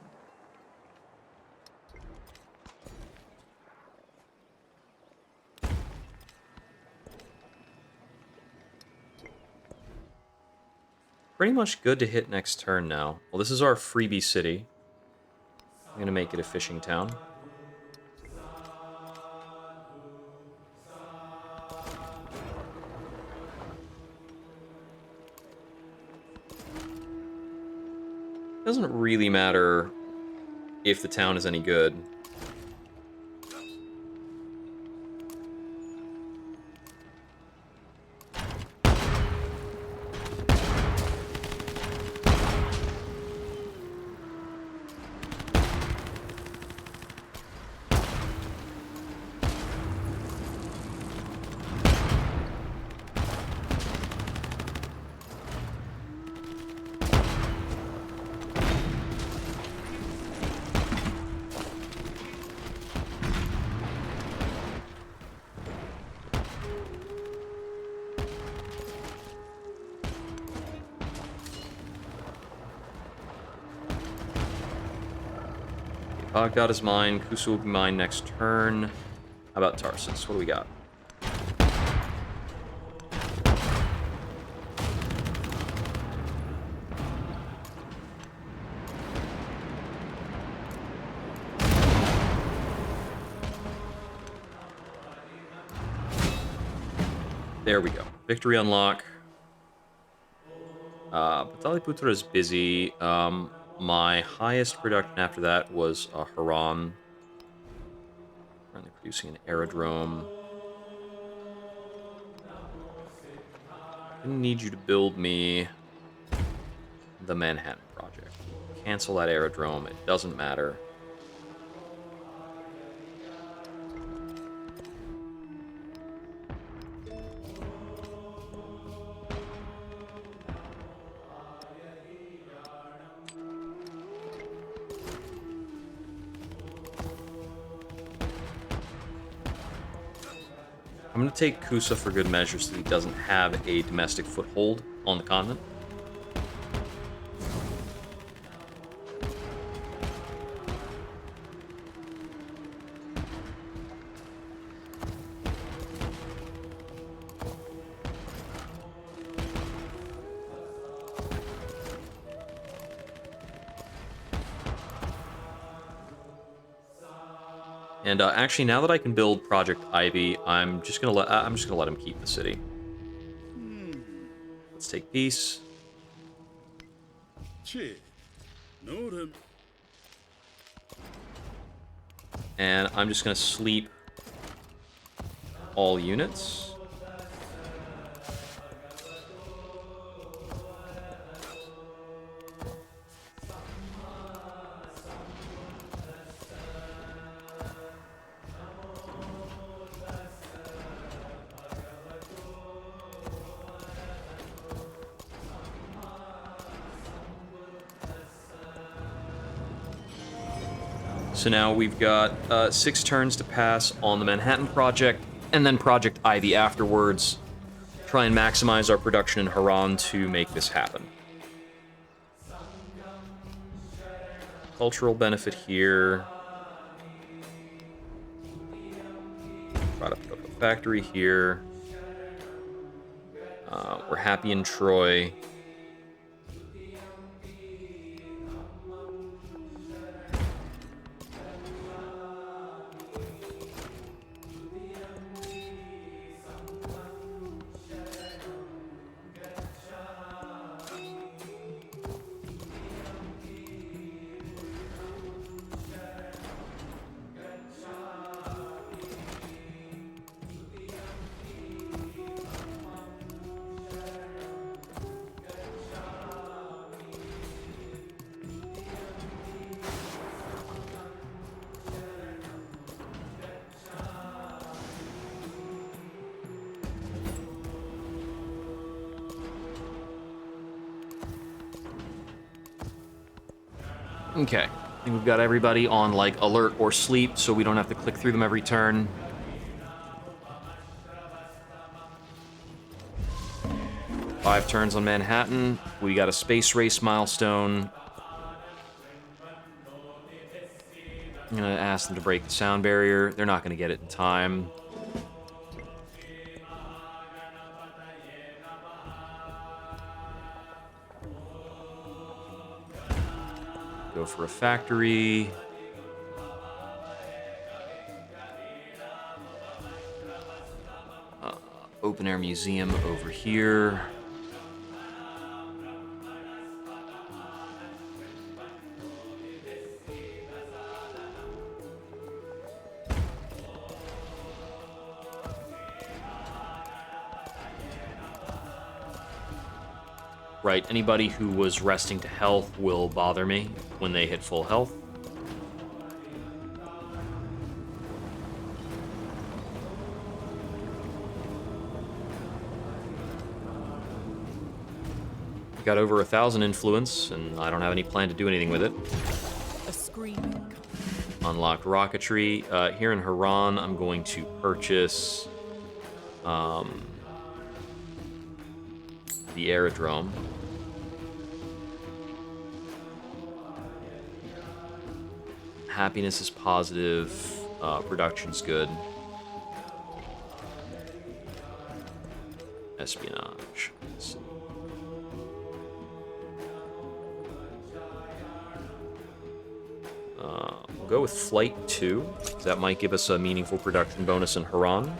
Pretty much good to hit next turn now. Well, this is our freebie city. I'm going to make it a fishing town. Doesn't really matter if the town is any good. Baghdad is mine. Kusa will be mine next turn. How about Tarsus? What do we got? There we go. Victory unlock. Pataliputra is busy. My highest production after that was Haran. Currently producing an aerodrome. I need you to build me the Manhattan Project. Cancel that aerodrome. It doesn't matter. I'm going to take Kusa for good measure so that he doesn't have a domestic foothold on the continent. And actually, now that I can build Project Ivy, I'm just gonna let him keep the city. Let's take peace. And I'm just gonna sleep all units. So now we've got 6 turns to pass on the Manhattan Project, and then Project Ivy afterwards. Try and maximize our production in Haran to make this happen. Cultural benefit here. Try to put up a factory here. We're happy in Troy. Okay, I think we've got everybody on, like, alert or sleep, so we don't have to click through them every turn. Five turns on Manhattan. We got a space race milestone. I'm gonna ask them to break the sound barrier. They're not gonna get it in time. Go for a factory. Open air museum over here. Right, anybody who was resting to health will bother me when they hit full health. Got over 1,000 influence, and I don't have any plan to do anything with it. A screaming. Unlocked rocketry. Here in Haran, I'm going to purchase the aerodrome. Happiness is positive. Production's good. Espionage. We'll go with Flight 2. That might give us a meaningful production bonus in Haran.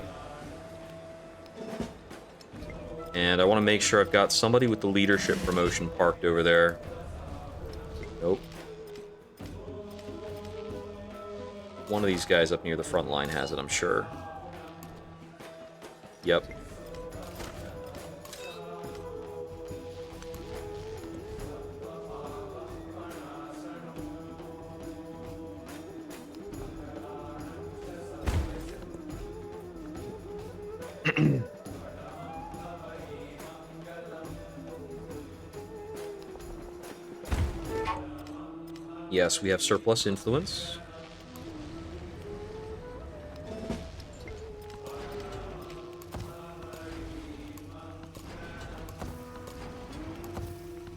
And I want to make sure I've got somebody with the leadership promotion parked over there. Nope. One of these guys up near the front line has it, I'm sure. Yep. Yes, we have surplus influence.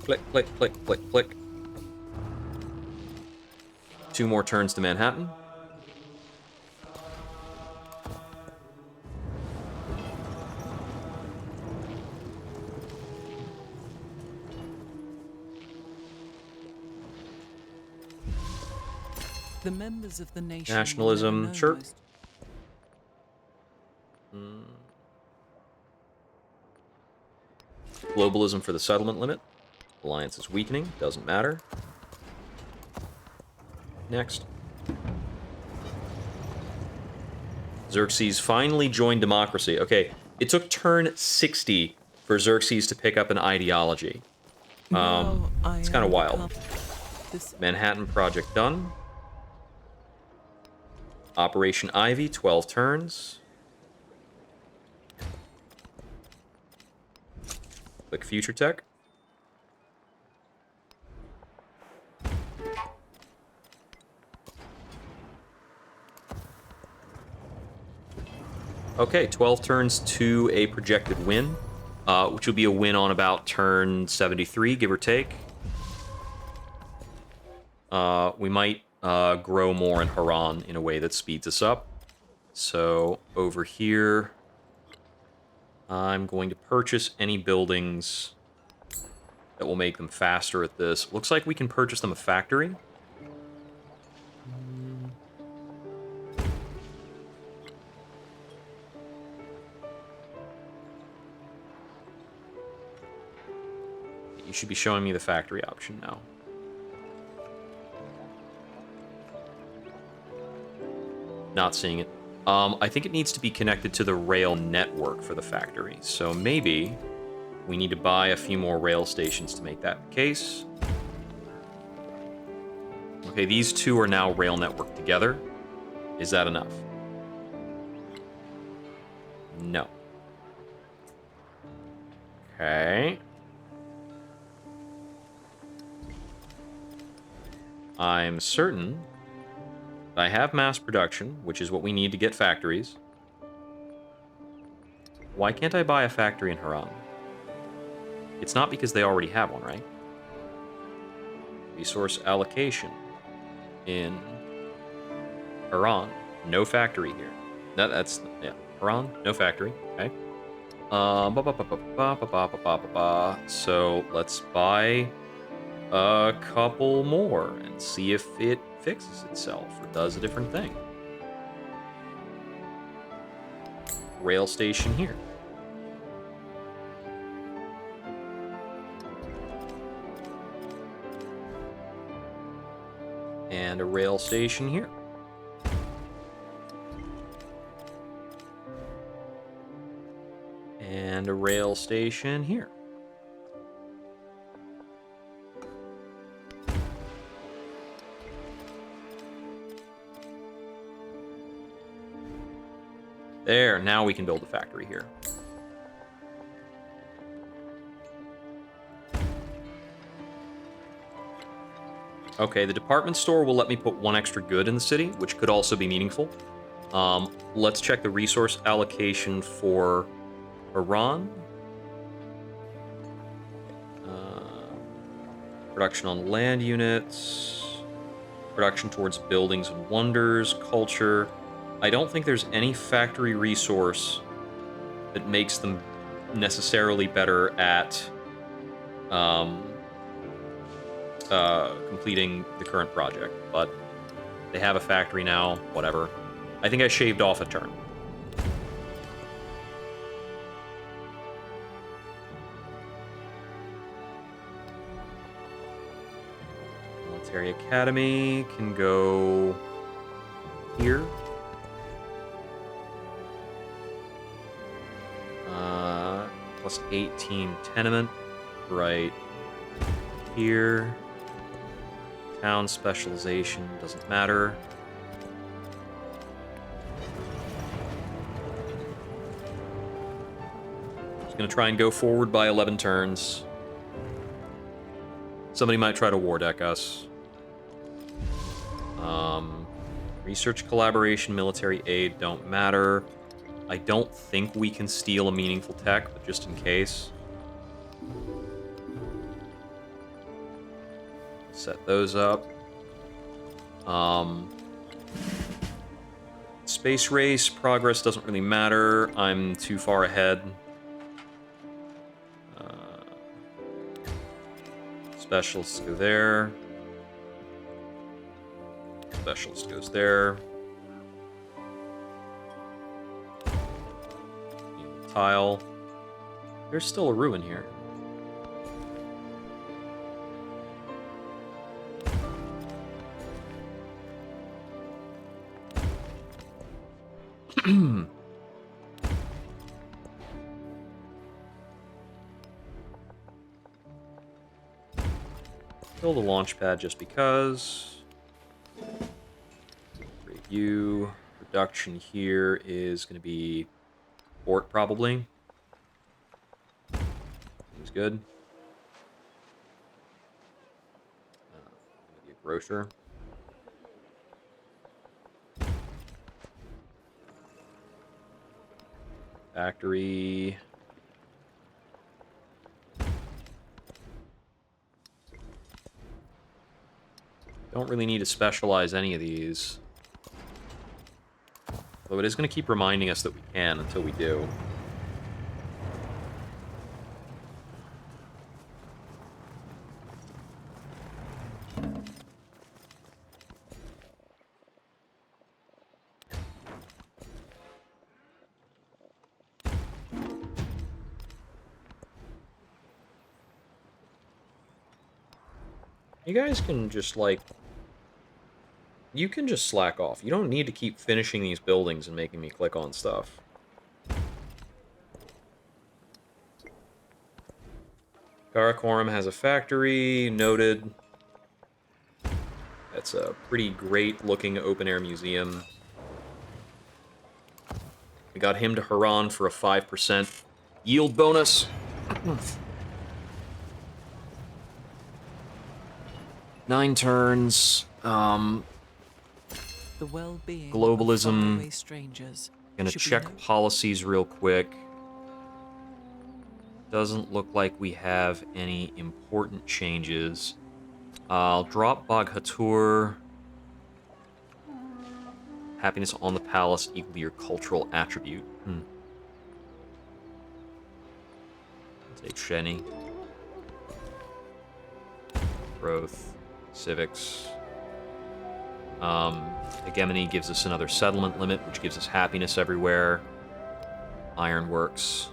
Click, click, click, click, click. 2 more turns to Manhattan. The members of the nation Nationalism, sure. Globalism for the settlement limit. Alliance is weakening, doesn't matter. Next. Xerxes finally joined democracy. Okay, it took turn 60 for Xerxes to pick up an ideology. It's kind of wild. Manhattan Project done. Operation Ivy, 12 turns. Click Future Tech. Okay, 12 turns to a projected win, which will be a win on about turn 73, give or take. We might grow more in Haran in a way that speeds us up. So over here, I'm going to purchase any buildings that will make them faster at this. Looks like we can purchase them a factory. You should be showing me the factory option now. Not seeing it. I think it needs to be connected to the rail network for the factory. So maybe we need to buy a few more rail stations to make that the case. Okay, these two are now rail networked together. Is that enough? No. Okay. I'm certain that I have mass production, which is what we need to get factories. Why can't I buy a factory in Haran? It's not because they already have one, right? Resource allocation in Haran. No factory here. That's yeah. Haran, no factory. Okay. So let's buy a couple more and see if it fixes itself or does a different thing. Rail station here. And a rail station here. And a rail station here. There, now we can build a factory here. Okay, the department store will let me put one extra good in the city, which could also be meaningful. Let's check the resource allocation for Iran. Production on land units. Production towards buildings and wonders. Culture. I don't think there's any factory resource that makes them necessarily better at completing the current project, but they have a factory now, whatever. I think I shaved off a turn. Military Academy can go here. Plus 18 tenement right here. Town specialization doesn't matter. Just gonna try and go forward by 11 turns. Somebody might try to war deck us. Research collaboration, military aid don't matter. I don't think we can steal a meaningful tech, but just in case. Set those up. Space race, progress doesn't really matter. I'm too far ahead. Specialists go there. Specialist goes there. Tile. There's still a ruin here. Build a launch pad just because. Review. Production here is going to be port, probably. Seems good. Maybe a grocer. Factory. Don't really need to specialize any of these. Though it is going to keep reminding us that we can until we do. You guys can just, like... You can just slack off. You don't need to keep finishing these buildings and making me click on stuff. Karakorum has a factory, noted. That's a pretty great-looking open-air museum. We got him to Haran for a 5% yield bonus. 9 turns. The well-being Globalism. Of faraway strangers Gonna should be check no- policies real quick. Doesn't look like we have any important changes. I'll drop Baghatur. Happiness on the palace equal to your cultural attribute. Take Sheni. Growth. Civics. Hegemony gives us another settlement limit, which gives us happiness everywhere. Ironworks.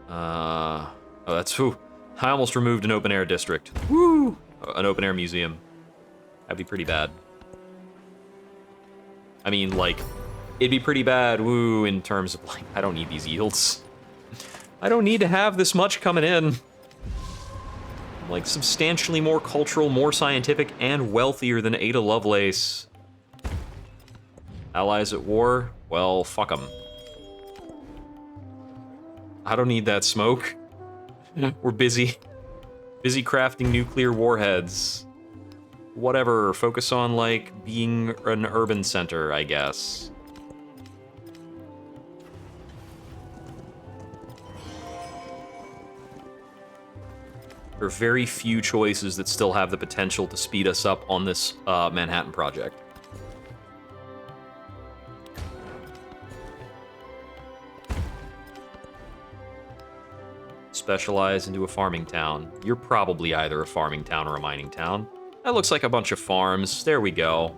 Oh, that's... Whew. I almost removed an open-air district. Woo! An open-air museum. That'd be pretty bad. I mean, like, it'd be pretty bad, woo, in terms of, like, I don't need these yields. I don't need to have this much coming in. I'm, like, substantially more cultural, more scientific, and wealthier than Ada Lovelace. Allies at war? Well, fuck them. I don't need that smoke. We're busy. Busy crafting nuclear warheads. Whatever, focus on, like, being an urban center, I guess. There are very few choices that still have the potential to speed us up on this Manhattan project. Specialize into a farming town. You're probably either a farming town or a mining town. That looks like a bunch of farms. There we go.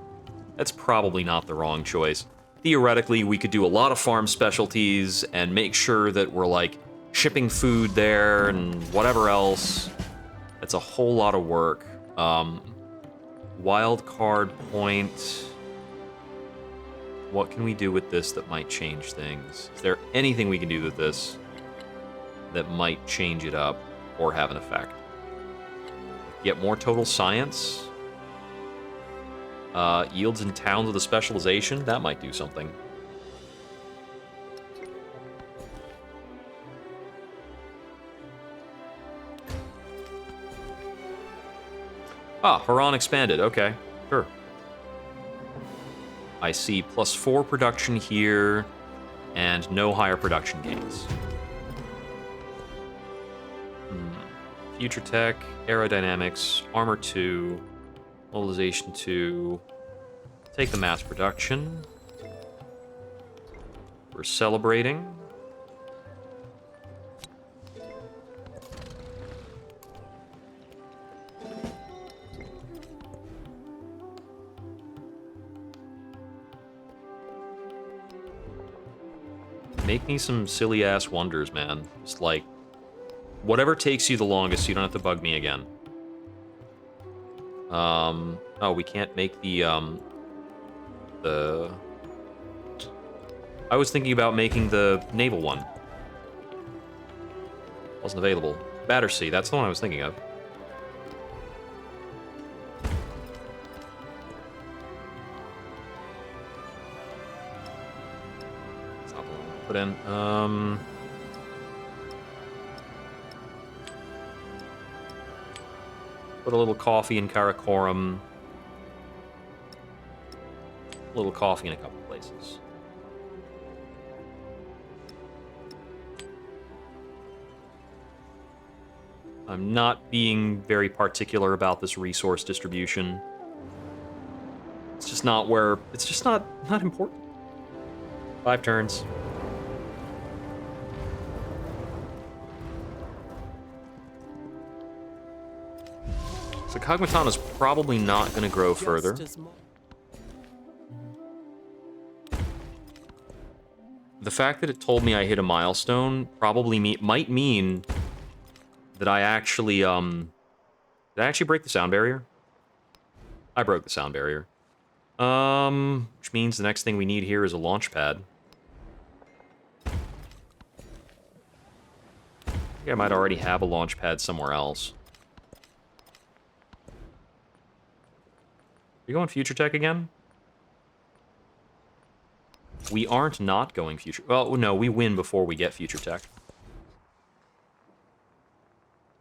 That's probably not the wrong choice. Theoretically, we could do a lot of farm specialties and make sure that we're, like, shipping food there and whatever else. That's a whole lot of work. Wild card point. What can we do with this that might change things? Is there anything we can do with this that might change it up or have an effect? Get more total science. Yields in towns with a specialization. That might do something. Ah, Haran expanded. Okay, sure. I see +4 production here and no higher production gains. Future tech, aerodynamics, armor 2, mobilization 2. Take the mass production. We're celebrating. Make me some silly-ass wonders, man. Just, like, whatever takes you the longest so you don't have to bug me again. Oh, we can't make the... I was thinking about making the naval one. Wasn't available. Battersea, that's the one I was thinking of. That's not the one I put in. Put a little coffee in Karakorum. A little coffee in a couple places. I'm not being very particular about this resource distribution. It's just not where... It's just not important. 5 turns. So Kog'Maw is probably not going to grow further. The fact that it told me I hit a milestone probably might mean that I actually, did I actually break the sound barrier? I broke the sound barrier. Which means the next thing we need here is a launch pad. I think I might already have a launch pad somewhere else. Are you going future tech again? We aren't not going future... Well, no, we win before we get future tech.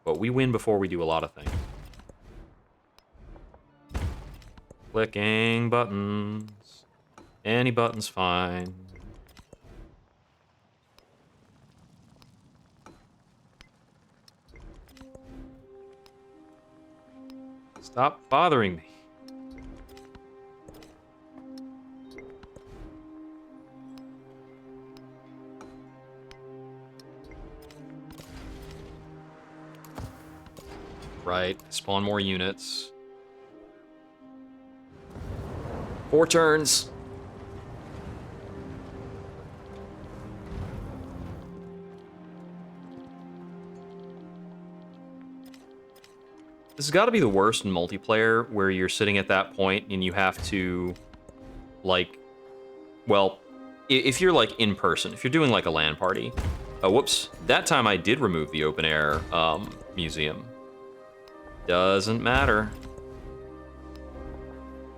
But we win before we do a lot of things. Clicking buttons. Any button's fine. Stop bothering me. Right, spawn more units. 4 turns. This has got to be the worst in multiplayer, where you're sitting at that point and you have to, like, well, if you're, like, in person, if you're doing, like, a LAN party. Oh, whoops. That time I did remove the open air museum. Doesn't matter.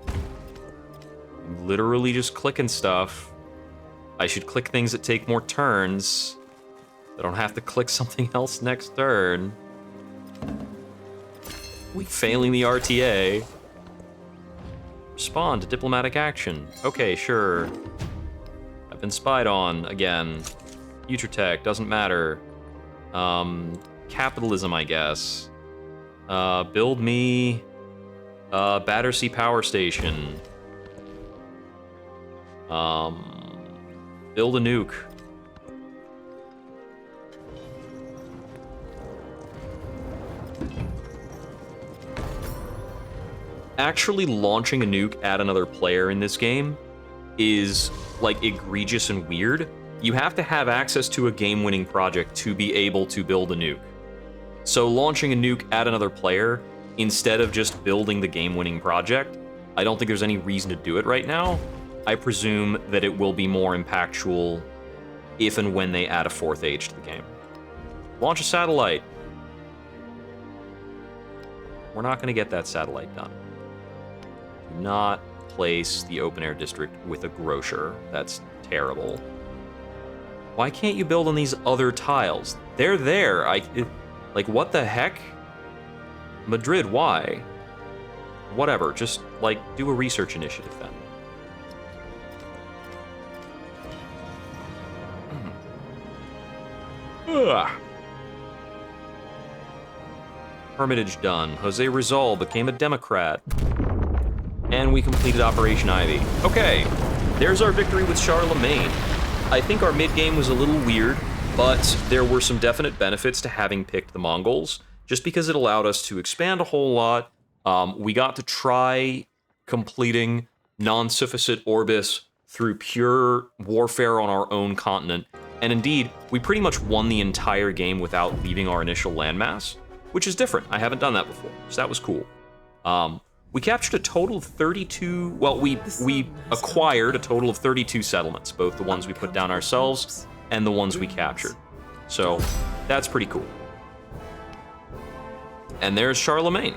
I'm literally just clicking stuff. I should click things that take more turns. I don't have to click something else next turn. Failing the RTA. Respond to diplomatic action. Okay, sure. I've been spied on again. Future tech, doesn't matter. Capitalism, I guess. Build me a Battersea Power Station. Build a nuke. Actually launching a nuke at another player in this game is, like, egregious and weird. You have to have access to a game-winning project to be able to build a nuke. So launching a nuke at another player, instead of just building the game-winning project, I don't think there's any reason to do it right now. I presume that it will be more impactful if and when they add a 4th age to the game. Launch a satellite. We're not going to get that satellite done. Do not place the open-air district with a grocer. That's terrible. Why can't you build on these other tiles? They're there. Like, what the heck? Madrid, why? Whatever, just, like, do a research initiative then. Ugh. Hermitage done. Jose Rizal became a Democrat. And we completed Operation Ivy. Okay, there's our victory with Charlemagne. I think our mid-game was a little weird, but there were some definite benefits to having picked the Mongols, just because it allowed us to expand a whole lot. We got to try completing non-sufficit orbis through pure warfare on our own continent, and indeed, we pretty much won the entire game without leaving our initial landmass, which is different. I haven't done that before, so that was cool. We captured a total of 32, well, we acquired a total of 32 settlements, both the ones we put down ourselves and the ones we captured. So, that's pretty cool. And there's Charlemagne.